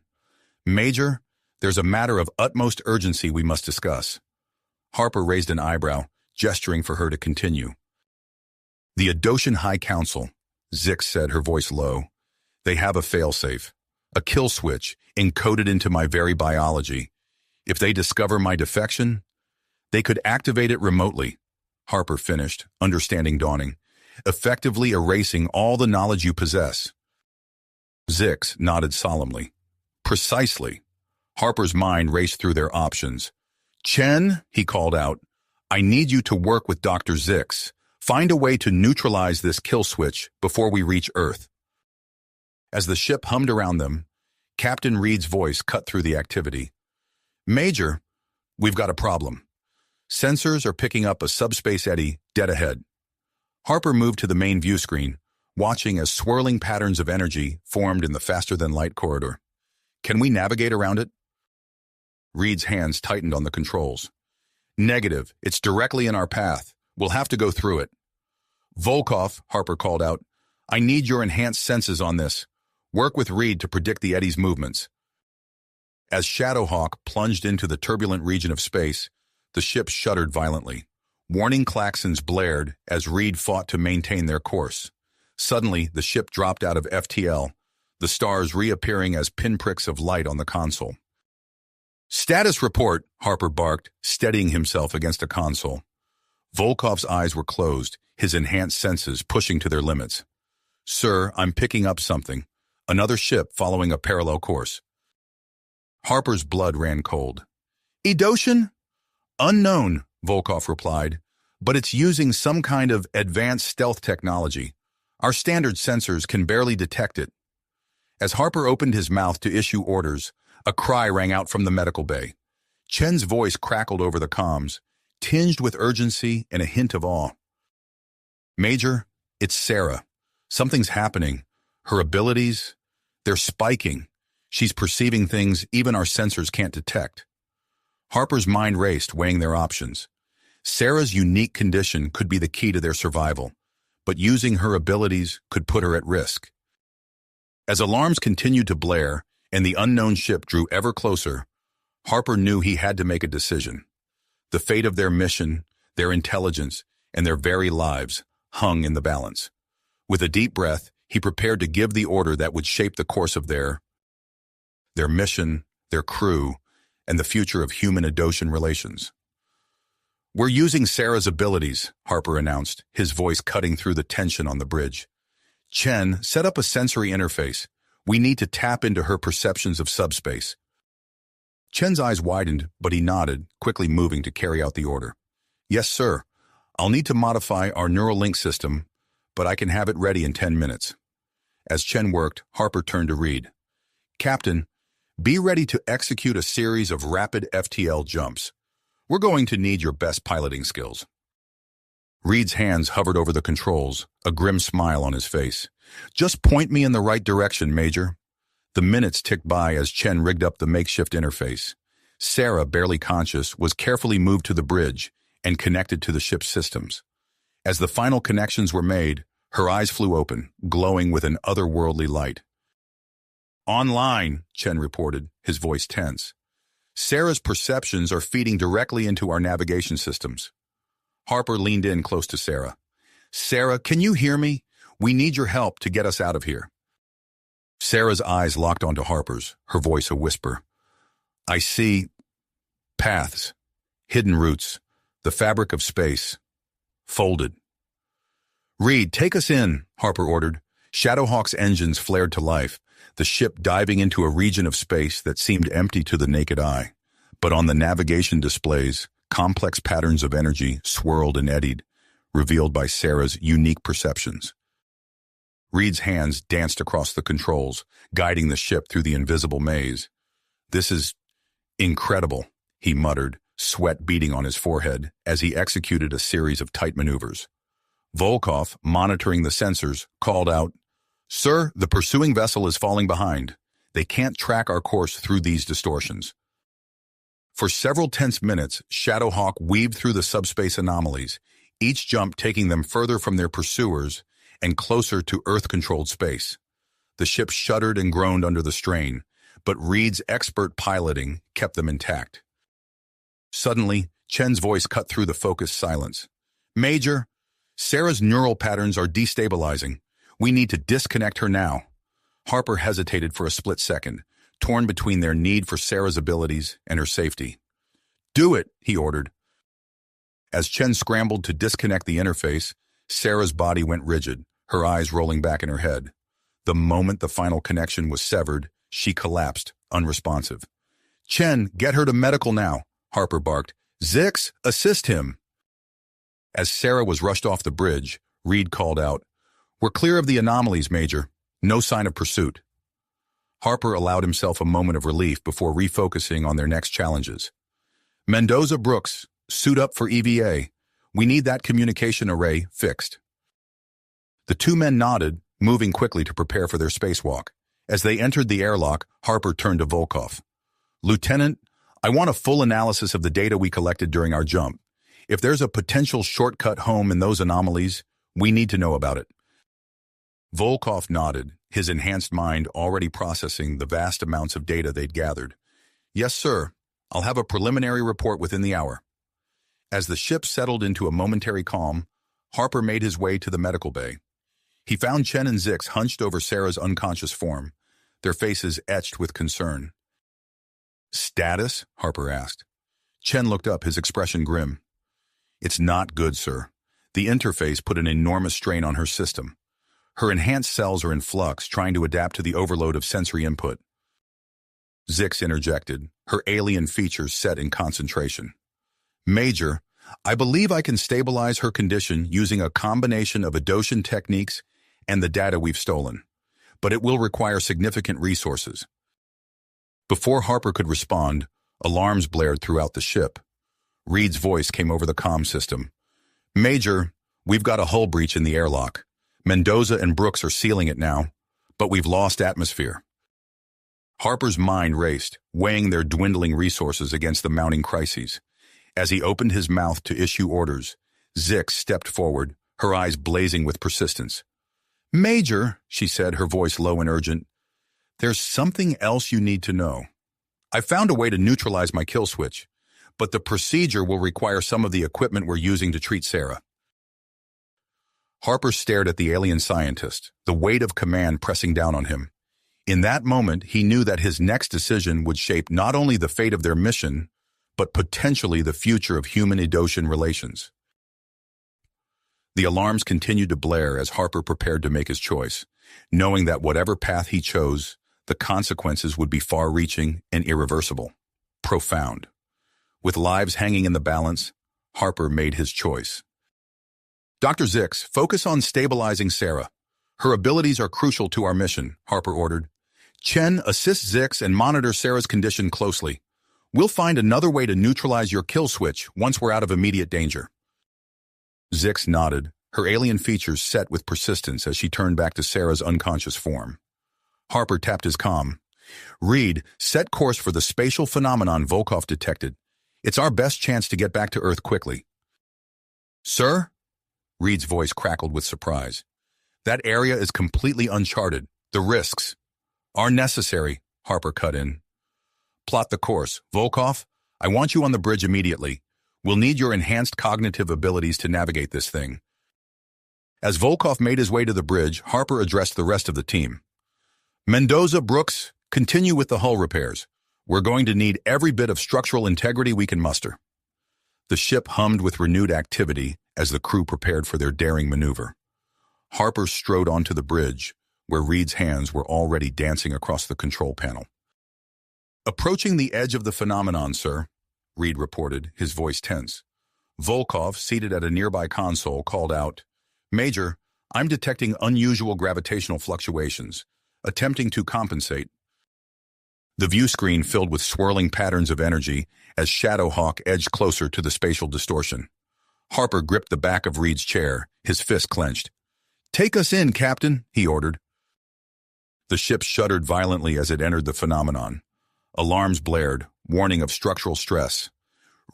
Major, there's a matter of utmost urgency we must discuss. Harper raised an eyebrow, gesturing for her to continue. The Adosian High Council, Zix said, her voice low. They have a failsafe, a kill switch encoded into my very biology. If they discover my defection, They could activate it remotely, Harper finished, understanding dawning, effectively erasing all the knowledge you possess. Zix nodded solemnly. Precisely. Harper's mind raced through their options. Chen, he called out, I need you to work with Dr. Zix. Find a way to neutralize this kill switch before we reach Earth. As the ship hummed around them, Captain Reed's voice cut through the activity. Major, we've got a problem. Sensors are picking up a subspace eddy dead ahead. Harper moved to the main view screen, watching as swirling patterns of energy formed in the faster-than-light corridor. Can we navigate around it? Reed's hands tightened on the controls. Negative. It's directly in our path. We'll have to go through it. Volkov, Harper called out, I need your enhanced senses on this. Work with Reed to predict the eddy's movements. As Shadowhawk plunged into the turbulent region of space, the ship shuddered violently. Warning klaxons blared as Reed fought to maintain their course. Suddenly, the ship dropped out of FTL, the stars reappearing as pinpricks of light on the console. Status report, Harper barked, steadying himself against a console. Volkov's eyes were closed, his enhanced senses pushing to their limits. Sir, I'm picking up something. Another ship following a parallel course. Harper's blood ran cold. Edoshan? Unknown, Volkov replied, but it's using some kind of advanced stealth technology. Our standard sensors can barely detect it. As Harper opened his mouth to issue orders, a cry rang out from the medical bay. Chen's voice crackled over the comms, tinged with urgency and a hint of awe. Major, it's Sarah. Something's happening. Her abilities, they're spiking. She's perceiving things even our sensors can't detect. Harper's mind raced, weighing their options. Sarah's unique condition could be the key to their survival, but using her abilities could put her at risk. As alarms continued to blare and the unknown ship drew ever closer, Harper knew he had to make a decision. The fate of their mission, their intelligence, and their very lives hung in the balance. With a deep breath, he prepared to give the order that would shape the course of their mission, their crew, and the future of human-Edoshan relations. We're using Sarah's abilities, Harper announced, his voice cutting through the tension on the bridge. Chen, set up a sensory interface. We need to tap into her perceptions of subspace. Chen's eyes widened, but he nodded, quickly moving to carry out the order. Yes, sir. I'll need to modify our neural link system, but I can have it ready in 10 minutes. As Chen worked, Harper turned to Reed. Captain, be ready to execute a series of rapid FTL jumps. We're going to need your best piloting skills. Reed's hands hovered over the controls, a grim smile on his face. Just point me in the right direction, Major. The minutes ticked by as Chen rigged up the makeshift interface. Sarah, barely conscious, was carefully moved to the bridge and connected to the ship's systems. As the final connections were made, her eyes flew open, glowing with an otherworldly light. Online, Chen reported, his voice tense. Sarah's perceptions are feeding directly into our navigation systems. Harper leaned in close to Sarah. Sarah, can you hear me? We need your help to get us out of here. Sarah's eyes locked onto Harper's, her voice a whisper. I see paths, hidden routes, the fabric of space, folded. Reed, take us in, Harper ordered. Shadowhawk's engines flared to life, the ship diving into a region of space that seemed empty to the naked eye. But on the navigation displays, complex patterns of energy swirled and eddied, revealed by Sarah's unique perceptions. Reed's hands danced across the controls, guiding the ship through the invisible maze. This is incredible, he muttered, sweat beading on his forehead as he executed a series of tight maneuvers. Volkov, monitoring the sensors, called out, Sir, the pursuing vessel is falling behind. They can't track our course through these distortions. For several tense minutes, Shadowhawk weaved through the subspace anomalies, each jump taking them further from their pursuers and closer to Earth-controlled space. The ship shuddered and groaned under the strain, but Reed's expert piloting kept them intact. Suddenly, Chen's voice cut through the focused silence. Major, Sarah's neural patterns are destabilizing. We need to disconnect her now. Harper hesitated for a split second, torn between their need for Sarah's abilities and her safety. Do it, he ordered. As Chen scrambled to disconnect the interface, Sarah's body went rigid, her eyes rolling back in her head. The moment the final connection was severed, she collapsed, unresponsive. "Chen, get her to medical now," Harper barked. "Zix, assist him." As Sarah was rushed off the bridge, Reed called out, "We're clear of the anomalies, Major. No sign of pursuit." Harper allowed himself a moment of relief before refocusing on their next challenges. "Mendoza Brooks, suit up for EVA. We need that communication array fixed." The two men nodded, moving quickly to prepare for their spacewalk. As they entered the airlock, Harper turned to Volkov. "Lieutenant, I want a full analysis of the data we collected during our jump. If there's a potential shortcut home in those anomalies, we need to know about it." Volkov nodded, his enhanced mind already processing the vast amounts of data they'd gathered. "Yes, sir. I'll have a preliminary report within the hour." As the ship settled into a momentary calm, Harper made his way to the medical bay. He found Chen and Zix hunched over Sarah's unconscious form, their faces etched with concern. "Status?" Harper asked. Chen looked up, his expression grim. "It's not good, sir. The interface put an enormous strain on her system. Her enhanced cells are in flux, trying to adapt to the overload of sensory input." Zix interjected, her alien features set in concentration. "Major, I believe I can stabilize her condition using a combination of Adosian techniques and the data we've stolen, but it will require significant resources." Before Harper could respond, alarms blared throughout the ship. Reed's voice came over the comm system. "Major, we've got a hull breach in the airlock. Mendoza and Brooks are sealing it now, but we've lost atmosphere." Harper's mind raced, weighing their dwindling resources against the mounting crises. As he opened his mouth to issue orders, Zix stepped forward, her eyes blazing with persistence. "Major," she said, her voice low and urgent, "there's something else you need to know. I found a way to neutralize my kill switch, but the procedure will require some of the equipment we're using to treat Sarah." Harper stared at the alien scientist, the weight of command pressing down on him. In that moment, he knew that his next decision would shape not only the fate of their mission, but potentially the future of human-Adosian relations. The alarms continued to blare as Harper prepared to make his choice, knowing that whatever path he chose, the consequences would be far-reaching and irreversible. Profound. With lives hanging in the balance, Harper made his choice. "Dr. Zix, focus on stabilizing Sarah. Her abilities are crucial to our mission," Harper ordered. "Chen, assist Zix and monitor Sarah's condition closely. We'll find another way to neutralize your kill switch once we're out of immediate danger." Zix nodded, her alien features set with persistence as she turned back to Sarah's unconscious form. Harper tapped his comm. "Reed, set course for the spatial phenomenon Volkov detected. It's our best chance to get back to Earth quickly." "Sir?" Reed's voice crackled with surprise. "That area is completely uncharted. The risks are necessary," Harper cut in. "Plot the course. Volkov, I want you on the bridge immediately. We'll need your enhanced cognitive abilities to navigate this thing." As Volkov made his way to the bridge, Harper addressed the rest of the team. "Mendoza, Brooks, continue with the hull repairs. We're going to need every bit of structural integrity we can muster." The ship hummed with renewed activity as the crew prepared for their daring maneuver. Harper strode onto the bridge, where Reed's hands were already dancing across the control panel. "Approaching the edge of the phenomenon, sir," Reed reported, his voice tense. Volkov, seated at a nearby console, called out, "Major, I'm detecting unusual gravitational fluctuations, attempting to compensate." The view screen filled with swirling patterns of energy as Shadowhawk edged closer to the spatial distortion. Harper gripped the back of Reed's chair, his fist clenched. "Take us in, Captain," he ordered. The ship shuddered violently as it entered the phenomenon. Alarms blared, warning of structural stress.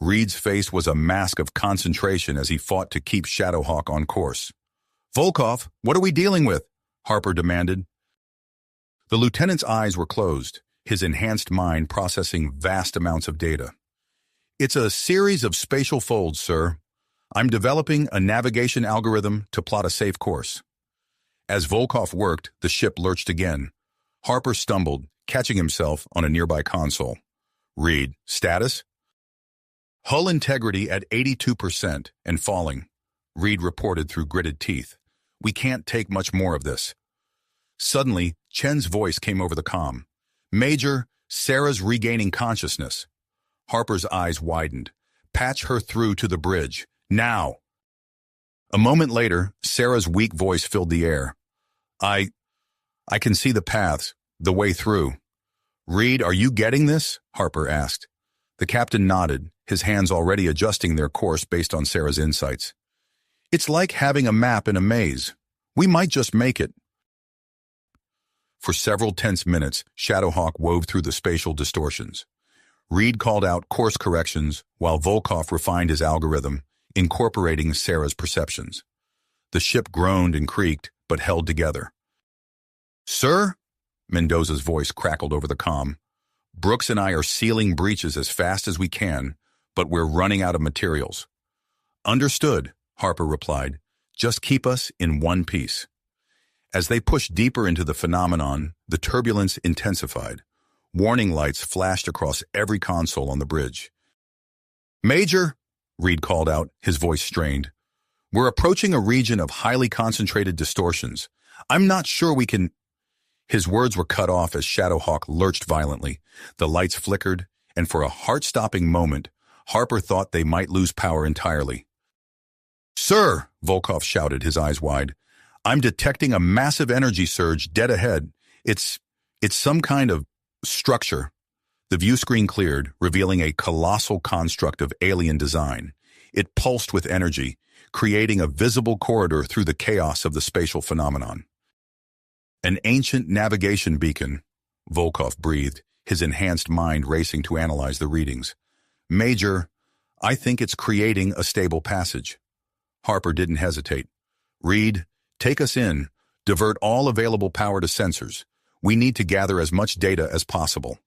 Reed's face was a mask of concentration as he fought to keep Shadowhawk on course. "Volkov, what are we dealing with?" Harper demanded. The lieutenant's eyes were closed, his enhanced mind processing vast amounts of data. "It's a series of spatial folds, sir. I'm developing a navigation algorithm to plot a safe course." As Volkov worked, the ship lurched again. Harper stumbled, catching himself on a nearby console. "Reed, status?" Hull integrity at 82% and falling, Reed reported through gritted teeth. We can't take much more of this. Suddenly, Chen's voice came over the comm. Major, Sarah's regaining consciousness. Harper's eyes widened. Patch her through to the bridge. Now! A moment later, Sarah's weak voice filled the air. I can see the paths, the way through. Reed, are you getting this? Harper asked. The captain nodded, his hands already adjusting their course based on Sarah's insights. It's like having a map in a maze. We might just make it. For several tense minutes, Shadowhawk wove through the spatial distortions. Reed called out course corrections while Volkov refined his algorithm, incorporating Sarah's perceptions. The ship groaned and creaked, but held together. Sir? Mendoza's voice crackled over the comm. Brooks and I are sealing breaches as fast as we can, but we're running out of materials. Understood, Harper replied. Just keep us in one piece. As they pushed deeper into the phenomenon, the turbulence intensified. Warning lights flashed across every console on the bridge. Major, Reed called out, his voice strained. We're approaching a region of highly concentrated distortions. I'm not sure we can... His words were cut off as Shadowhawk lurched violently. The lights flickered, and for a heart-stopping moment, Harper thought they might lose power entirely. Sir, Volkov shouted, his eyes wide. I'm detecting a massive energy surge dead ahead. It's some kind of structure. The view screen cleared, revealing a colossal construct of alien design. It pulsed with energy, creating a visible corridor through the chaos of the spatial phenomenon. An ancient navigation beacon, Volkov breathed, his enhanced mind racing to analyze the readings. Major, I think it's creating a stable passage. Harper didn't hesitate. Reed, take us in. Divert all available power to sensors. We need to gather as much data as possible.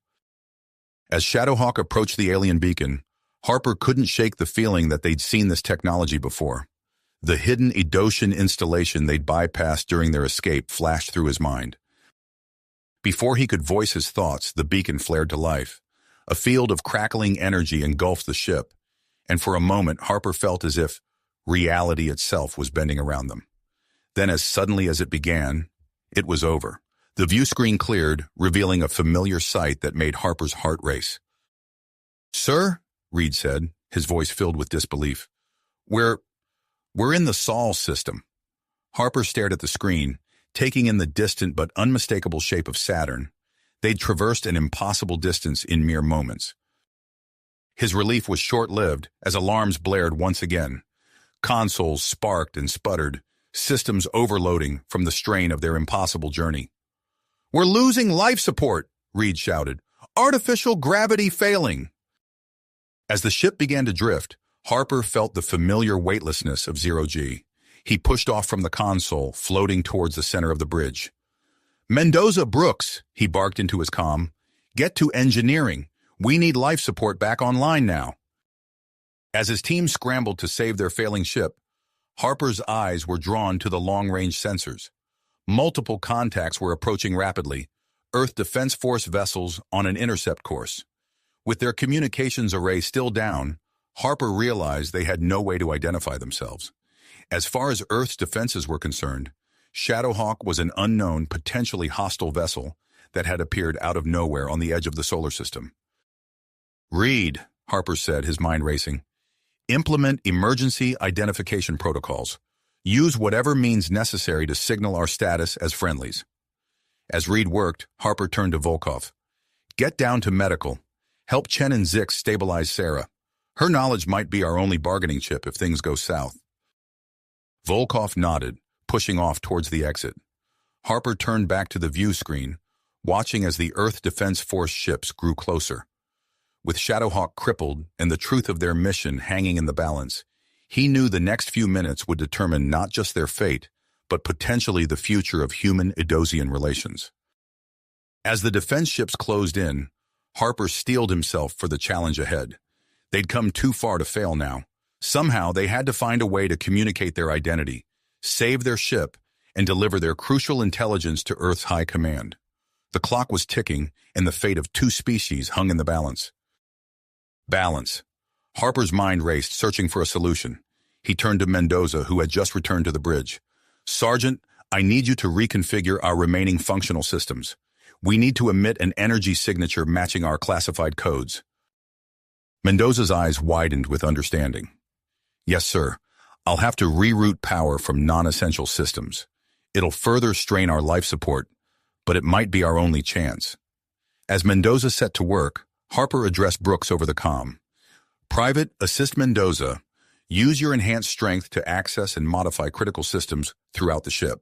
As Shadowhawk approached the alien beacon, Harper couldn't shake the feeling that they'd seen this technology before. The hidden Edosian installation they'd bypassed during their escape flashed through his mind. Before he could voice his thoughts, the beacon flared to life. A field of crackling energy engulfed the ship, and for a moment Harper felt as if reality itself was bending around them. Then, as suddenly as it began, it was over. The view screen cleared, revealing a familiar sight that made Harper's heart race. Sir, Reed said, his voice filled with disbelief. We're in the Sol system. Harper stared at the screen, taking in the distant but unmistakable shape of Saturn. They'd traversed an impossible distance in mere moments. His relief was short-lived as alarms blared once again. Consoles sparked and sputtered, systems overloading from the strain of their impossible journey. We're losing life support, Reed shouted. Artificial gravity failing. As the ship began to drift, Harper felt the familiar weightlessness of zero-G. He pushed off from the console, floating towards the center of the bridge. Mendoza Brooks, he barked into his comm. Get to engineering. We need life support back online now. As his team scrambled to save their failing ship, Harper's eyes were drawn to the long-range sensors. Multiple contacts were approaching rapidly, Earth Defense Force vessels on an intercept course. With their communications array still down, Harper realized they had no way to identify themselves. As far as Earth's defenses were concerned, Shadowhawk was an unknown, potentially hostile vessel that had appeared out of nowhere on the edge of the solar system. Reed, Harper said, his mind racing. Implement emergency identification protocols. Use whatever means necessary to signal our status as friendlies. As Reed worked, Harper turned to Volkov. Get down to medical. Help Chen and Zix stabilize Sarah. Her knowledge might be our only bargaining chip if things go south. Volkov nodded, pushing off towards the exit. Harper turned back to the view screen, watching as the Earth Defense Force ships grew closer. With Shadowhawk crippled and the truth of their mission hanging in the balance, he knew the next few minutes would determine not just their fate, but potentially the future of human-Edosian relations. As the defense ships closed in, Harper steeled himself for the challenge ahead. They'd come too far to fail now. Somehow they had to find a way to communicate their identity, save their ship, and deliver their crucial intelligence to Earth's high command. The clock was ticking, and the fate of two species hung in the balance. Balance. Harper's mind raced, searching for a solution. He turned to Mendoza, who had just returned to the bridge. "Sergeant, I need you to reconfigure our remaining functional systems. We need to emit an energy signature matching our classified codes." Mendoza's eyes widened with understanding. "Yes, sir. I'll have to reroute power from non-essential systems. It'll further strain our life support, but it might be our only chance." As Mendoza set to work, Harper addressed Brooks over the comm. "Private, assist Mendoza. Use your enhanced strength to access and modify critical systems throughout the ship."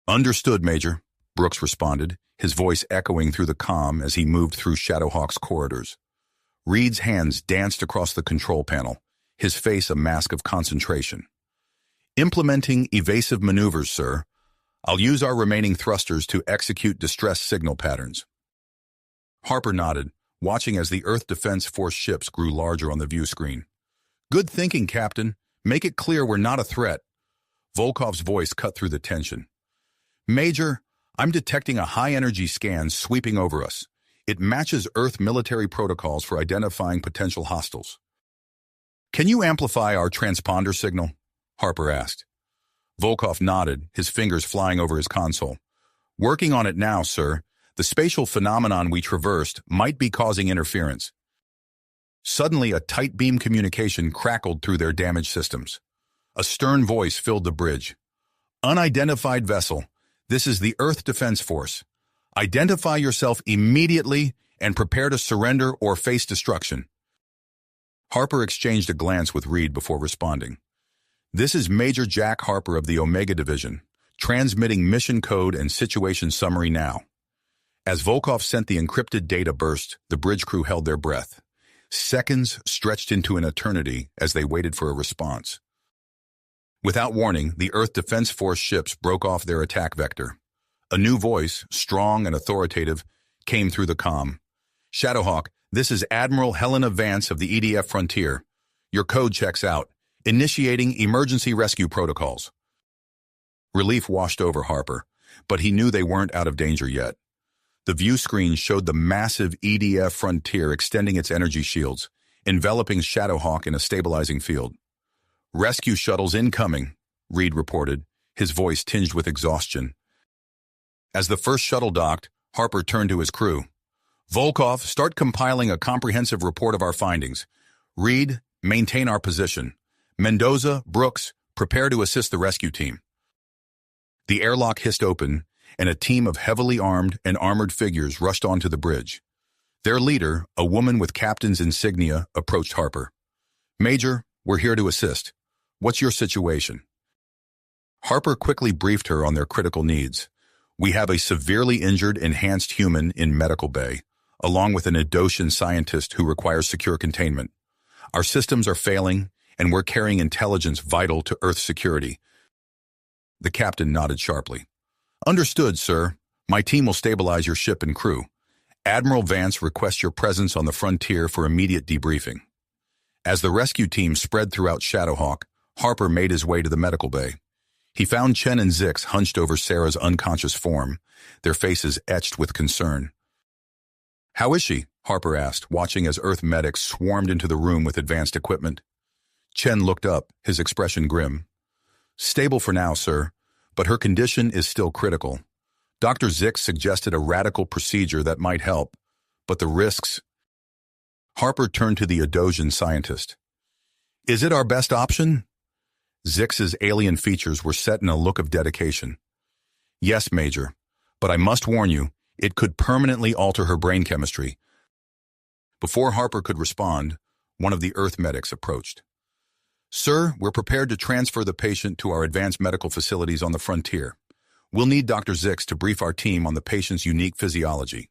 "Understood, Major," Brooks responded, his voice echoing through the comm as he moved through Shadowhawk's corridors. Reed's hands danced across the control panel, his face a mask of concentration. "Implementing evasive maneuvers, sir. I'll use our remaining thrusters to execute distress signal patterns." Harper nodded, watching as the Earth Defense Force ships grew larger on the view screen. "Good thinking, Captain. Make it clear we're not a threat." Volkov's voice cut through the tension. "Major, I'm detecting a high-energy scan sweeping over us. It matches Earth military protocols for identifying potential hostiles." "Can you amplify our transponder signal?" Harper asked. Volkov nodded, his fingers flying over his console. "Working on it now, sir. The spatial phenomenon we traversed might be causing interference." Suddenly, a tight beam communication crackled through their damaged systems. A stern voice filled the bridge. "Unidentified vessel. This is the Earth Defense Force. Identify yourself immediately and prepare to surrender or face destruction." Harper exchanged a glance with Reed before responding. "This is Major Jack Harper of the Omega Division, transmitting mission code and situation summary now." As Volkov sent the encrypted data burst, the bridge crew held their breath. Seconds stretched into an eternity as they waited for a response. Without warning, the Earth Defense Force ships broke off their attack vector. A new voice, strong and authoritative, came through the comm. "Shadowhawk, this is Admiral Helena Vance of the EDF Frontier. Your code checks out. Initiating emergency rescue protocols." Relief washed over Harper, but he knew they weren't out of danger yet. The view screen showed the massive EDF Frontier extending its energy shields, enveloping Shadowhawk in a stabilizing field. "Rescue shuttles incoming," Reed reported, his voice tinged with exhaustion. As the first shuttle docked, Harper turned to his crew. "Volkov, start compiling a comprehensive report of our findings. Reed, maintain our position. Mendoza, Brooks, prepare to assist the rescue team." The airlock hissed open, and a team of heavily armed and armored figures rushed onto the bridge. Their leader, a woman with captain's insignia, approached Harper. "Major, we're here to assist. What's your situation?" Harper quickly briefed her on their critical needs. "We have a severely injured enhanced human in medical bay, along with an Adoshan scientist who requires secure containment. Our systems are failing, and we're carrying intelligence vital to Earth security." The captain nodded sharply. "Understood, sir. My team will stabilize your ship and crew. Admiral Vance requests your presence on the frontier for immediate debriefing." As the rescue team spread throughout Shadowhawk, Harper made his way to the medical bay. He found Chen and Zix hunched over Sarah's unconscious form, their faces etched with concern. "How is she?" Harper asked, watching as Earth medics swarmed into the room with advanced equipment. Chen looked up, his expression grim. "Stable for now, sir, but her condition is still critical. Dr. Zix suggested a radical procedure that might help, but the risks..." Harper turned to the Adosian scientist. "Is it our best option?" Zix's alien features were set in a look of dedication. "Yes, Major, but I must warn you, it could permanently alter her brain chemistry." Before Harper could respond, one of the Earth medics approached. "Sir, we're prepared to transfer the patient to our advanced medical facilities on the frontier. We'll need Dr. Zix to brief our team on the patient's unique physiology."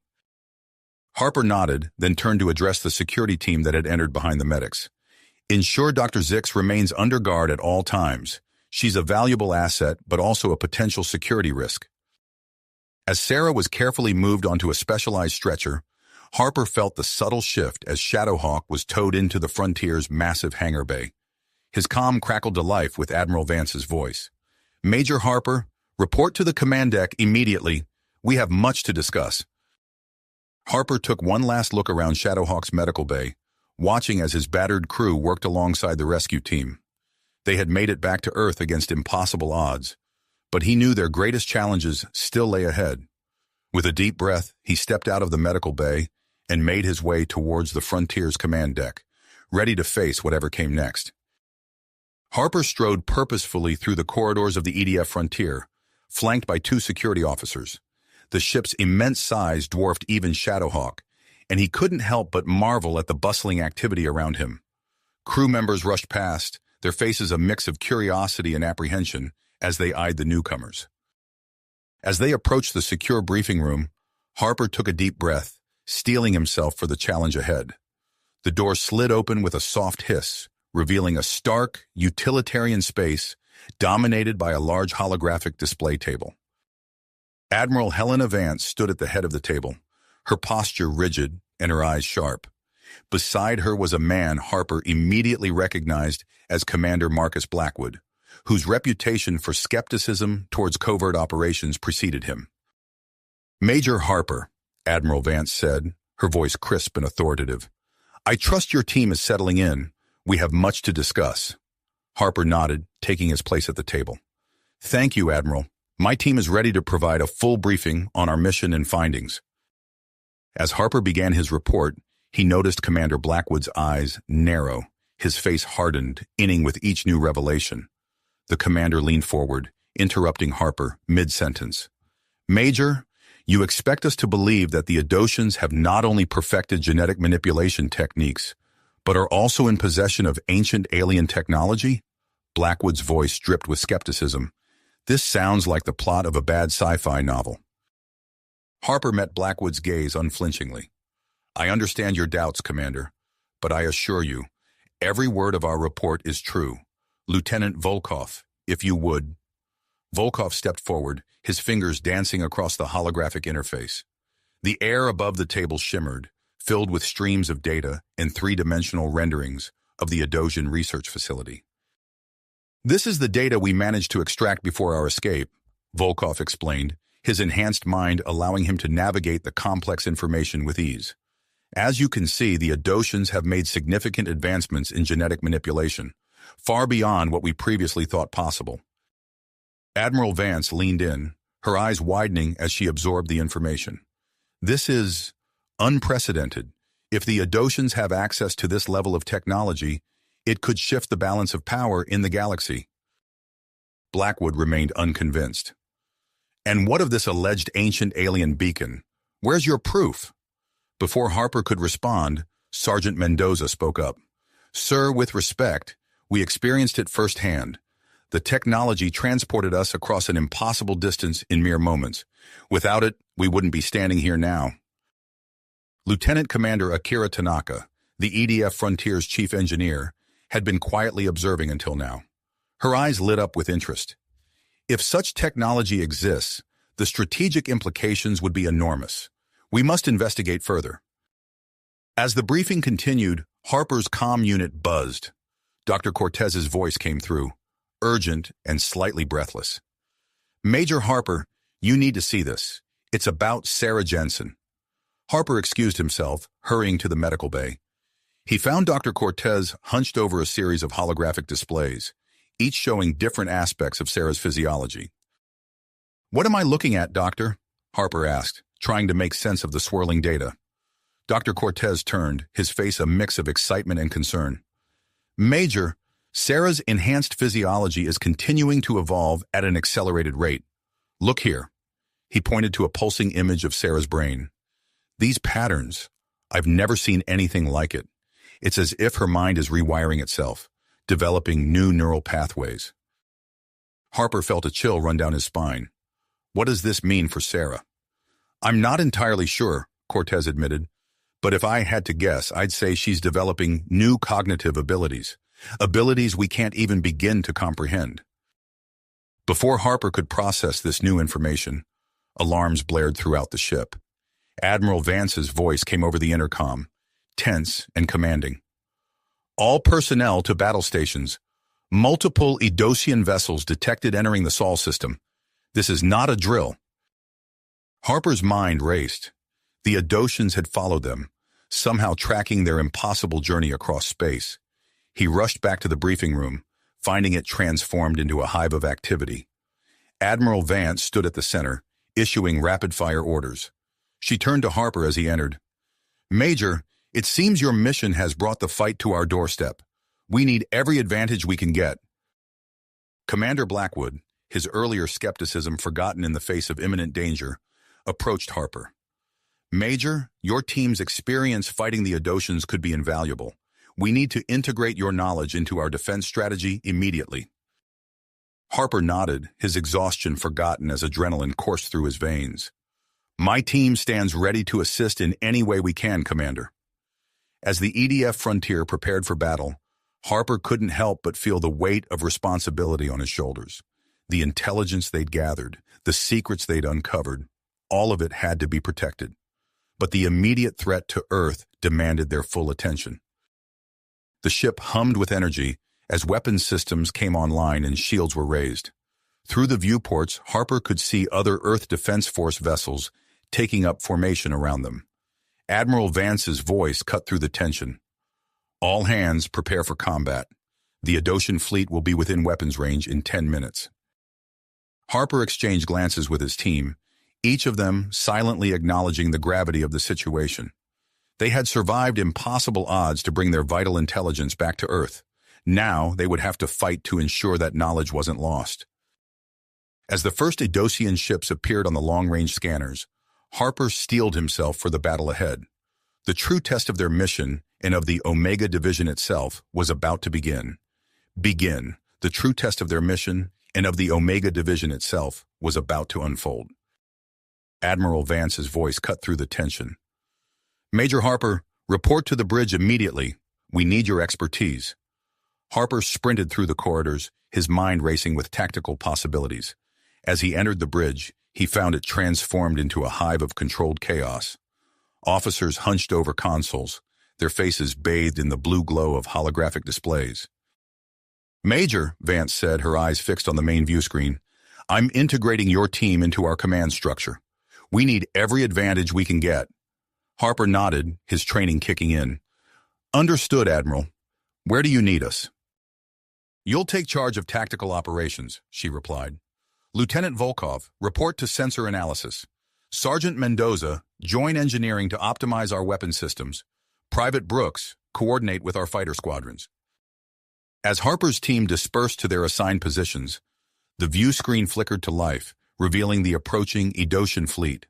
Harper nodded, then turned to address the security team that had entered behind the medics. "Ensure Dr. Zix remains under guard at all times. She's a valuable asset, but also a potential security risk." As Sarah was carefully moved onto a specialized stretcher, Harper felt the subtle shift as Shadowhawk was towed into the Frontier's massive hangar bay. His comm crackled to life with Admiral Vance's voice. "Major Harper, report to the command deck immediately. We have much to discuss." Harper took one last look around Shadowhawk's medical bay, watching as his battered crew worked alongside the rescue team. They had made it back to Earth against impossible odds, but he knew their greatest challenges still lay ahead. With a deep breath, he stepped out of the medical bay and made his way towards the Frontier's command deck, ready to face whatever came next. Harper strode purposefully through the corridors of the EDF Frontier, flanked by 2 security officers. The ship's immense size dwarfed even Shadowhawk, and he couldn't help but marvel at the bustling activity around him. Crew members rushed past, their faces a mix of curiosity and apprehension as they eyed the newcomers. As they approached the secure briefing room, Harper took a deep breath, steeling himself for the challenge ahead. The door slid open with a soft hiss, revealing a stark, utilitarian space dominated by a large holographic display table. Admiral Helena Vance stood at the head of the table, her posture rigid and her eyes sharp. Beside her was a man Harper immediately recognized as Commander Marcus Blackwood, whose reputation for skepticism towards covert operations preceded him. "Major Harper," Admiral Vance said, her voice crisp and authoritative, "I trust your team is settling in. We have much to discuss." Harper nodded, taking his place at the table. "Thank you, Admiral. My team is ready to provide a full briefing on our mission and findings." As Harper began his report, he noticed Commander Blackwood's eyes narrow, his face hardened, inning with each new revelation. The commander leaned forward, interrupting Harper mid-sentence. "Major, you expect us to believe that the Adosians have not only perfected genetic manipulation techniques, but are also in possession of ancient alien technology?" Blackwood's voice dripped with skepticism. "This sounds like the plot of a bad sci-fi novel." Harper met Blackwood's gaze unflinchingly. "I understand your doubts, Commander, but I assure you, every word of our report is true. Lieutenant Volkov, if you would." Volkov stepped forward, his fingers dancing across the holographic interface. The air above the table shimmered, filled with streams of data and 3-dimensional renderings of the Adosian research facility. "This is the data we managed to extract before our escape," Volkov explained, his enhanced mind allowing him to navigate the complex information with ease. "As you can see, the Adosians have made significant advancements in genetic manipulation, far beyond what we previously thought possible." Admiral Vance leaned in, her eyes widening as she absorbed the information. "This is unprecedented. If the Adosians have access to this level of technology, it could shift the balance of power in the galaxy." Blackwood remained unconvinced. "And what of this alleged ancient alien beacon? Where's your proof?" Before Harper could respond, Sergeant Mendoza spoke up. "Sir, with respect, we experienced it firsthand. The technology transported us across an impossible distance in mere moments. Without it, we wouldn't be standing here now." Lieutenant Commander Akira Tanaka, the EDF Frontier's chief engineer, had been quietly observing until now. Her eyes lit up with interest. If such technology exists, the strategic implications would be enormous. We must investigate further. As the briefing continued, Harper's comm unit buzzed. Dr. Cortez's voice came through, urgent and slightly breathless. "Major Harper, you need to see this. It's about Sarah Jensen." Harper excused himself, hurrying to the medical bay. He found Dr. Cortez hunched over a series of holographic displays, each showing different aspects of Sarah's physiology. "What am I looking at, Doctor?" Harper asked, trying to make sense of the swirling data. Dr. Cortez turned, his face a mix of excitement and concern. "Major, Sarah's enhanced physiology is continuing to evolve at an accelerated rate. Look here." He pointed to a pulsing image of Sarah's brain. "These patterns, I've never seen anything like it. It's as if her mind is rewiring itself, developing new neural pathways." Harper felt a chill run down his spine. What does this mean for Sarah? "I'm not entirely sure," Cortez admitted, "but if I had to guess, I'd say she's developing new cognitive abilities we can't even begin to comprehend." Before Harper could process this new information, alarms blared throughout the ship. Admiral Vance's voice came over the intercom, tense and commanding. "All personnel to battle stations. Multiple Adosian vessels detected entering the Sol system. This is not a drill." Harper's mind raced. The Adosians had followed them, somehow tracking their impossible journey across space. He rushed back to the briefing room, finding it transformed into a hive of activity. Admiral Vance stood at the center, issuing rapid-fire orders. She turned to Harper as he entered. "Major, it seems your mission has brought the fight to our doorstep. We need every advantage we can get." Commander Blackwood, his earlier skepticism forgotten in the face of imminent danger, approached Harper. "Major, your team's experience fighting the Adotians could be invaluable. We need to integrate your knowledge into our defense strategy immediately." Harper nodded, his exhaustion forgotten as adrenaline coursed through his veins. "My team stands ready to assist in any way we can, Commander." As the EDF frontier prepared for battle, Harper couldn't help but feel the weight of responsibility on his shoulders. The intelligence they'd gathered, the secrets they'd uncovered, all of it had to be protected. But the immediate threat to Earth demanded their full attention. The ship hummed with energy as weapons systems came online and shields were raised. Through the viewports, Harper could see other Earth Defense Force vessels taking up formation around them. Admiral Vance's voice cut through the tension. "All hands prepare for combat. The Adosian fleet will be within weapons range in 10 minutes." Harper exchanged glances with his team, each of them silently acknowledging the gravity of the situation. They had survived impossible odds to bring their vital intelligence back to Earth. Now they would have to fight to ensure that knowledge wasn't lost. As the first Adosian ships appeared on the long-range scanners, Harper steeled himself for the battle ahead. The true test of their mission and of the Omega Division itself was about to begin. The true test of their mission and of the Omega Division itself was about to unfold. Admiral Vance's voice cut through the tension. "Major Harper, report to the bridge immediately. We need your expertise." Harper sprinted through the corridors, his mind racing with tactical possibilities. As he entered the bridge, he found it transformed into a hive of controlled chaos. Officers hunched over consoles, their faces bathed in the blue glow of holographic displays. "Major," Vance said, her eyes fixed on the main view screen, "I'm integrating your team into our command structure. We need every advantage we can get." Harper nodded, his training kicking in. "Understood, Admiral. Where do you need us?" "You'll take charge of tactical operations," she replied. "Lieutenant Volkov, report to sensor analysis. Sergeant Mendoza, join engineering to optimize our weapon systems. Private Brooks, coordinate with our fighter squadrons." As Harper's team dispersed to their assigned positions, the view screen flickered to life, revealing the approaching Adosian fleet.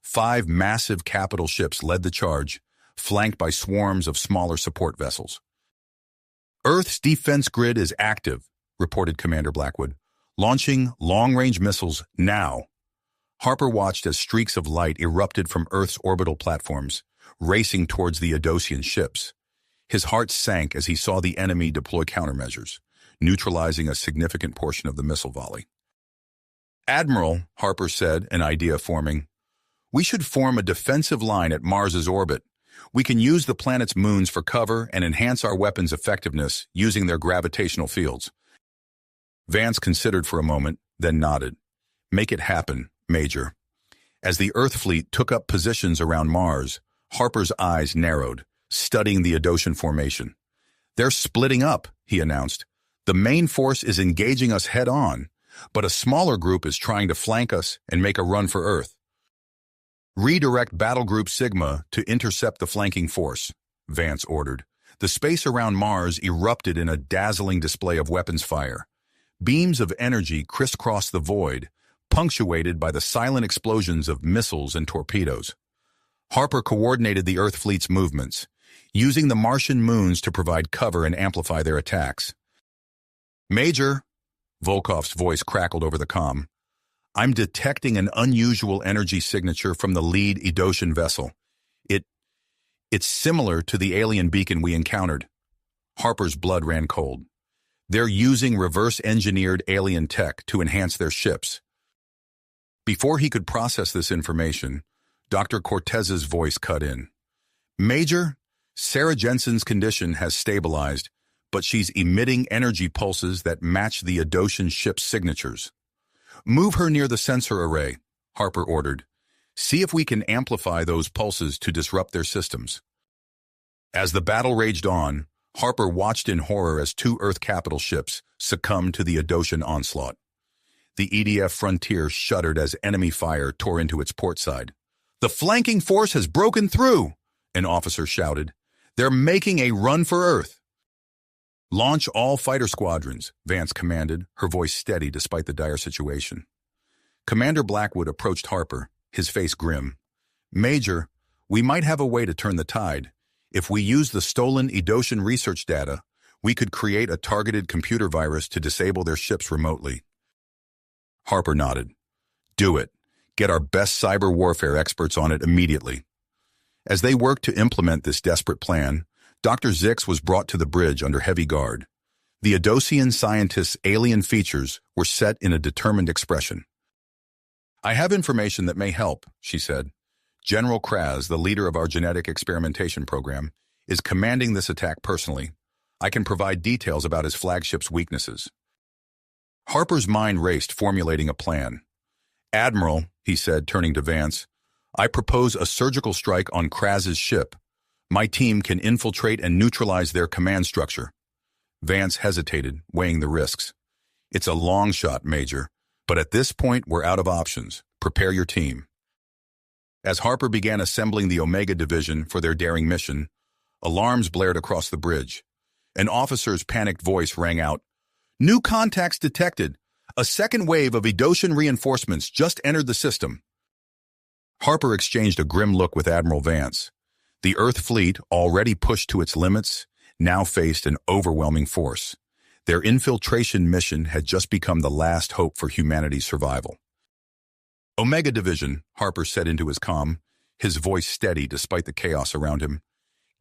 5 massive capital ships led the charge, flanked by swarms of smaller support vessels. "Earth's defense grid is active," reported Commander Blackwood. "Launching long-range missiles now." Harper watched as streaks of light erupted from Earth's orbital platforms, racing towards the Adosian ships. His heart sank as he saw the enemy deploy countermeasures, neutralizing a significant portion of the missile volley. "Admiral," Harper said, an idea forming, "we should form a defensive line at Mars's orbit. We can use the planet's moons for cover and enhance our weapons' effectiveness using their gravitational fields." Vance considered for a moment, then nodded. "Make it happen, Major." As the Earth fleet took up positions around Mars, Harper's eyes narrowed, studying the Adosian formation. "They're splitting up," he announced. "The main force is engaging us head-on, but a smaller group is trying to flank us and make a run for Earth." "Redirect Battle Group Sigma to intercept the flanking force," Vance ordered. The space around Mars erupted in a dazzling display of weapons fire. Beams of energy crisscrossed the void, punctuated by the silent explosions of missiles and torpedoes. Harper coordinated the Earth fleet's movements, using the Martian moons to provide cover and amplify their attacks. "Major," Volkov's voice crackled over the comm, "I'm detecting an unusual energy signature from the lead Adosian vessel. It's similar to the alien beacon we encountered." Harper's blood ran cold. "They're using reverse-engineered alien tech to enhance their ships." Before he could process this information, Dr. Cortez's voice cut in. "Major, Sarah Jensen's condition has stabilized, but she's emitting energy pulses that match the Adosian ship's signatures." "Move her near the sensor array," Harper ordered. "See if we can amplify those pulses to disrupt their systems." As the battle raged on, Harper watched in horror as two Earth capital ships succumbed to the Adoshan onslaught. The EDF frontier shuddered as enemy fire tore into its port side. "The flanking force has broken through," an officer shouted. "They're making a run for Earth." "Launch all fighter squadrons," Vance commanded, her voice steady despite the dire situation. Commander Blackwood approached Harper, his face grim. "Major, we might have a way to turn the tide. If we use the stolen Edoshan research data, we could create a targeted computer virus to disable their ships remotely." Harper nodded. "Do it. Get our best cyber warfare experts on it immediately." As they worked to implement this desperate plan, Dr. Zix was brought to the bridge under heavy guard. The Adosian scientist's alien features were set in a determined expression. "I have information that may help," she said. "General Kraz, the leader of our genetic experimentation program, is commanding this attack personally. I can provide details about his flagship's weaknesses." Harper's mind raced, formulating a plan. "Admiral," he said, turning to Vance, "I propose a surgical strike on Kraz's ship. My team can infiltrate and neutralize their command structure." Vance hesitated, weighing the risks. "It's a long shot, Major, but at this point we're out of options. Prepare your team." As Harper began assembling the Omega Division for their daring mission, alarms blared across the bridge. An officer's panicked voice rang out, "New contacts detected. A second wave of Edoshan reinforcements just entered the system." Harper exchanged a grim look with Admiral Vance. The Earth fleet, already pushed to its limits, now faced an overwhelming force. Their infiltration mission had just become the last hope for humanity's survival. "Omega Division," Harper said into his comm, his voice steady despite the chaos around him.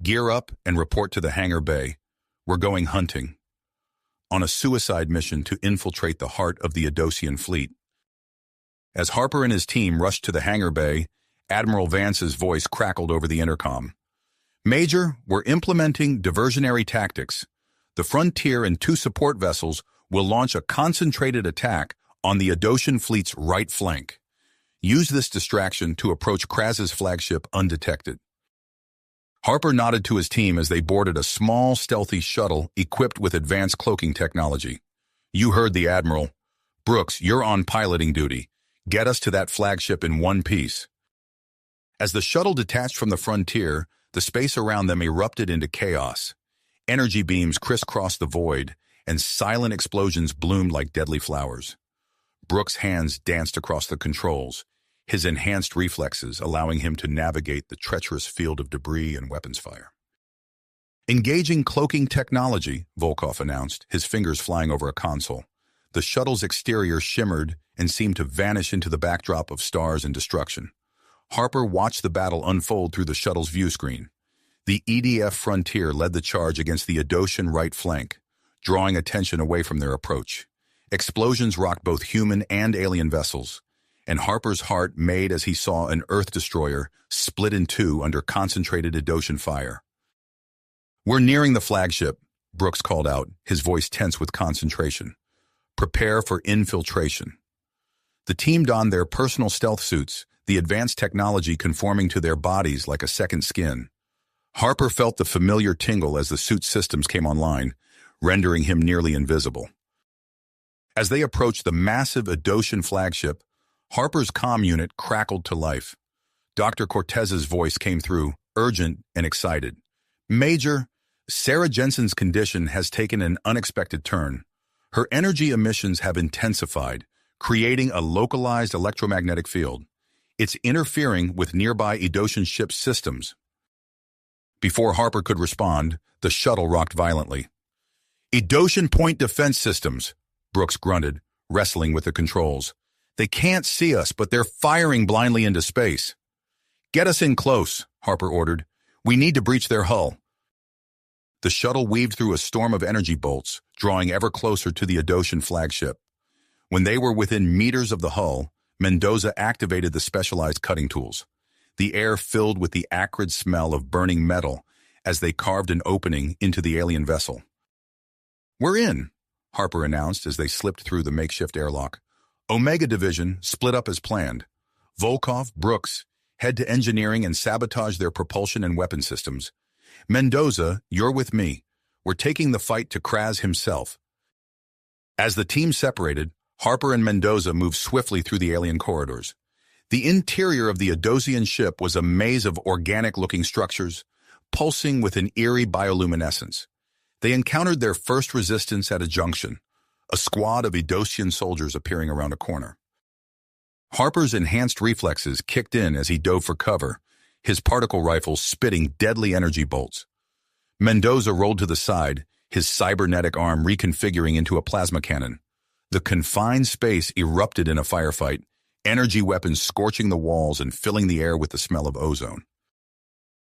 "Gear up and report to the hangar bay. We're going hunting." On a suicide mission to infiltrate the heart of the Adosian fleet. As Harper and his team rushed to the hangar bay, Admiral Vance's voice crackled over the intercom. "Major, we're implementing diversionary tactics. The Frontier and two support vessels will launch a concentrated attack on the Adoshan fleet's right flank. Use this distraction to approach Kraz's flagship undetected." Harper nodded to his team as they boarded a small, stealthy shuttle equipped with advanced cloaking technology. "You heard the Admiral. Brooks, you're on piloting duty. Get us to that flagship in one piece." As the shuttle detached from the Frontier, the space around them erupted into chaos. Energy beams crisscrossed the void, and silent explosions bloomed like deadly flowers. Brooks' hands danced across the controls, his enhanced reflexes allowing him to navigate the treacherous field of debris and weapons fire. "Engaging cloaking technology," Volkov announced, his fingers flying over a console. The shuttle's exterior shimmered and seemed to vanish into the backdrop of stars and destruction. Harper watched the battle unfold through the shuttle's view screen. The EDF Frontier led the charge against the Adoshan right flank, drawing attention away from their approach. Explosions rocked both human and alien vessels, and Harper's heart made as he saw an Earth destroyer split in two under concentrated Adoshan fire. "We're nearing the flagship," Brooks called out, his voice tense with concentration. "Prepare for infiltration." The team donned their personal stealth suits, the advanced technology conforming to their bodies like a second skin. Harper felt the familiar tingle as the suit systems came online, rendering him nearly invisible. As they approached the massive Adoshan flagship, Harper's comm unit crackled to life. Dr. Cortez's voice came through, urgent and excited. "Major, Sarah Jensen's condition has taken an unexpected turn. Her energy emissions have intensified, creating a localized electromagnetic field. It's interfering with nearby Edoshan ship systems." Before Harper could respond, the shuttle rocked violently. "Edoshan point defense systems," Brooks grunted, wrestling with the controls. "They can't see us, but they're firing blindly into space." "Get us in close," Harper ordered. "We need to breach their hull." The shuttle weaved through a storm of energy bolts, drawing ever closer to the Adoshan flagship. When they were within meters of the hull, Mendoza activated the specialized cutting tools. The air filled with the acrid smell of burning metal as they carved an opening into the alien vessel. "We're in," Harper announced as they slipped through the makeshift airlock. "Omega Division split up as planned. Volkov, Brooks, head to engineering and sabotage their propulsion and weapon systems. Mendoza, you're with me. We're taking the fight to Kraz himself. As the team separated, Harper and Mendoza moved swiftly through the alien corridors. The interior of the Adosian ship was a maze of organic-looking structures, pulsing with an eerie bioluminescence. They encountered their first resistance at a junction, a squad of Adosian soldiers appearing around a corner. Harper's enhanced reflexes kicked in as he dove for cover, his particle rifle spitting deadly energy bolts. Mendoza rolled to the side, his cybernetic arm reconfiguring into a plasma cannon. The confined space erupted in a firefight, energy weapons scorching the walls and filling the air with the smell of ozone.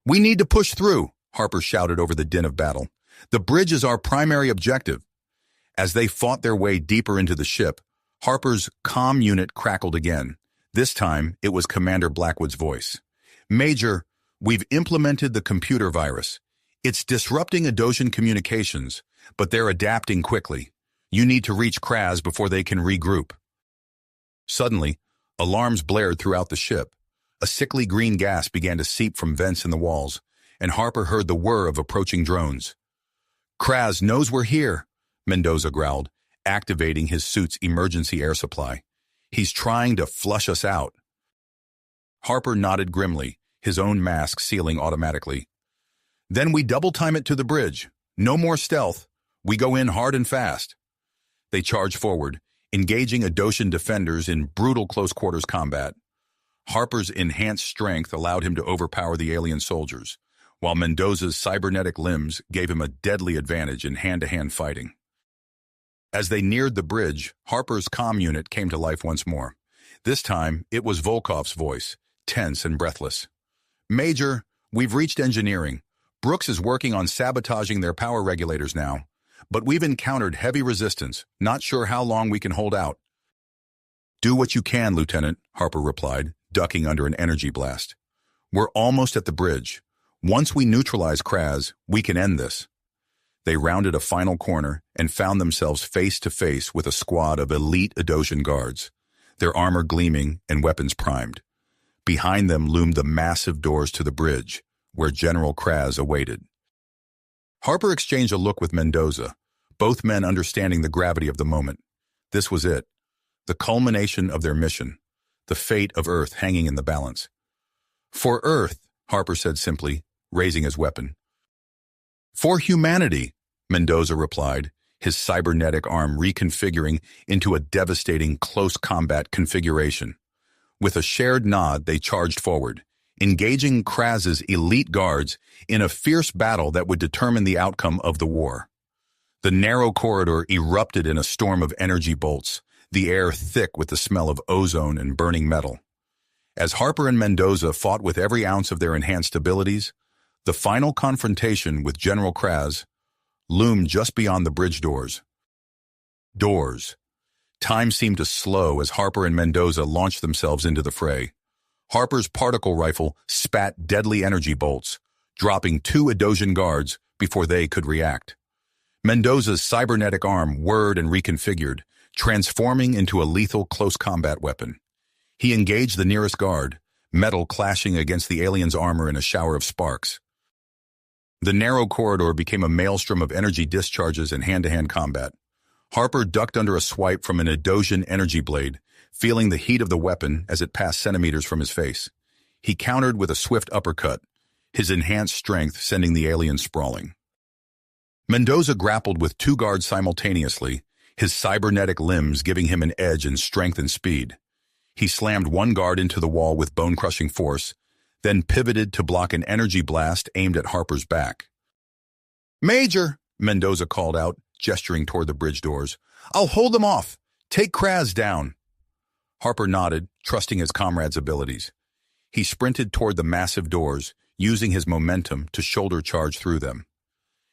"We need to push through," Harper shouted over the din of battle. "The bridge is our primary objective." As they fought their way deeper into the ship, Harper's comm unit crackled again. This time, it was Commander Blackwood's voice. "Major, we've implemented the computer virus. It's disrupting Adosian communications, but they're adapting quickly. You need to reach Kraz before they can regroup." Suddenly, alarms blared throughout the ship. A sickly green gas began to seep from vents in the walls, and Harper heard the whir of approaching drones. "Kraz knows we're here," Mendoza growled, activating his suit's emergency air supply. "He's trying to flush us out." Harper nodded grimly, his own mask sealing automatically. "Then we double-time it to the bridge. No more stealth. We go in hard and fast." They charged forward, engaging Adosian defenders in brutal close-quarters combat. Harper's enhanced strength allowed him to overpower the alien soldiers, while Mendoza's cybernetic limbs gave him a deadly advantage in hand-to-hand fighting. As they neared the bridge, Harper's comm unit came to life once more. This time, it was Volkov's voice, tense and breathless. "Major, we've reached engineering. Brooks is working on sabotaging their power regulators now, but we've encountered heavy resistance, not sure how long we can hold out." "Do what you can, Lieutenant," Harper replied, ducking under an energy blast. "We're almost at the bridge. Once we neutralize Kraz, we can end this." They rounded a final corner and found themselves face-to-face with a squad of elite Adosian guards, their armor gleaming and weapons primed. Behind them loomed the massive doors to the bridge, where General Kraz awaited. Harper exchanged a look with Mendoza, both men understanding the gravity of the moment. This was it, the culmination of their mission, the fate of Earth hanging in the balance. "For Earth," Harper said simply, raising his weapon. "For humanity," Mendoza replied, his cybernetic arm reconfiguring into a devastating close combat configuration. With a shared nod, they charged forward, engaging Kraz's elite guards in a fierce battle that would determine the outcome of the war. The narrow corridor erupted in a storm of energy bolts, the air thick with the smell of ozone and burning metal. As Harper and Mendoza fought with every ounce of their enhanced abilities, the final confrontation with General Kraz loomed just beyond the bridge doors. Doors. Time seemed to slow as Harper and Mendoza launched themselves into the fray. Harper's particle rifle spat deadly energy bolts, dropping 2 Adosian guards before they could react. Mendoza's cybernetic arm whirred and reconfigured, transforming into a lethal close combat weapon. He engaged the nearest guard, metal clashing against the alien's armor in a shower of sparks. The narrow corridor became a maelstrom of energy discharges and hand-to-hand combat. Harper ducked under a swipe from an Adosian energy blade, feeling the heat of the weapon as it passed centimeters from his face. He countered with a swift uppercut, his enhanced strength sending the alien sprawling. Mendoza grappled with 2 guards simultaneously, his cybernetic limbs giving him an edge in strength and speed. He slammed one guard into the wall with bone-crushing force, then pivoted to block an energy blast aimed at Harper's back. "Major," Mendoza called out, gesturing toward the bridge doors. "I'll hold them off. Take Kraz down." Harper nodded, trusting his comrade's abilities. He sprinted toward the massive doors, using his momentum to shoulder charge through them.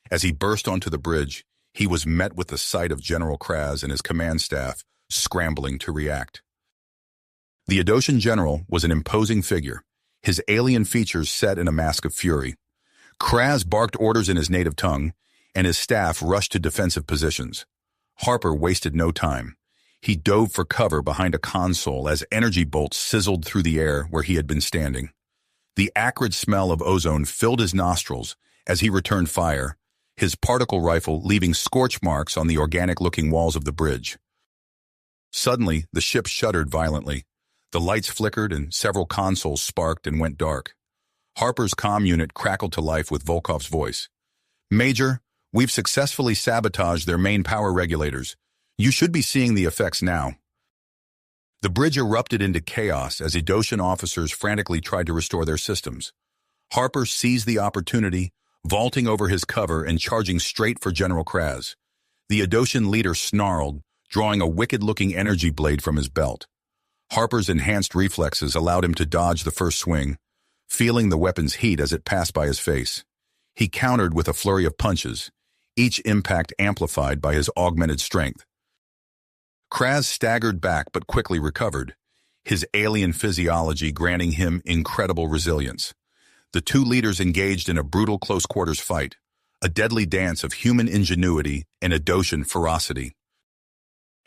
As he burst onto the bridge, he was met with the sight of General Kraz and his command staff scrambling to react. The Adosian general was an imposing figure, his alien features set in a mask of fury. Kraz barked orders in his native tongue, and his staff rushed to defensive positions. Harper wasted no time. He dove for cover behind a console as energy bolts sizzled through the air where he had been standing. The acrid smell of ozone filled his nostrils, as he returned fire, his particle rifle leaving scorch marks on the organic-looking walls of the bridge. Suddenly, the ship shuddered violently. The lights flickered and several consoles sparked and went dark. Harper's comm unit crackled to life with Volkov's voice. "Major, we've successfully sabotaged their main power regulators. You should be seeing the effects now." The bridge erupted into chaos as Edosian officers frantically tried to restore their systems. Harper seized the opportunity, vaulting over his cover and charging straight for General Kraz. The Edosian leader snarled, drawing a wicked-looking energy blade from his belt. Harper's enhanced reflexes allowed him to dodge the first swing, feeling the weapon's heat as it passed by his face. He countered with a flurry of punches, each impact amplified by his augmented strength. Kraz staggered back but quickly recovered, his alien physiology granting him incredible resilience. The two leaders engaged in a brutal close-quarters fight, a deadly dance of human ingenuity and Edosian ferocity.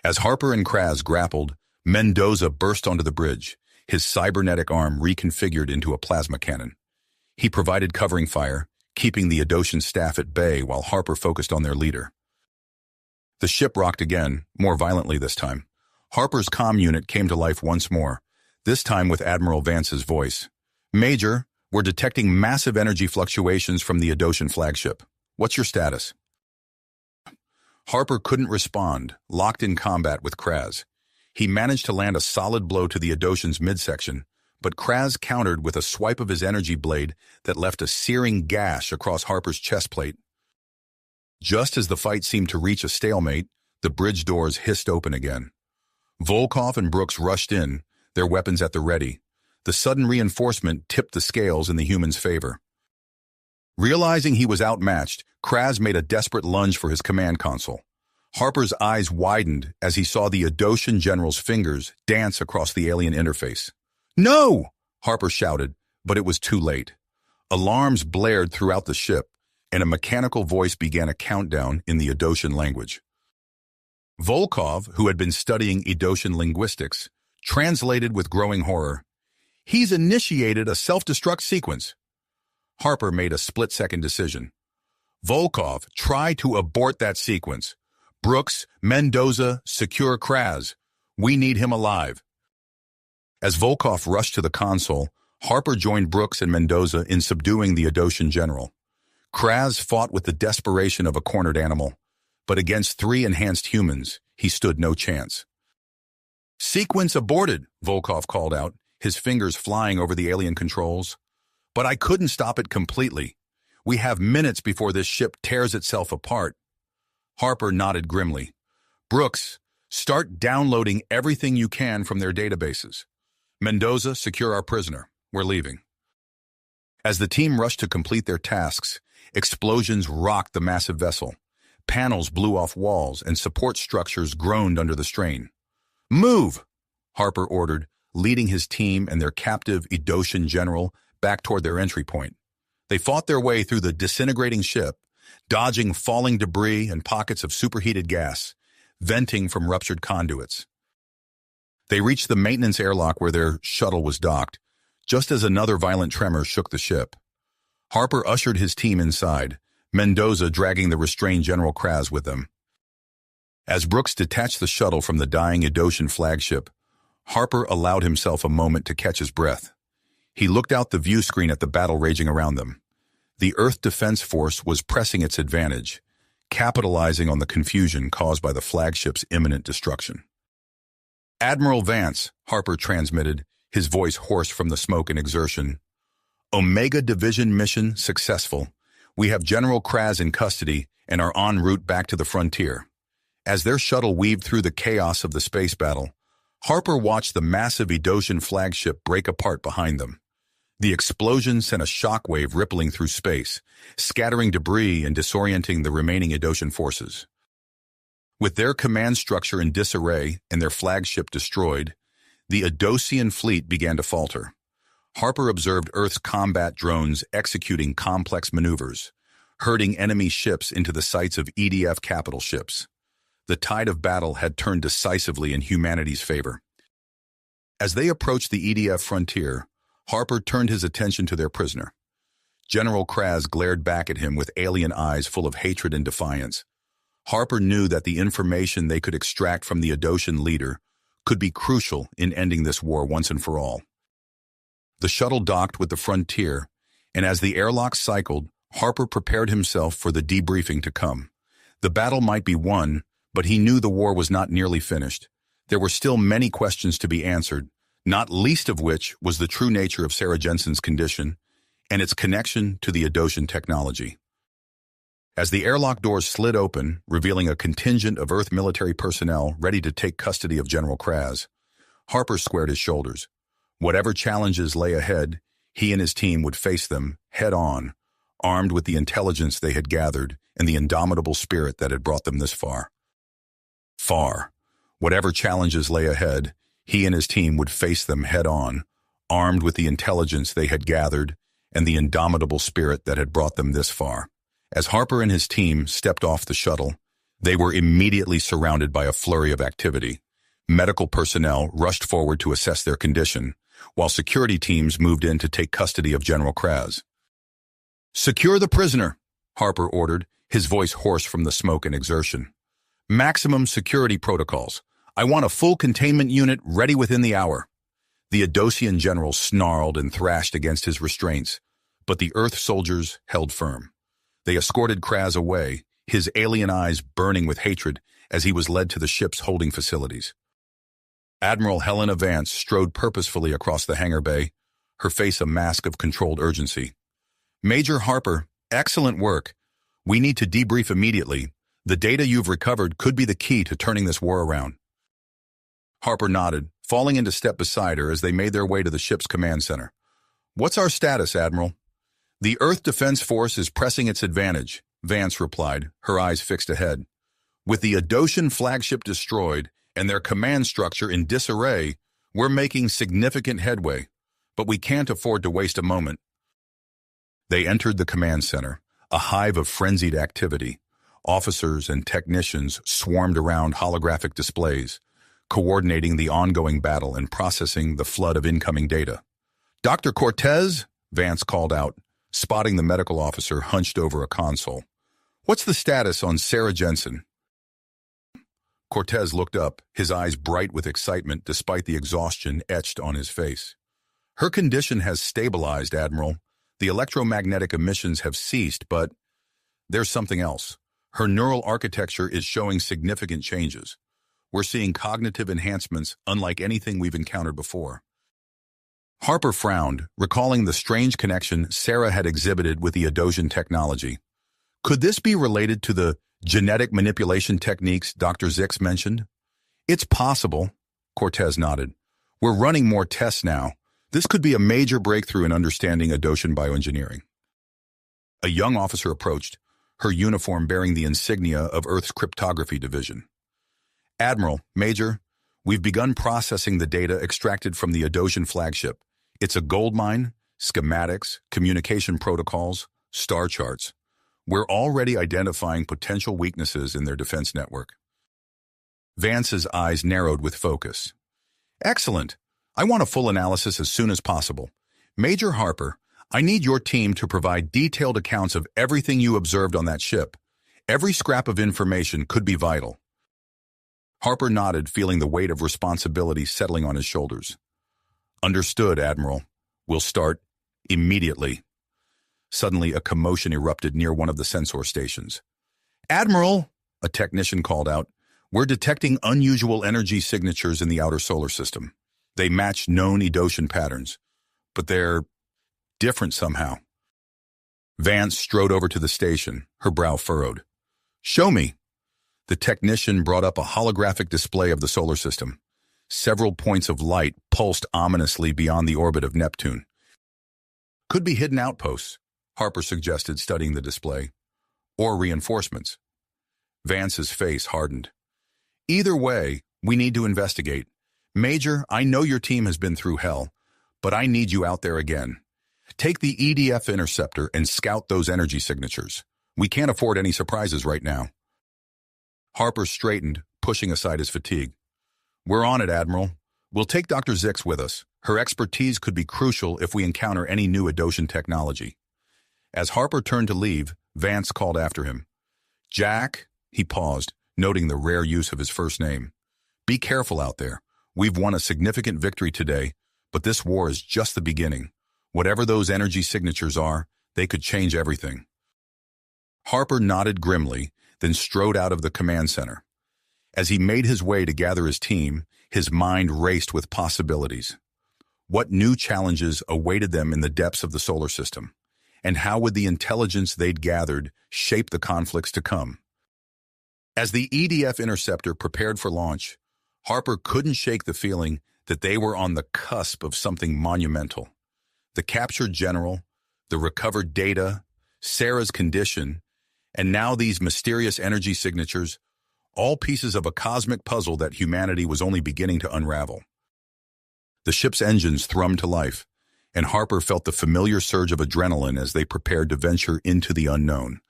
As Harper and Kraz grappled, Mendoza burst onto the bridge, his cybernetic arm reconfigured into a plasma cannon. He provided covering fire, keeping the Edosian staff at bay while Harper focused on their leader. The ship rocked again, more violently this time. Harper's comm unit came to life once more, this time with Admiral Vance's voice. "Major, we're detecting massive energy fluctuations from the Edosian flagship. What's your status?" Harper couldn't respond, locked in combat with Kraz. He managed to land a solid blow to the Edosian's midsection, but Kraz countered with a swipe of his energy blade that left a searing gash across Harper's chest plate. Just as the fight seemed to reach a stalemate, the bridge doors hissed open again. Volkov and Brooks rushed in, their weapons at the ready. The sudden reinforcement tipped the scales in the human's favor. Realizing he was outmatched, Kraz made a desperate lunge for his command console. Harper's eyes widened as he saw the Edosian general's fingers dance across the alien interface. "No!" Harper shouted, but it was too late. Alarms blared throughout the ship, and a mechanical voice began a countdown in the Edosian language. Volkov, who had been studying Edosian linguistics, translated with growing horror. "He's initiated a self-destruct sequence." Harper made a split-second decision. "Volkov, try to abort that sequence. Brooks, Mendoza, secure Kraz. We need him alive." As Volkov rushed to the console, Harper joined Brooks and Mendoza in subduing the Edosian general. Kraz fought with the desperation of a cornered animal, but against 3 enhanced humans, he stood no chance. "Sequence aborted," Volkov called out, his fingers flying over the alien controls. "But I couldn't stop it completely. We have minutes before this ship tears itself apart." Harper nodded grimly. "Brooks, start downloading everything you can from their databases. Mendoza, secure our prisoner. We're leaving." As the team rushed to complete their tasks, explosions rocked the massive vessel. Panels blew off walls and support structures groaned under the strain. "Move!" Harper ordered, leading his team and their captive Edosian general back toward their entry point. They fought their way through the disintegrating ship, dodging falling debris and pockets of superheated gas, venting from ruptured conduits. They reached the maintenance airlock where their shuttle was docked, just as another violent tremor shook the ship. Harper ushered his team inside, Mendoza dragging the restrained General Kraz with them. As Brooks detached the shuttle from the dying Edosian flagship, Harper allowed himself a moment to catch his breath. He looked out the view screen at the battle raging around them. The Earth Defense Force was pressing its advantage, capitalizing on the confusion caused by the flagship's imminent destruction. "Admiral Vance," Harper transmitted, his voice hoarse from the smoke and exertion. "Omega Division mission successful. We have General Kraz in custody and are en route back to the frontier." As their shuttle weaved through the chaos of the space battle, Harper watched the massive Edosian flagship break apart behind them. The explosion sent a shockwave rippling through space, scattering debris and disorienting the remaining Edosian forces. With their command structure in disarray and their flagship destroyed, the Edosian fleet began to falter. Harper observed Earth's combat drones executing complex maneuvers, herding enemy ships into the sights of EDF capital ships. The tide of battle had turned decisively in humanity's favor. As they approached the EDF frontier, Harper turned his attention to their prisoner. General Kraz glared back at him with alien eyes full of hatred and defiance. Harper knew that the information they could extract from the Adoshan leader could be crucial in ending this war once and for all. The shuttle docked with the Frontier, and as the airlock cycled, Harper prepared himself for the debriefing to come. The battle might be won, but he knew the war was not nearly finished. There were still many questions to be answered, not least of which was the true nature of Sarah Jensen's condition and its connection to the Adoshan technology. As the airlock doors slid open, revealing a contingent of Earth military personnel ready to take custody of General Kraz, Harper squared his shoulders. Whatever challenges lay ahead, he and his team would face them head-on, armed with the intelligence they had gathered and the indomitable spirit that had brought them this far. Whatever challenges lay ahead, he and his team would face them head-on, armed with the intelligence they had gathered and the indomitable spirit that had brought them this far. As Harper and his team stepped off the shuttle, they were immediately surrounded by a flurry of activity. Medical personnel rushed forward to assess their condition, while security teams moved in to take custody of General Kraz. "Secure the prisoner," Harper ordered, his voice hoarse from the smoke and exertion. "Maximum security protocols. I want a full containment unit ready within the hour." The Adosian general snarled and thrashed against his restraints, but the Earth soldiers held firm. They escorted Kraz away, his alien eyes burning with hatred as he was led to the ship's holding facilities. Admiral Helena Vance strode purposefully across the hangar bay, her face a mask of controlled urgency. "Major Harper, excellent work. We need to debrief immediately. The data you've recovered could be the key to turning this war around." Harper nodded, falling into step beside her as they made their way to the ship's command center. "What's our status, Admiral?" "The Earth Defense Force is pressing its advantage," Vance replied, her eyes fixed ahead. "With the Adoshan flagship destroyed and their command structure in disarray, we're making significant headway, but we can't afford to waste a moment." They entered the command center, a hive of frenzied activity. Officers and technicians swarmed around holographic displays, coordinating the ongoing battle and processing the flood of incoming data. "Dr. Cortez," Vance called out, spotting the medical officer hunched over a console. "What's the status on Sarah Jensen?" Cortez looked up, his eyes bright with excitement despite the exhaustion etched on his face. "Her condition has stabilized, Admiral. The electromagnetic emissions have ceased, but there's something else. Her neural architecture is showing significant changes. We're seeing cognitive enhancements unlike anything we've encountered before." Harper frowned, recalling the strange connection Sarah had exhibited with the Adoshan technology. Could this be related to the genetic manipulation techniques Dr. Zix mentioned? "It's possible," Cortez nodded. "We're running more tests now. This could be a major breakthrough in understanding Adoshan bioengineering." A young officer approached, her uniform bearing the insignia of Earth's cryptography division. "Admiral, Major, we've begun processing the data extracted from the Adoshan flagship. It's a goldmine, schematics, communication protocols, star charts. We're already identifying potential weaknesses in their defense network." Vance's eyes narrowed with focus. "Excellent. I want a full analysis as soon as possible. Major Harper, I need your team to provide detailed accounts of everything you observed on that ship. Every scrap of information could be vital." Harper nodded, feeling the weight of responsibility settling on his shoulders. "Understood, Admiral. We'll start immediately." Suddenly, a commotion erupted near one of the sensor stations. "Admiral," a technician called out, "we're detecting unusual energy signatures in the outer solar system. They match known Adoshan patterns, but they're different somehow." Vance strode over to the station, her brow furrowed. "Show me." The technician brought up a holographic display of the solar system. Several points of light pulsed ominously beyond the orbit of Neptune. "Could be hidden outposts," Harper suggested, studying the display. "Or reinforcements." Vance's face hardened. "Either way, we need to investigate. Major, I know your team has been through hell, but I need you out there again. Take the EDF interceptor and scout those energy signatures. We can't afford any surprises right now." Harper straightened, pushing aside his fatigue. "We're on it, Admiral. We'll take Dr. Zix with us. Her expertise could be crucial if we encounter any new Adoshan technology." As Harper turned to leave, Vance called after him. "Jack," he paused, noting the rare use of his first name. "Be careful out there. We've won a significant victory today, but this war is just the beginning. Whatever those energy signatures are, they could change everything." Harper nodded grimly, then strode out of the command center. As he made his way to gather his team, his mind raced with possibilities. What new challenges awaited them in the depths of the solar system? And how would the intelligence they'd gathered shape the conflicts to come? As the EDF interceptor prepared for launch, Harper couldn't shake the feeling that they were on the cusp of something monumental. The captured general, the recovered data, Sarah's condition, and now these mysterious energy signatures, all pieces of a cosmic puzzle that humanity was only beginning to unravel. The ship's engines thrummed to life, and Harper felt the familiar surge of adrenaline as they prepared to venture into the unknown.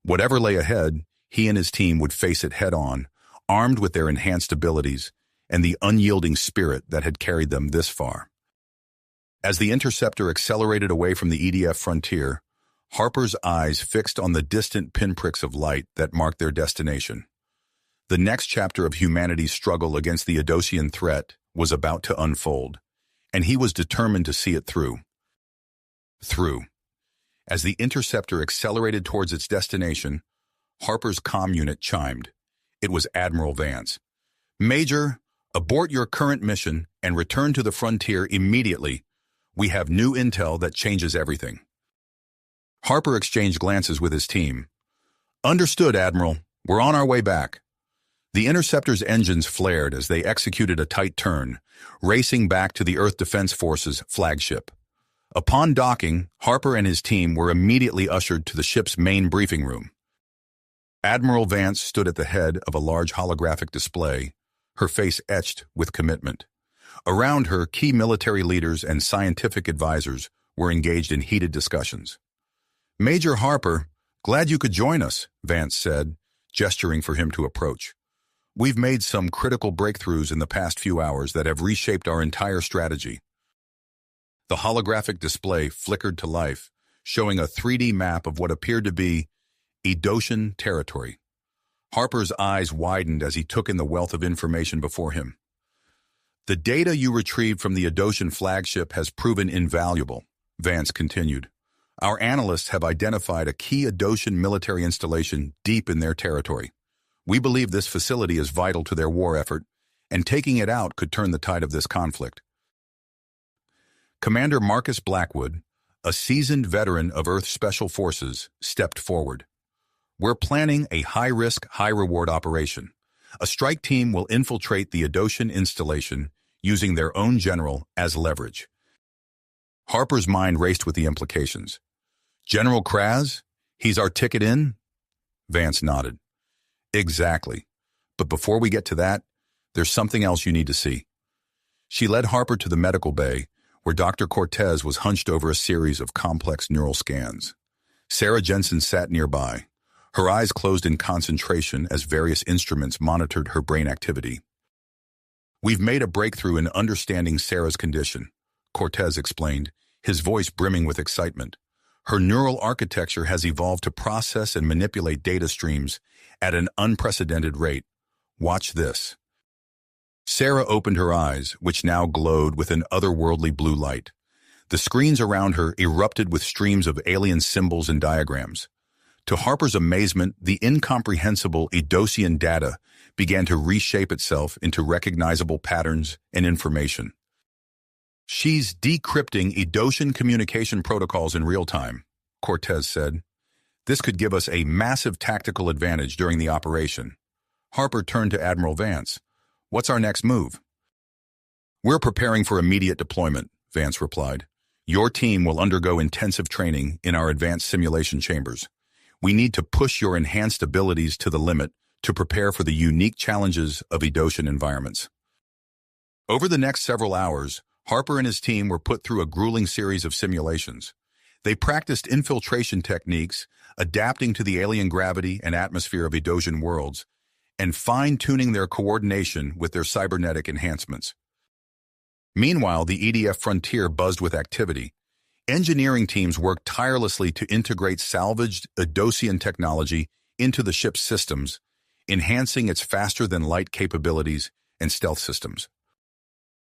Whatever lay ahead, he and his team would face it head-on, armed with their enhanced abilities and the unyielding spirit that had carried them this far. As the interceptor accelerated away from the EDF frontier, Harper's eyes fixed on the distant pinpricks of light that marked their destination. The next chapter of humanity's struggle against the Adosian threat was about to unfold, and he was determined to see it through. As the interceptor accelerated towards its destination, Harper's comm unit chimed. It was Admiral Vance. "Major, abort your current mission and return to the frontier immediately. We have new intel that changes everything." Harper exchanged glances with his team. "Understood, Admiral. We're on our way back." The interceptor's engines flared as they executed a tight turn, racing back to the Earth Defense Force's flagship. Upon docking, Harper and his team were immediately ushered to the ship's main briefing room. Admiral Vance stood at the head of a large holographic display, her face etched with commitment. Around her, key military leaders and scientific advisors were engaged in heated discussions. "Major Harper, glad you could join us," Vance said, gesturing for him to approach. "We've made some critical breakthroughs in the past few hours that have reshaped our entire strategy." The holographic display flickered to life, showing a 3D map of what appeared to be Adosian territory. Harper's eyes widened as he took in the wealth of information before him. "The data you retrieved from the Adosian flagship has proven invaluable," Vance continued. "Our analysts have identified a key Adosian military installation deep in their territory. We believe this facility is vital to their war effort, and taking it out could turn the tide of this conflict." Commander Marcus Blackwood, a seasoned veteran of Earth Special Forces, stepped forward. "We're planning a high-risk, high-reward operation. A strike team will infiltrate the Adosian installation using their own general as leverage." Harper's mind raced with the implications. "General Kraz? He's our ticket in?" Vance nodded. "Exactly. But before we get to that, there's something else you need to see." She led Harper to the medical bay, where Dr. Cortez was hunched over a series of complex neural scans. Sarah Jensen sat nearby, her eyes closed in concentration as various instruments monitored her brain activity. "We've made a breakthrough in understanding Sarah's condition," Cortez explained, his voice brimming with excitement. "Her neural architecture has evolved to process and manipulate data streams at an unprecedented rate. Watch this." Sarah opened her eyes, which now glowed with an otherworldly blue light. The screens around her erupted with streams of alien symbols and diagrams. To Harper's amazement, the incomprehensible Adosian data began to reshape itself into recognizable patterns and information. "She's decrypting Adosian communication protocols in real time," Cortez said. "This could give us a massive tactical advantage during the operation." Harper turned to Admiral Vance. "What's our next move?" "We're preparing for immediate deployment," Vance replied. "Your team will undergo intensive training in our advanced simulation chambers. We need to push your enhanced abilities to the limit to prepare for the unique challenges of Adosian environments." Over the next several hours, Harper and his team were put through a grueling series of simulations. They practiced infiltration techniques, adapting to the alien gravity and atmosphere of Adosian worlds, and fine-tuning their coordination with their cybernetic enhancements. Meanwhile, the EDF frontier buzzed with activity. Engineering teams worked tirelessly to integrate salvaged Idosian technology into the ship's systems, enhancing its faster-than-light capabilities and stealth systems.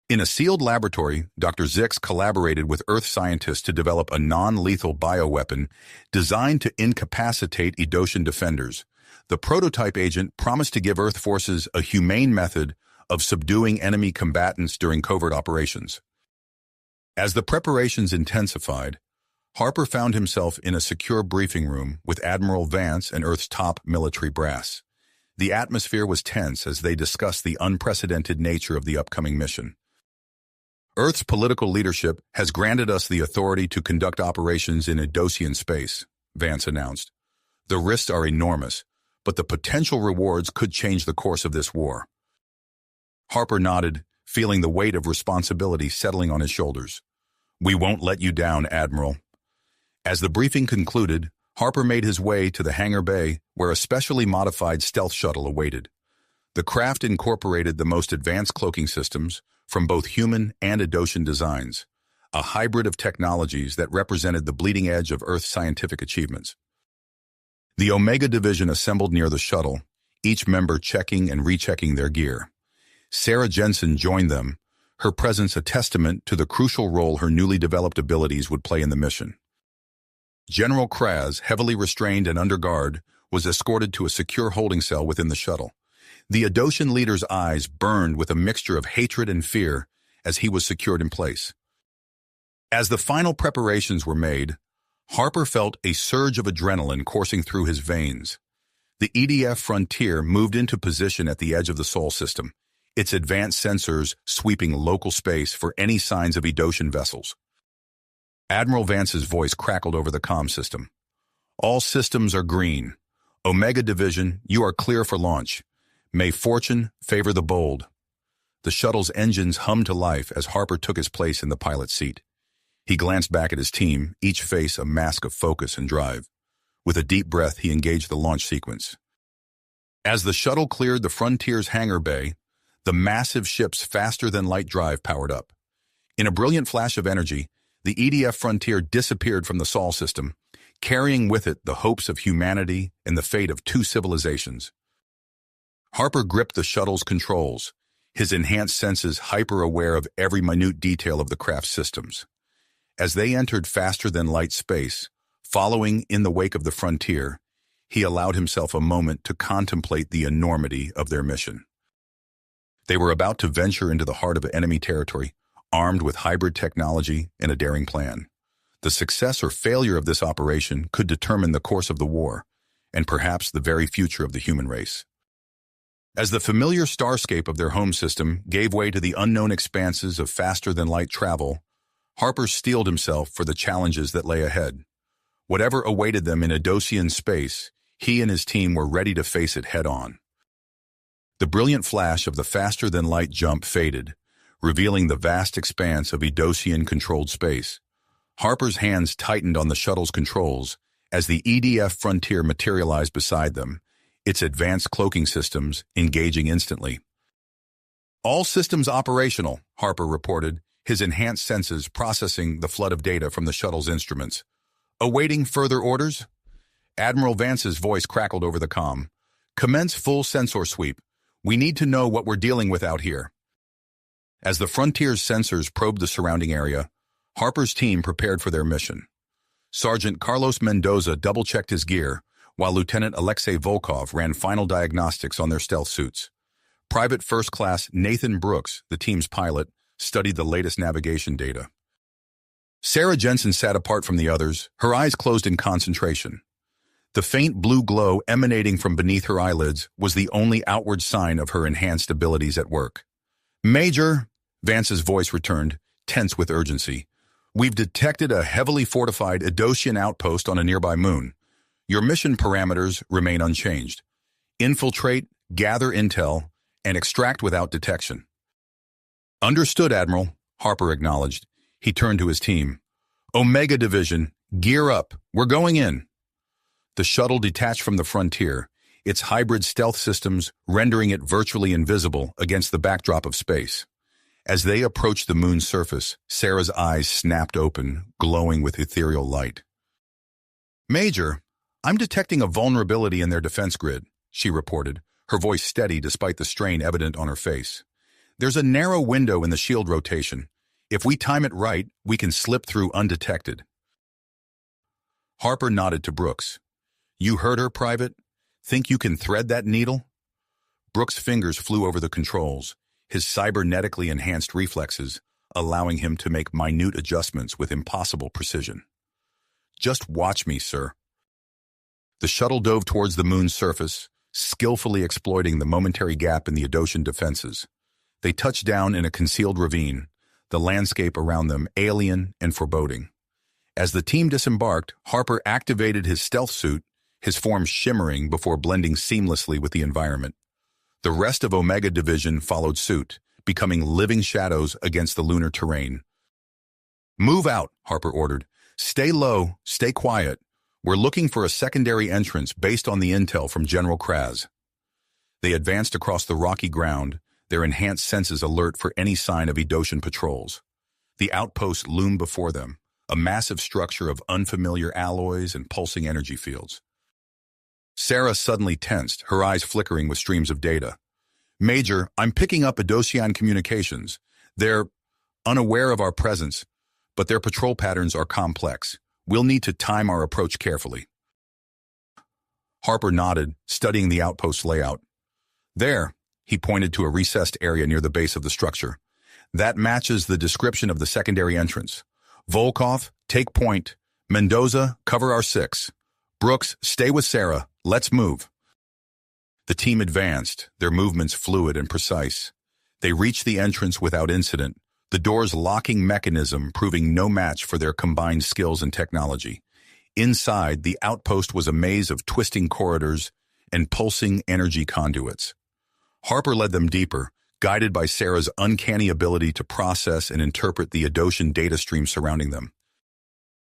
In a sealed laboratory, Dr. Zix collaborated with Earth scientists to develop a non-lethal bioweapon designed to incapacitate Idosian defenders. The prototype agent promised to give Earth forces a humane method of subduing enemy combatants during covert operations. As the preparations intensified, Harper found himself in a secure briefing room with Admiral Vance and Earth's top military brass. The atmosphere was tense as they discussed the unprecedented nature of the upcoming mission. Earth's political leadership has granted us the authority to conduct operations in Idosian space, Vance announced. The risks are enormous, but the potential rewards could change the course of this war. Harper nodded, feeling the weight of responsibility settling on his shoulders. We won't let you down, Admiral. As the briefing concluded, Harper made his way to the hangar bay where a specially modified stealth shuttle awaited. The craft incorporated the most advanced cloaking systems from both human and Idosian designs, a hybrid of technologies that represented the bleeding edge of Earth's scientific achievements. The Omega Division assembled near the shuttle, each member checking and rechecking their gear. Sarah Jensen joined them, her presence a testament to the crucial role her newly developed abilities would play in the mission. General Kraz, heavily restrained and under guard, was escorted to a secure holding cell within the shuttle. The Idosian leader's eyes burned with a mixture of hatred and fear as he was secured in place. As the final preparations were made, Harper felt a surge of adrenaline coursing through his veins. The EDF Frontier moved into position at the edge of the Sol system, its advanced sensors sweeping local space for any signs of Idosian vessels. Admiral Vance's voice crackled over the comm system. All systems are green. Omega Division, you are clear for launch. May fortune favor the bold. The shuttle's engines hummed to life as Harper took his place in the pilot's seat. He glanced back at his team, each face a mask of focus and drive. With a deep breath, he engaged the launch sequence. As the shuttle cleared the Frontier's hangar bay, the massive ship's faster-than-light drive powered up. In a brilliant flash of energy, the EDF Frontier disappeared from the Sol system, carrying with it the hopes of humanity and the fate of two civilizations. Harper gripped the shuttle's controls, his enhanced senses hyper-aware of every minute detail of the craft's systems. As they entered faster-than-light space, following in the wake of the Frontier, he allowed himself a moment to contemplate the enormity of their mission. They were about to venture into the heart of enemy territory, armed with hybrid technology and a daring plan. The success or failure of this operation could determine the course of the war, and perhaps the very future of the human race. As the familiar starscape of their home system gave way to the unknown expanses of faster-than-light travel, Harper steeled himself for the challenges that lay ahead. Whatever awaited them in Idosian space, he and his team were ready to face it head-on. The brilliant flash of the faster-than-light jump faded, revealing the vast expanse of Idosian-controlled space. Harper's hands tightened on the shuttle's controls as the EDF Frontier materialized beside them, its advanced cloaking systems engaging instantly. All systems operational, Harper reported, his enhanced senses processing the flood of data from the shuttle's instruments. Awaiting further orders? Admiral Vance's voice crackled over the comm. Commence full sensor sweep. We need to know what we're dealing with out here. As the Frontier's sensors probed the surrounding area, Harper's team prepared for their mission. Sergeant Carlos Mendoza double-checked his gear, while Lieutenant Alexei Volkov ran final diagnostics on their stealth suits. Private First Class Nathan Brooks, the team's pilot, studied the latest navigation data. Sarah Jensen sat apart from the others, her eyes closed in concentration. The faint blue glow emanating from beneath her eyelids was the only outward sign of her enhanced abilities at work. Major, Vance's voice returned, tense with urgency. We've detected a heavily fortified Idosian outpost on a nearby moon. Your mission parameters remain unchanged. Infiltrate, gather intel, and extract without detection. Understood, Admiral, Harper acknowledged. He turned to his team. Omega Division, gear up. We're going in. The shuttle detached from the Frontier, its hybrid stealth systems rendering it virtually invisible against the backdrop of space. As they approached the moon's surface, Sarah's eyes snapped open, glowing with ethereal light. "Major, I'm detecting a vulnerability in their defense grid," she reported, her voice steady despite the strain evident on her face. "There's a narrow window in the shield rotation. If we time it right, we can slip through undetected." Harper nodded to Brooks. "You heard her, Private? Think you can thread that needle?" Brooks' fingers flew over the controls, his cybernetically enhanced reflexes, allowing him to make minute adjustments with impossible precision. "Just watch me, sir." The shuttle dove towards the moon's surface, skillfully exploiting the momentary gap in the Adoshan defenses. They touched down in a concealed ravine, the landscape around them alien and foreboding. As the team disembarked, Harper activated his stealth suit, his form shimmering before blending seamlessly with the environment. The rest of Omega Division followed suit, becoming living shadows against the lunar terrain. "Move out," Harper ordered. "Stay low, stay quiet. We're looking for a secondary entrance based on the intel from General Kraz." They advanced across the rocky ground, their enhanced senses alert for any sign of Edoshan patrols. The outpost loomed before them, a massive structure of unfamiliar alloys and pulsing energy fields. Sarah suddenly tensed, her eyes flickering with streams of data. "Major, I'm picking up Adoshan communications. They're unaware of our presence, but their patrol patterns are complex. We'll need to time our approach carefully." Harper nodded, studying the outpost's layout. "There," he pointed to a recessed area near the base of the structure. "That matches the description of the secondary entrance. Volkov, take point. Mendoza, cover our 6. Brooks, stay with Sarah. Let's move." The team advanced, their movements fluid and precise. They reached the entrance without incident, the door's locking mechanism proving no match for their combined skills and technology. Inside, the outpost was a maze of twisting corridors and pulsing energy conduits. Harper led them deeper, guided by Sarah's uncanny ability to process and interpret the Adoshan data stream surrounding them.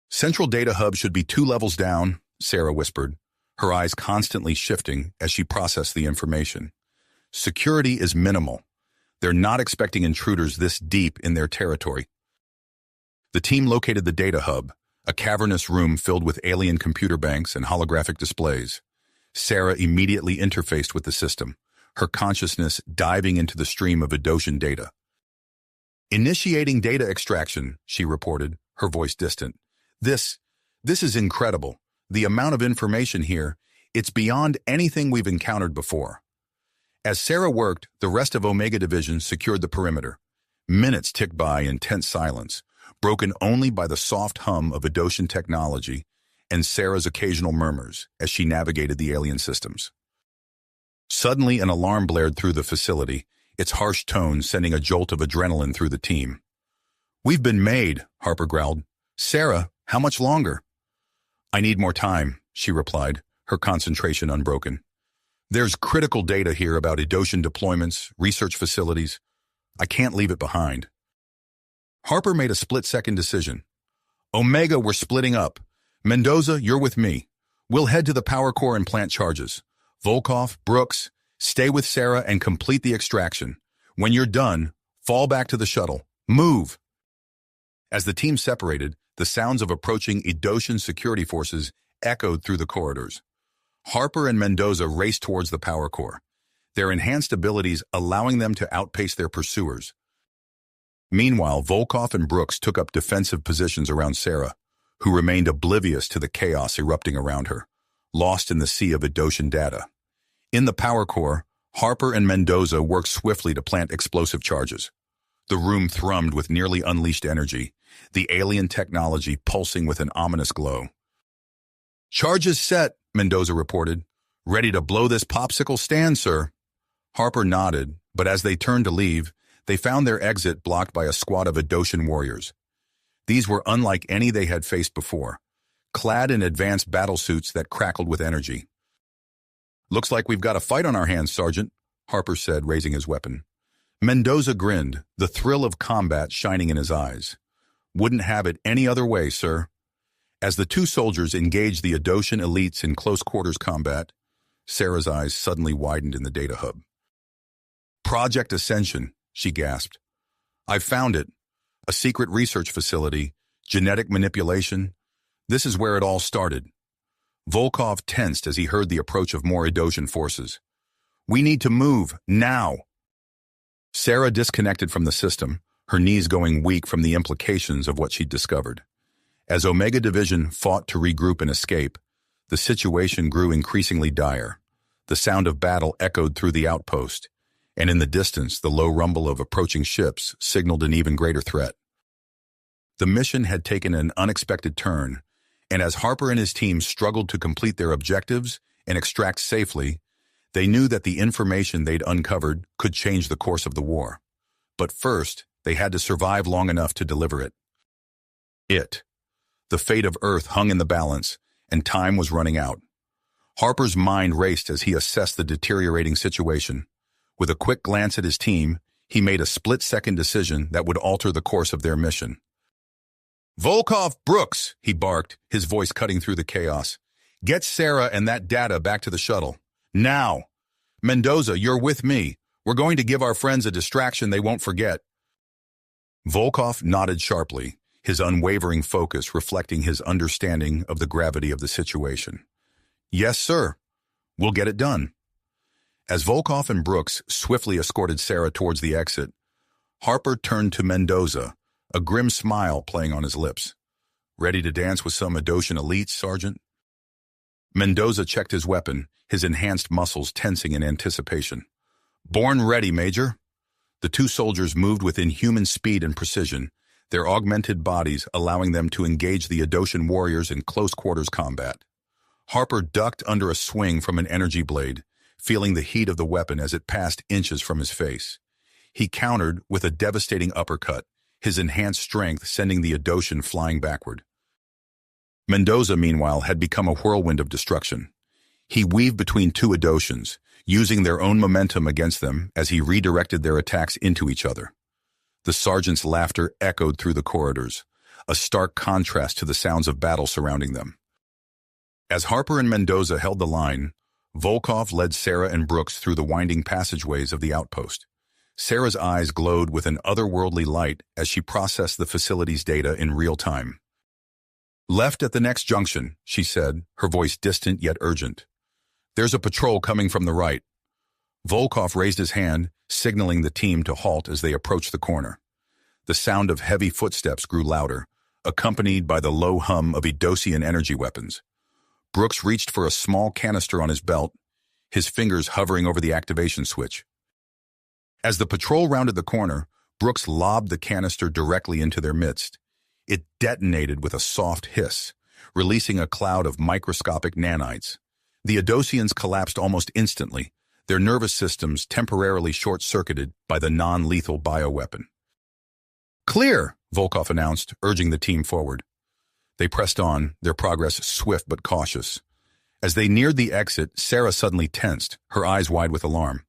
"Central data hub should be 2 levels down," Sarah whispered, her eyes constantly shifting as she processed the information. "Security is minimal. They're not expecting intruders this deep in their territory." The team located the data hub, a cavernous room filled with alien computer banks and holographic displays. Sarah immediately interfaced with the system, her consciousness diving into the stream of Adoshan data. "Initiating data extraction," she reported, her voice distant. This is incredible. The amount of information here, it's beyond anything we've encountered before." As Sarah worked, the rest of Omega Division secured the perimeter. Minutes ticked by in tense silence, broken only by the soft hum of Adoshan technology and Sarah's occasional murmurs as she navigated the alien systems. Suddenly, an alarm blared through the facility, its harsh tone sending a jolt of adrenaline through the team. "We've been made," Harper growled. "Sarah, how much longer?" "I need more time," she replied, her concentration unbroken. "There's critical data here about Adoshan deployments, research facilities. I can't leave it behind." Harper made a split-second decision. "Omega, we're splitting up. Mendoza, you're with me. We'll head to the power core and plant charges. Volkov, Brooks, stay with Sarah and complete the extraction. When you're done, fall back to the shuttle. Move!" As the team separated, the sounds of approaching Edoshan security forces echoed through the corridors. Harper and Mendoza raced towards the power core, their enhanced abilities allowing them to outpace their pursuers. Meanwhile, Volkov and Brooks took up defensive positions around Sarah, who remained oblivious to the chaos erupting around her, lost in the sea of Adoshan data. In the power core, Harper and Mendoza worked swiftly to plant explosive charges. The room thrummed with nearly unleashed energy, the alien technology pulsing with an ominous glow. "Charges set," Mendoza reported. "Ready to blow this popsicle stand, sir." Harper nodded, but as they turned to leave, they found their exit blocked by a squad of Adoshan warriors. These were unlike any they had faced before, clad in advanced battlesuits that crackled with energy. "Looks like we've got a fight on our hands, Sergeant," Harper said, raising his weapon. Mendoza grinned, the thrill of combat shining in his eyes. "Wouldn't have it any other way, sir." As the two soldiers engaged the Adoshan elites in close-quarters combat, Sarah's eyes suddenly widened in the data hub. "Project Ascension," she gasped. I've found it. A secret research facility, genetic manipulation. This is where it all started. Volkov tensed as he heard the approach of more Edosian forces. We need to move, now! Sarah disconnected from the system, her knees going weak from the implications of what she'd discovered. As Omega Division fought to regroup and escape, the situation grew increasingly dire. The sound of battle echoed through the outpost, and in the distance, the low rumble of approaching ships signaled an even greater threat. The mission had taken an unexpected turn, and as Harper and his team struggled to complete their objectives and extract safely, they knew that the information they'd uncovered could change the course of the war. But first, they had to survive long enough to deliver it. The fate of Earth hung in the balance, and time was running out. Harper's mind raced as he assessed the deteriorating situation. With a quick glance at his team, he made a split-second decision that would alter the course of their mission. Volkov, Brooks, he barked, his voice cutting through the chaos. Get Sarah and that data back to the shuttle. Now! Mendoza, you're with me. We're going to give our friends a distraction they won't forget. Volkov nodded sharply, his unwavering focus reflecting his understanding of the gravity of the situation. Yes, sir. We'll get it done. As Volkov and Brooks swiftly escorted Sarah towards the exit, Harper turned to Mendoza, a grim smile playing on his lips. Ready to dance with some Edosian elites, Sergeant? Mendoza checked his weapon, his enhanced muscles tensing in anticipation. Born ready, Major. The two soldiers moved with inhuman speed and precision, their augmented bodies allowing them to engage the Edosian warriors in close-quarters combat. Harper ducked under a swing from an energy blade, feeling the heat of the weapon as it passed inches from his face. He countered with a devastating uppercut, his enhanced strength sending the Edosian flying backward. Mendoza, meanwhile, had become a whirlwind of destruction. He weaved between two Edosians, using their own momentum against them as he redirected their attacks into each other. The sergeant's laughter echoed through the corridors, a stark contrast to the sounds of battle surrounding them. As Harper and Mendoza held the line, Volkov led Sarah and Brooks through the winding passageways of the outpost. Sarah's eyes glowed with an otherworldly light as she processed the facility's data in real time. Left at the next junction, she said, her voice distant yet urgent. There's a patrol coming from the right. Volkov raised his hand, signaling the team to halt as they approached the corner. The sound of heavy footsteps grew louder, accompanied by the low hum of Edosian energy weapons. Brooks reached for a small canister on his belt, his fingers hovering over the activation switch. As the patrol rounded the corner, Brooks lobbed the canister directly into their midst. It detonated with a soft hiss, releasing a cloud of microscopic nanites. The Edosians collapsed almost instantly, their nervous systems temporarily short-circuited by the non-lethal bioweapon. Clear, Volkov announced, urging the team forward. They pressed on, their progress swift but cautious. As they neared the exit, Sarah suddenly tensed, her eyes wide with alarm.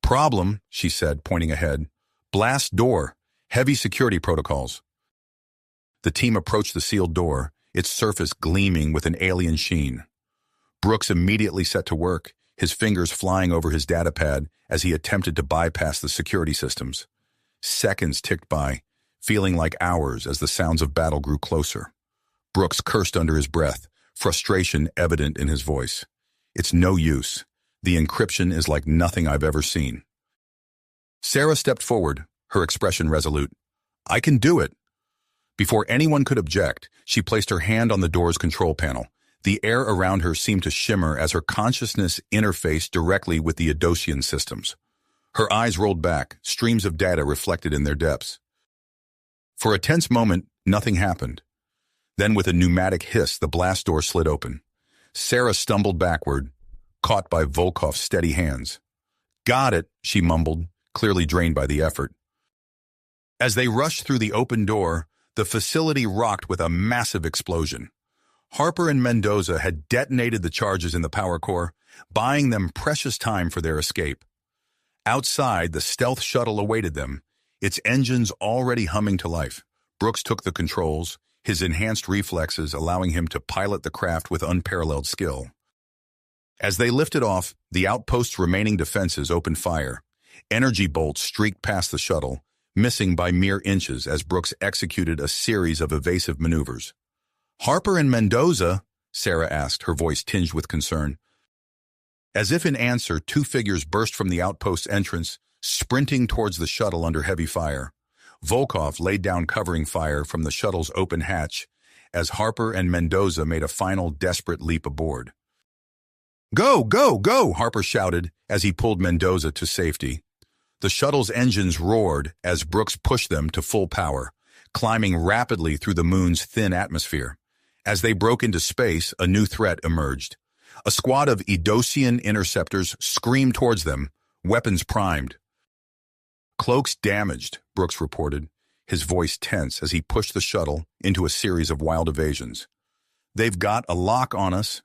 Problem, she said, pointing ahead. Blast door. Heavy security protocols. The team approached the sealed door, its surface gleaming with an alien sheen. Brooks immediately set to work, his fingers flying over his datapad as he attempted to bypass the security systems. Seconds ticked by, feeling like hours as the sounds of battle grew closer. Brooks cursed under his breath, frustration evident in his voice. It's no use. The encryption is like nothing I've ever seen. Sarah stepped forward, her expression resolute. I can do it. Before anyone could object, she placed her hand on the door's control panel. The air around her seemed to shimmer as her consciousness interfaced directly with the Edosian systems. Her eyes rolled back, streams of data reflected in their depths. For a tense moment, nothing happened. Then with a pneumatic hiss, the blast door slid open. Sarah stumbled backward, caught by Volkov's steady hands. Got it, she mumbled, clearly drained by the effort. As they rushed through the open door, the facility rocked with a massive explosion. Harper and Mendoza had detonated the charges in the power core, buying them precious time for their escape. Outside, the stealth shuttle awaited them, its engines already humming to life. Brooks took the controls, his enhanced reflexes allowing him to pilot the craft with unparalleled skill. As they lifted off, the outpost's remaining defenses opened fire. Energy bolts streaked past the shuttle, missing by mere inches as Brooks executed a series of evasive maneuvers. "Harper and Mendoza?" Sarah asked, her voice tinged with concern. As if in answer, two figures burst from the outpost's entrance, sprinting towards the shuttle under heavy fire. Volkov laid down covering fire from the shuttle's open hatch as Harper and Mendoza made a final desperate leap aboard. "Go, go, go!" Harper shouted as he pulled Mendoza to safety. The shuttle's engines roared as Brooks pushed them to full power, climbing rapidly through the moon's thin atmosphere. As they broke into space, a new threat emerged. A squad of Edosian interceptors screamed towards them, weapons primed. "Cloaks damaged," Brooks reported, his voice tense as he pushed the shuttle into a series of wild evasions. "They've got a lock on us."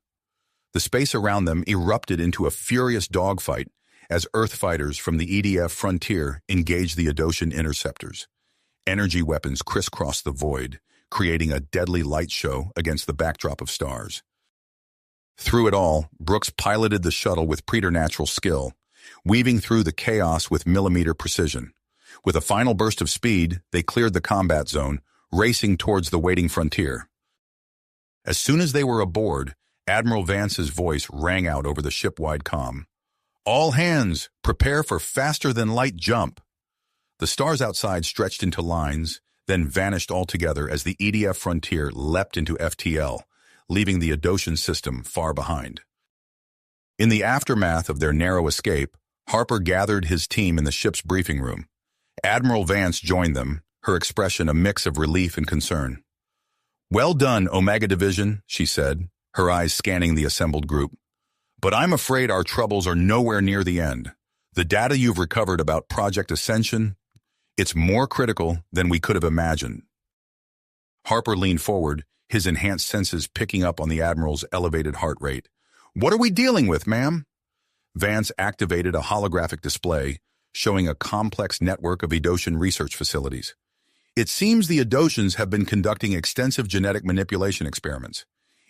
The space around them erupted into a furious dogfight as Earth fighters from the EDF frontier engaged the Edosian interceptors. Energy weapons crisscrossed the void, creating a deadly light show against the backdrop of stars. Through it all, Brooks piloted the shuttle with preternatural skill, weaving through the chaos with millimeter precision. With a final burst of speed, they cleared the combat zone, racing towards the waiting frontier. As soon as they were aboard, Admiral Vance's voice rang out over the ship-wide comm. "All hands, prepare for faster-than-light jump." The stars outside stretched into lines, then vanished altogether as the EDF frontier leapt into FTL, leaving the Edosian system far behind. In the aftermath of their narrow escape, Harper gathered his team in the ship's briefing room. Admiral Vance joined them, her expression a mix of relief and concern. "Well done, Omega Division," she said, her eyes scanning the assembled group. "But I'm afraid our troubles are nowhere near the end. The data you've recovered about Project Ascension, it's more critical than we could have imagined." Harper leaned forward, his enhanced senses picking up on the Admiral's elevated heart rate. "What are we dealing with, ma'am?" Vance activated a holographic display, showing a complex network of Edosian research facilities. "It seems the Edosians have been conducting extensive genetic manipulation experiments.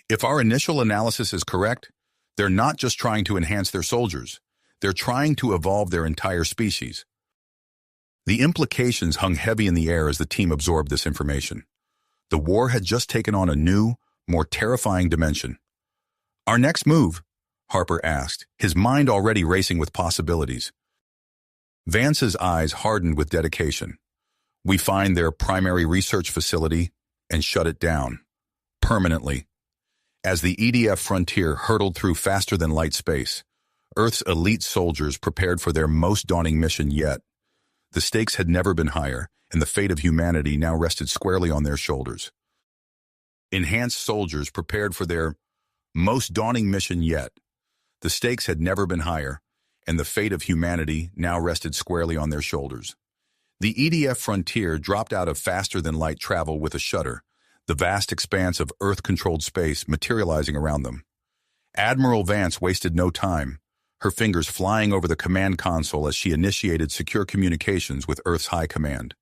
If our initial analysis is correct, they're not just trying to enhance their soldiers, they're trying to evolve their entire species." The implications hung heavy in the air as the team absorbed this information. The war had just taken on a new, more terrifying dimension. "Our next move?" Harper asked, his mind already racing with possibilities. Vance's eyes hardened with dedication. "We find their primary research facility and shut it down. Permanently." As the EDF frontier hurtled through faster-than-light space, Earth's elite soldiers prepared for their most daunting mission yet. The stakes had never been higher, and the fate of humanity now rested squarely on their shoulders. Enhanced soldiers prepared for their most daunting mission yet. The stakes had never been higher, and the fate of humanity now rested squarely on their shoulders. The EDF frontier dropped out of faster-than-light travel with a shudder, the vast expanse of Earth-controlled space materializing around them. Admiral Vance wasted no time, her fingers flying over the command console as she initiated secure communications with Earth's High Command.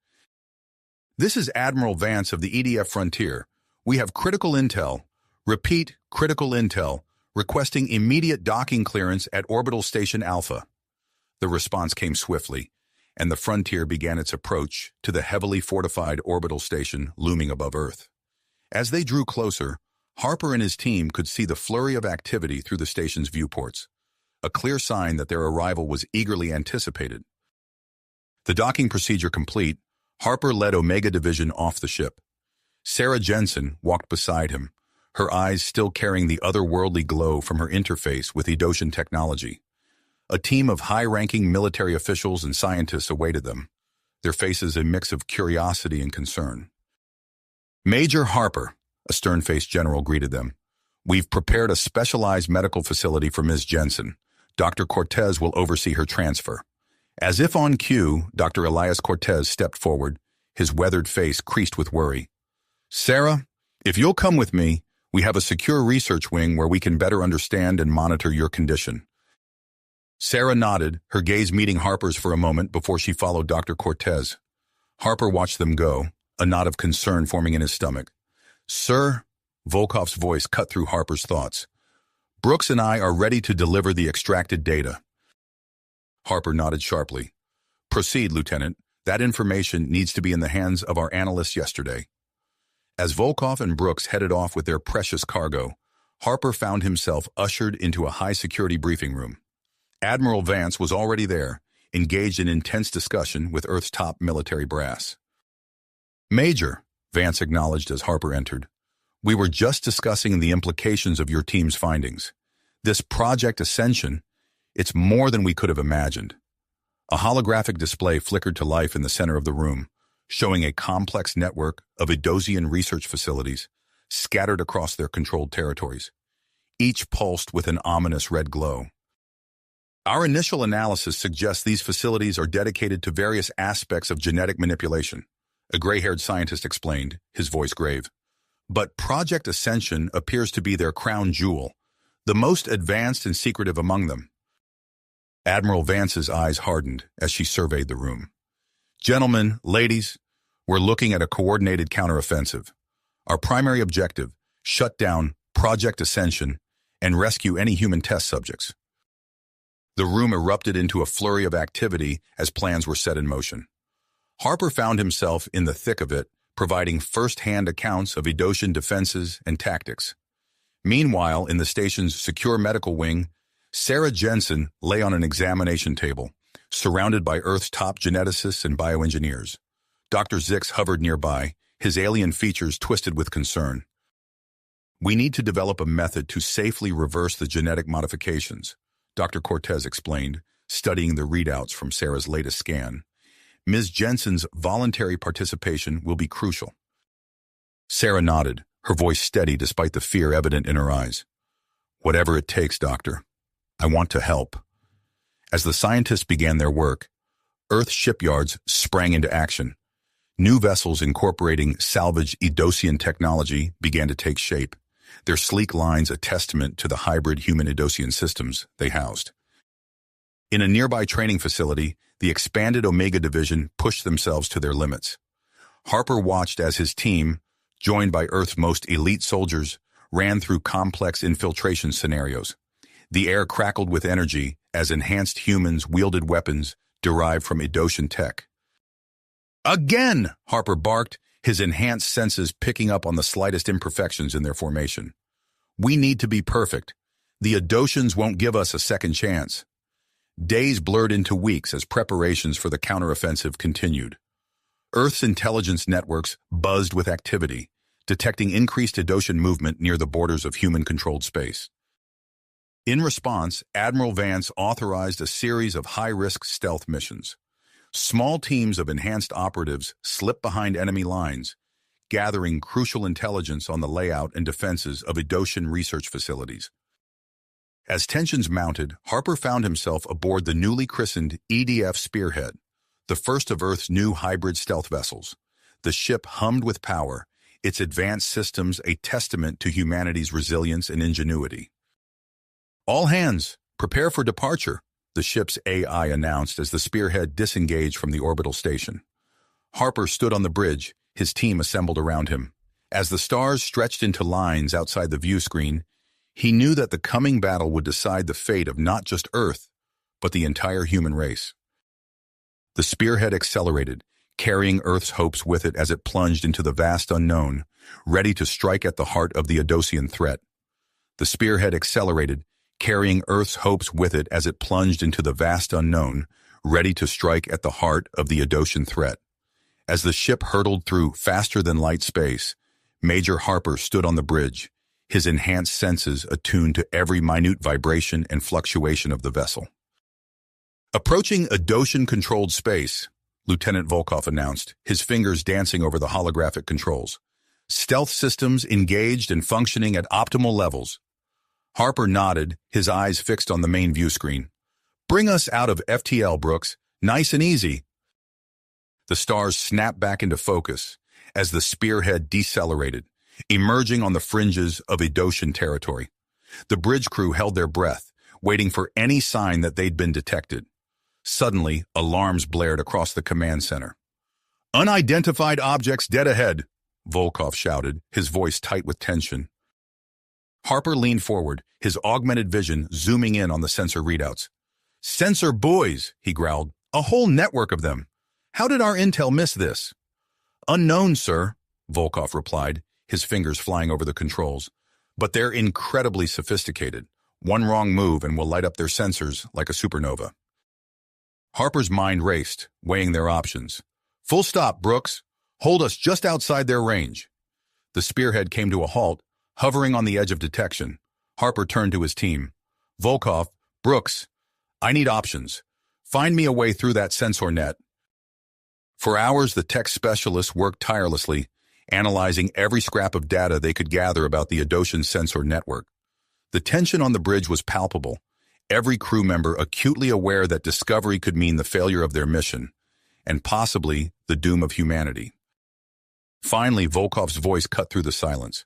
"This is Admiral Vance of the EDF Frontier. We have critical intel. Repeat, critical intel. Requesting immediate docking clearance at Orbital Station Alpha." The response came swiftly, and the Frontier began its approach to the heavily fortified orbital station looming above Earth. As they drew closer, Harper and his team could see the flurry of activity through the station's viewports, a clear sign that their arrival was eagerly anticipated. The docking procedure complete, Harper led Omega Division off the ship. Sarah Jensen walked beside him, her eyes still carrying the otherworldly glow from her interface with Edosian technology. A team of high-ranking military officials and scientists awaited them, their faces a mix of curiosity and concern. "Major Harper," a stern-faced general greeted them. "We've prepared a specialized medical facility for Ms. Jensen. Dr. Cortez will oversee her transfer." As if on cue, Dr. Elias Cortez stepped forward, his weathered face creased with worry. "Sarah, if you'll come with me, we have a secure research wing where we can better understand and monitor your condition." Sarah nodded, her gaze meeting Harper's for a moment before she followed Dr. Cortez. Harper watched them go, a knot of concern forming in his stomach. "Sir," Volkov's voice cut through Harper's thoughts, "Brooks and I are ready to deliver the extracted data." Harper nodded sharply. "Proceed, Lieutenant. That information needs to be in the hands of our analysts yesterday. As Volkov and Brooks headed off with their precious cargo, Harper found himself ushered into a high-security briefing room. Admiral Vance was already there, engaged in intense discussion with Earth's top military brass. "Major," Vance acknowledged as Harper entered, "we were just discussing the implications of your team's findings. This Project Ascension, it's more than we could have imagined." A holographic display flickered to life in the center of the room, showing a complex network of Idosian research facilities scattered across their controlled territories, each pulsed with an ominous red glow. "Our initial analysis suggests these facilities are dedicated to various aspects of genetic manipulation," a gray-haired scientist explained, his voice grave. "But Project Ascension appears to be their crown jewel, the most advanced and secretive among them." Admiral Vance's eyes hardened as she surveyed the room. "Gentlemen, ladies, we're looking at a coordinated counteroffensive. Our primary objective, shut down Project Ascension and rescue any human test subjects." The room erupted into a flurry of activity as plans were set in motion. Harper found himself in the thick of it, providing first-hand accounts of Idosian defenses and tactics. Meanwhile, in the station's secure medical wing, Sarah Jensen lay on an examination table, surrounded by Earth's top geneticists and bioengineers. Dr. Zix hovered nearby, his alien features twisted with concern. "We need to develop a method to safely reverse the genetic modifications," Dr. Cortez explained, studying the readouts from Sarah's latest scan. "Ms. Jensen's voluntary participation will be crucial." Sarah nodded, her voice steady despite the fear evident in her eyes. "Whatever it takes, Doctor. I want to help." As the scientists began their work, Earth shipyards sprang into action. New vessels incorporating salvaged Idosian technology began to take shape, their sleek lines a testament to the hybrid human-Idosian systems they housed. In a nearby training facility, the expanded Omega Division pushed themselves to their limits. Harper watched as his team, joined by Earth's most elite soldiers, ran through complex infiltration scenarios. The air crackled with energy as enhanced humans wielded weapons derived from Idosian tech. "Again!" Harper barked, his enhanced senses picking up on the slightest imperfections in their formation. "We need to be perfect. The Idosians won't give us a second chance." Days blurred into weeks as preparations for the counteroffensive continued. Earth's intelligence networks buzzed with activity, detecting increased Idosian movement near the borders of human-controlled space. In response, Admiral Vance authorized a series of high-risk stealth missions. Small teams of enhanced operatives slipped behind enemy lines, gathering crucial intelligence on the layout and defenses of Idosian research facilities. As tensions mounted, Harper found himself aboard the newly christened EDF Spearhead, the first of Earth's new hybrid stealth vessels. The ship hummed with power, its advanced systems a testament to humanity's resilience and ingenuity. "All hands, prepare for departure," the ship's AI announced as the Spearhead disengaged from the orbital station. Harper stood on the bridge, his team assembled around him. As the stars stretched into lines outside the view screen, he knew that the coming battle would decide the fate of not just Earth, but the entire human race. The Spearhead accelerated, carrying Earth's hopes with it as it plunged into the vast unknown, ready to strike at the heart of the Idosian threat. The Spearhead accelerated, carrying Earth's hopes with it as it plunged into the vast unknown, ready to strike at the heart of the Idosian threat. As the ship hurtled through faster-than-light space, Major Harper stood on the bridge, his enhanced senses attuned to every minute vibration and fluctuation of the vessel. "Approaching Idosian-controlled space," Lieutenant Volkov announced, his fingers dancing over the holographic controls. "Stealth systems engaged and functioning at optimal levels." Harper nodded, his eyes fixed on the main view screen. "Bring us out of FTL, Brooks. Nice and easy." The stars snapped back into focus as the Spearhead decelerated, emerging on the fringes of Idosian territory. The bridge crew held their breath, waiting for any sign that they'd been detected. Suddenly, alarms blared across the command center. "Unidentified objects dead ahead," Volkov shouted, his voice tight with tension. Harper leaned forward, his augmented vision zooming in on the sensor readouts. "Sensor buoys," he growled. "A whole network of them. How did our intel miss this? Unknown, sir, Volkov replied, his fingers flying over the controls. But they're incredibly sophisticated. One wrong move and will light up their sensors like a supernova. Harper's mind raced, weighing their options. Full stop, Brooks. Hold us just outside their range. The spearhead came to a halt, hovering on the edge of detection. Harper turned to his team. Volkov, Brooks, I need options. Find me a way through that sensor net. For hours, the tech specialists worked tirelessly, analyzing every scrap of data they could gather about the Adosian sensor network. The tension on the bridge was palpable, every crew member acutely aware that discovery could mean the failure of their mission, and possibly the doom of humanity. Finally, Volkov's voice cut through the silence.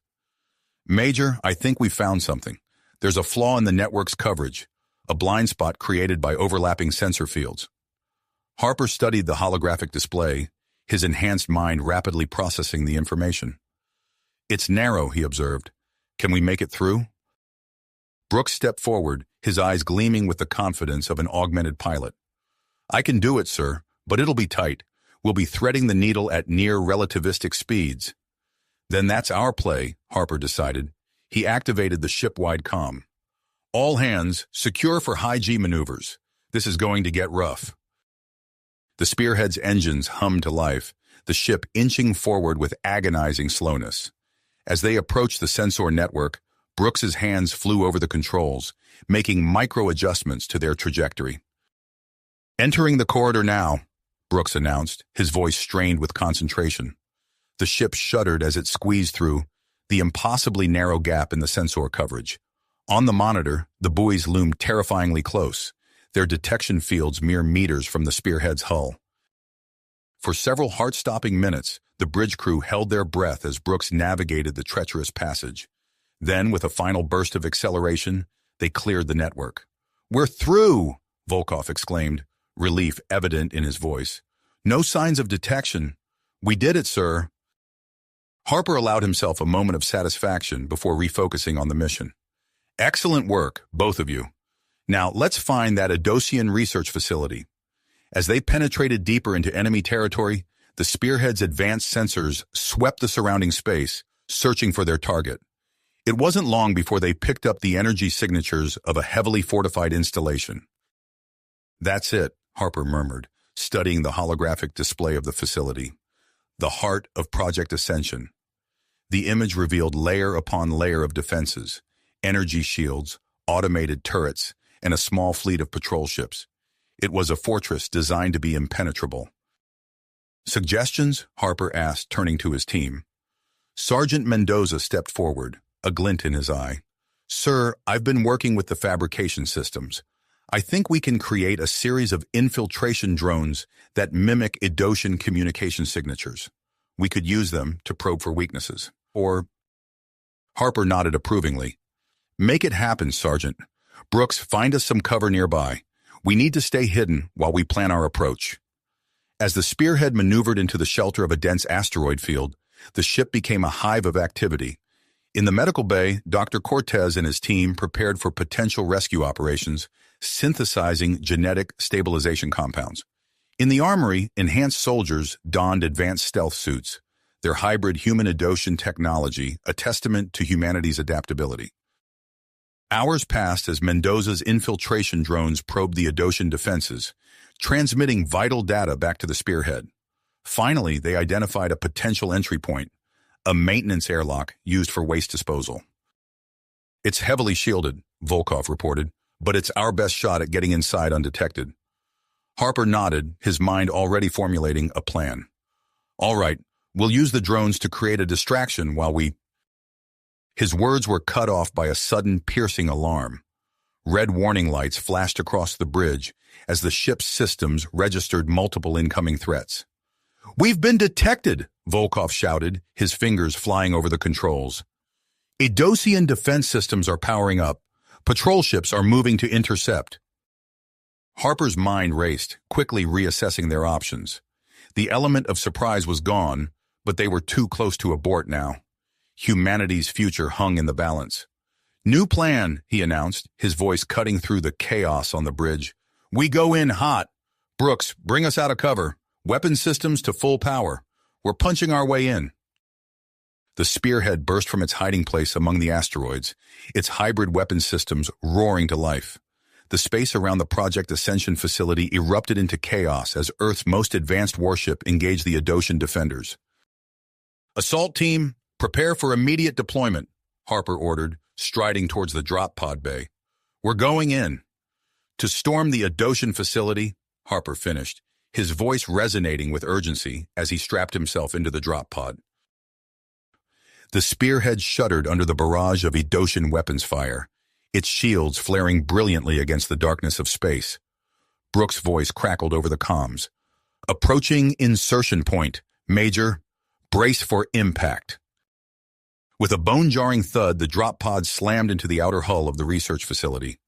Major, I think we've found something. There's a flaw in the network's coverage, a blind spot created by overlapping sensor fields. Harper studied the holographic display, his enhanced mind rapidly processing the information. It's narrow, he observed. Can we make it through? Brooks stepped forward, his eyes gleaming with the confidence of an augmented pilot. I can do it, sir, but it'll be tight. We'll be threading the needle at near relativistic speeds. Then that's our play, Harper decided. He activated the ship-wide comm. All hands, secure for high-G maneuvers. This is going to get rough. The spearhead's engines hummed to life, the ship inching forward with agonizing slowness. As they approached the sensor network, Brooks's hands flew over the controls, making micro-adjustments to their trajectory. Entering the corridor now, Brooks announced, his voice strained with concentration. The ship shuddered as it squeezed through the impossibly narrow gap in the sensor coverage. On the monitor, the buoys loomed terrifyingly close, their detection fields mere meters from the spearhead's hull. For several heart-stopping minutes, the bridge crew held their breath as Brooks navigated the treacherous passage. Then, with a final burst of acceleration, they cleared the network. We're through, Volkov exclaimed, relief evident in his voice. No signs of detection. We did it, sir. Harper allowed himself a moment of satisfaction before refocusing on the mission. Excellent work, both of you. Now, let's find that Adosian research facility. As they penetrated deeper into enemy territory, the spearhead's advanced sensors swept the surrounding space, searching for their target. It wasn't long before they picked up the energy signatures of a heavily fortified installation. That's it, Harper murmured, studying the holographic display of the facility. The heart of Project Ascension. The image revealed layer upon layer of defenses, energy shields, automated turrets, and a small fleet of patrol ships. It was a fortress designed to be impenetrable. Suggestions? Harper asked, turning to his team. Sergeant Mendoza stepped forward, a glint in his eye. Sir, I've been working with the fabrication systems. I think we can create a series of infiltration drones that mimic Adosian communication signatures. We could use them to probe for weaknesses. Or... Harper nodded approvingly. Make it happen, Sergeant. Brooks, find us some cover nearby. We need to stay hidden while we plan our approach. As the spearhead maneuvered into the shelter of a dense asteroid field, the ship became a hive of activity. In the medical bay, Dr. Cortez and his team prepared for potential rescue operations, synthesizing genetic stabilization compounds. In the armory, enhanced soldiers donned advanced stealth suits, their hybrid human-Adosian technology a testament to humanity's adaptability. Hours passed as Mendoza's infiltration drones probed the Adosian defenses, transmitting vital data back to the spearhead. Finally, they identified a potential entry point, a maintenance airlock used for waste disposal. It's heavily shielded, Volkov reported, but it's our best shot at getting inside undetected. Harper nodded, his mind already formulating a plan. All right, we'll use the drones to create a distraction while we... His words were cut off by a sudden piercing alarm. Red warning lights flashed across the bridge as the ship's systems registered multiple incoming threats. We've been detected, Volkov shouted, his fingers flying over the controls. Adosian defense systems are powering up. Patrol ships are moving to intercept. Harper's mind raced, quickly reassessing their options. The element of surprise was gone, but they were too close to abort now. Humanity's future hung in the balance. New plan, he announced, his voice cutting through the chaos on the bridge. We go in hot. Brooks, bring us out of cover. Weapon systems to full power. We're punching our way in. The spearhead burst from its hiding place among the asteroids, its hybrid weapon systems roaring to life. The space around the Project Ascension facility erupted into chaos as Earth's most advanced warship engaged the Adocian defenders. "Assault team, prepare for immediate deployment," Harper ordered, striding towards the drop pod bay. "We're going in." "To storm the Adocian facility," Harper finished, his voice resonating with urgency as he strapped himself into the drop pod. The spearhead shuddered under the barrage of Adocian weapons fire, its shields flaring brilliantly against the darkness of space. Brooks' voice crackled over the comms. "Approaching insertion point. Major, brace for impact." With a bone-jarring thud, the drop pod slammed into the outer hull of the research facility.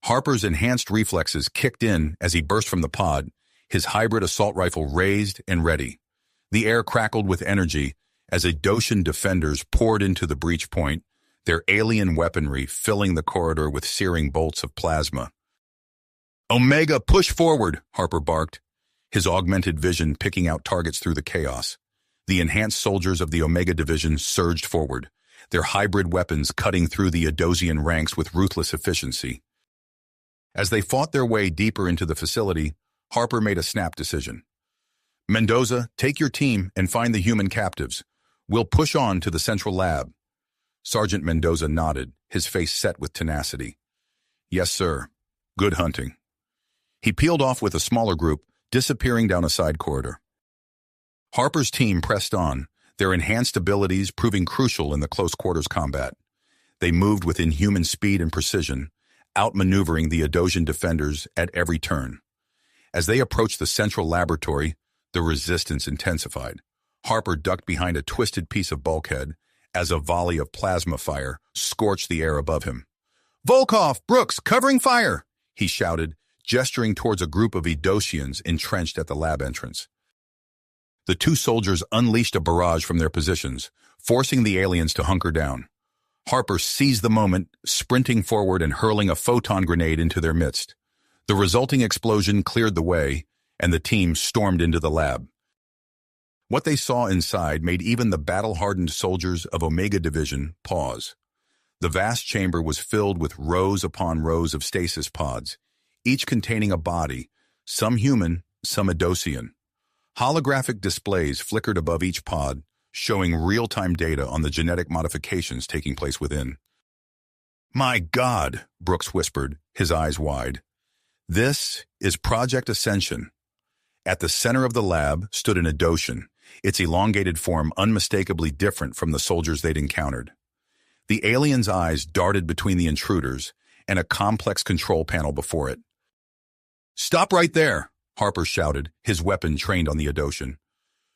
Harper's enhanced reflexes kicked in as he burst from the pod, his hybrid assault rifle raised and ready. The air crackled with energy as Adocian defenders poured into the breach point, their alien weaponry filling the corridor with searing bolts of plasma. "Omega, push forward," Harper barked, his augmented vision picking out targets through the chaos. The enhanced soldiers of the Omega Division surged forward, their hybrid weapons cutting through the Adocian ranks with ruthless efficiency. As they fought their way deeper into the facility, Harper made a snap decision. "Mendoza, take your team and find the human captives. We'll push on to the central lab." Sergeant Mendoza nodded, his face set with tenacity. "Yes, sir. Good hunting." He peeled off with a smaller group, disappearing down a side corridor. Harper's team pressed on, their enhanced abilities proving crucial in the close-quarters combat. They moved with inhuman speed and precision, outmaneuvering the Adocian defenders at every turn. As they approached the central laboratory, the resistance intensified. Harper ducked behind a twisted piece of bulkhead as a volley of plasma fire scorched the air above him. "Volkov, Brooks, covering fire!" he shouted, gesturing towards a group of Adocians entrenched at the lab entrance. The two soldiers unleashed a barrage from their positions, forcing the aliens to hunker down. Harper seized the moment, sprinting forward and hurling a photon grenade into their midst. The resulting explosion cleared the way, and the team stormed into the lab. What they saw inside made even the battle-hardened soldiers of Omega Division pause. The vast chamber was filled with rows upon rows of stasis pods, each containing a body, some human, some Adocian. Holographic displays flickered above each pod, showing real-time data on the genetic modifications taking place within. "My God," Brooks whispered, his eyes wide. "This is Project Ascension." At the center of the lab stood an Adocian, its elongated form unmistakably different from the soldiers they'd encountered. The alien's eyes darted between the intruders and a complex control panel before it. "Stop right there," Harper shouted, his weapon trained on the Adocian.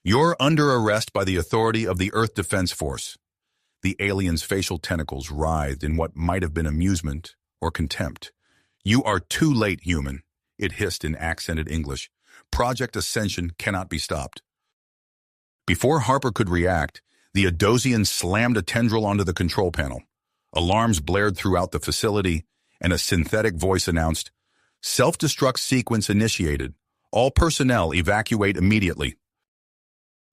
"You're under arrest by the authority of the Earth Defense Force." The alien's facial tentacles writhed in what might have been amusement or contempt. "You are too late, human," it hissed in accented English. "Project Ascension cannot be stopped." Before Harper could react, the Adocian slammed a tendril onto the control panel. Alarms blared throughout the facility, and a synthetic voice announced, "Self-destruct sequence initiated. All personnel evacuate immediately."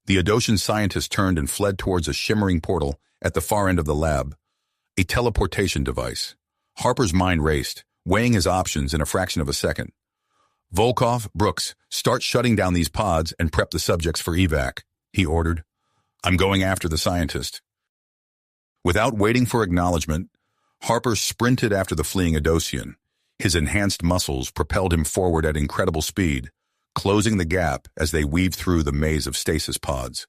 The Adocian scientist turned and fled towards a shimmering portal at the far end of the lab, a teleportation device. Harper's mind raced, weighing his options in a fraction of a second. "Volkov, Brooks, start shutting down these pods and prep the subjects for evac," he ordered. "I'm going after the scientist." Without waiting for acknowledgement, Harper sprinted after the fleeing Adocian. His enhanced muscles propelled him forward at incredible speed, closing the gap as they weaved through the maze of stasis pods.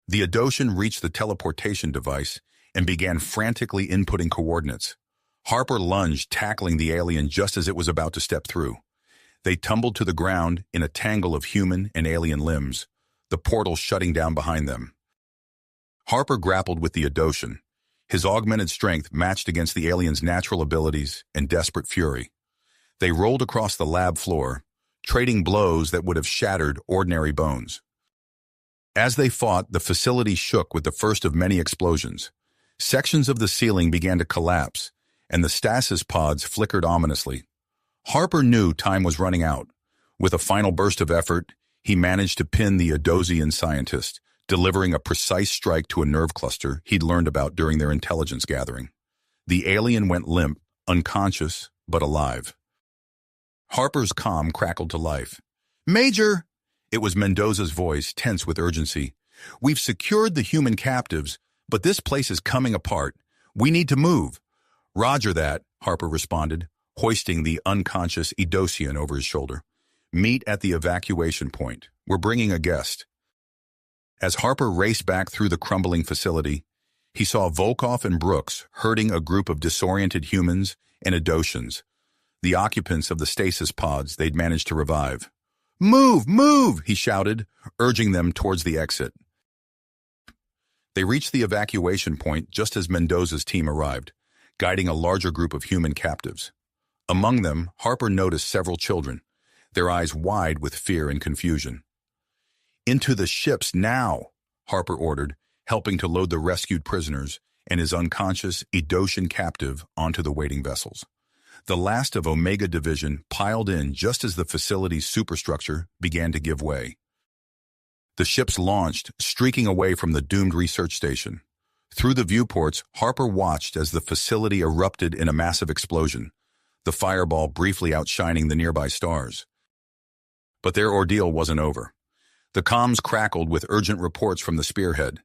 The Adocian reached the teleportation device and began frantically inputting coordinates. Harper lunged, tackling the alien just as it was about to step through. They tumbled to the ground in a tangle of human and alien limbs, the portal shutting down behind them. Harper grappled with the Adocian, his augmented strength matched against the alien's natural abilities and desperate fury. They rolled across the lab floor, trading blows that would have shattered ordinary bones. As they fought, the facility shook with the first of many explosions. Sections of the ceiling began to collapse, and the stasis pods flickered ominously. Harper knew time was running out. With a final burst of effort, he managed to pin the Adosian scientist, delivering a precise strike to a nerve cluster he'd learned about during their intelligence gathering. The alien went limp, unconscious, but alive. Harper's comm crackled to life. "Major!" It was Mendoza's voice, tense with urgency. "We've secured the human captives, but this place is coming apart. We need to move." "Roger that," Harper responded, hoisting the unconscious Edosian over his shoulder. "Meet at the evacuation point. We're bringing a guest." As Harper raced back through the crumbling facility, he saw Volkov and Brooks herding a group of disoriented humans and Edosians, the occupants of the stasis pods they'd managed to revive. "Move! Move!" he shouted, urging them towards the exit. They reached the evacuation point just as Mendoza's team arrived, guiding a larger group of human captives. Among them, Harper noticed several children, their eyes wide with fear and confusion. "Into the ships now," Harper ordered, helping to load the rescued prisoners and his unconscious Edosian captive onto the waiting vessels. The last of Omega Division piled in just as the facility's superstructure began to give way. The ships launched, streaking away from the doomed research station. Through the viewports, Harper watched as the facility erupted in a massive explosion, the fireball briefly outshining the nearby stars. But their ordeal wasn't over. The comms crackled with urgent reports from the spearhead.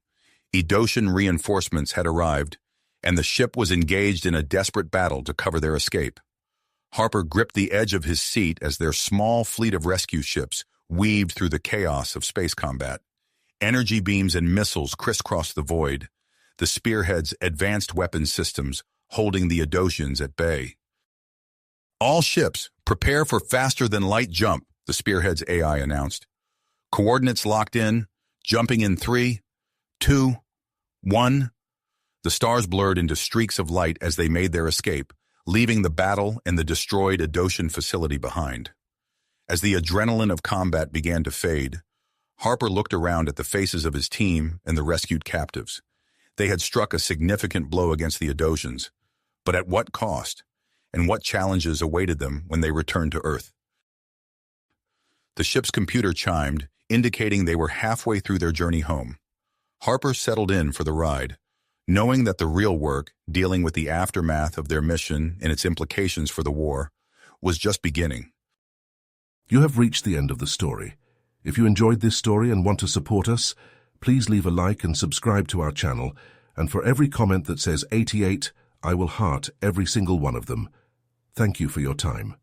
Edosian reinforcements had arrived, and the ship was engaged in a desperate battle to cover their escape. Harper gripped the edge of his seat as their small fleet of rescue ships weaved through the chaos of space combat. Energy beams and missiles crisscrossed the void, the spearhead's advanced weapons systems holding the Edosians at bay. "All ships, prepare for faster-than-light jump," the spearhead's AI announced. "Coordinates locked in, jumping in 3, 2, 1. The stars blurred into streaks of light as they made their escape, leaving the battle and the destroyed Edosian facility behind. As the adrenaline of combat began to fade, Harper looked around at the faces of his team and the rescued captives. They had struck a significant blow against the Edosians, but at what cost, and what challenges awaited them when they returned to Earth? The ship's computer chimed, indicating they were halfway through their journey home. Harper settled in for the ride, knowing that the real work, dealing with the aftermath of their mission and its implications for the war, was just beginning. You have reached the end of the story. If you enjoyed this story and want to support us, please leave a like and subscribe to our channel, and for every comment that says 88, I will heart every single one of them. Thank you for your time.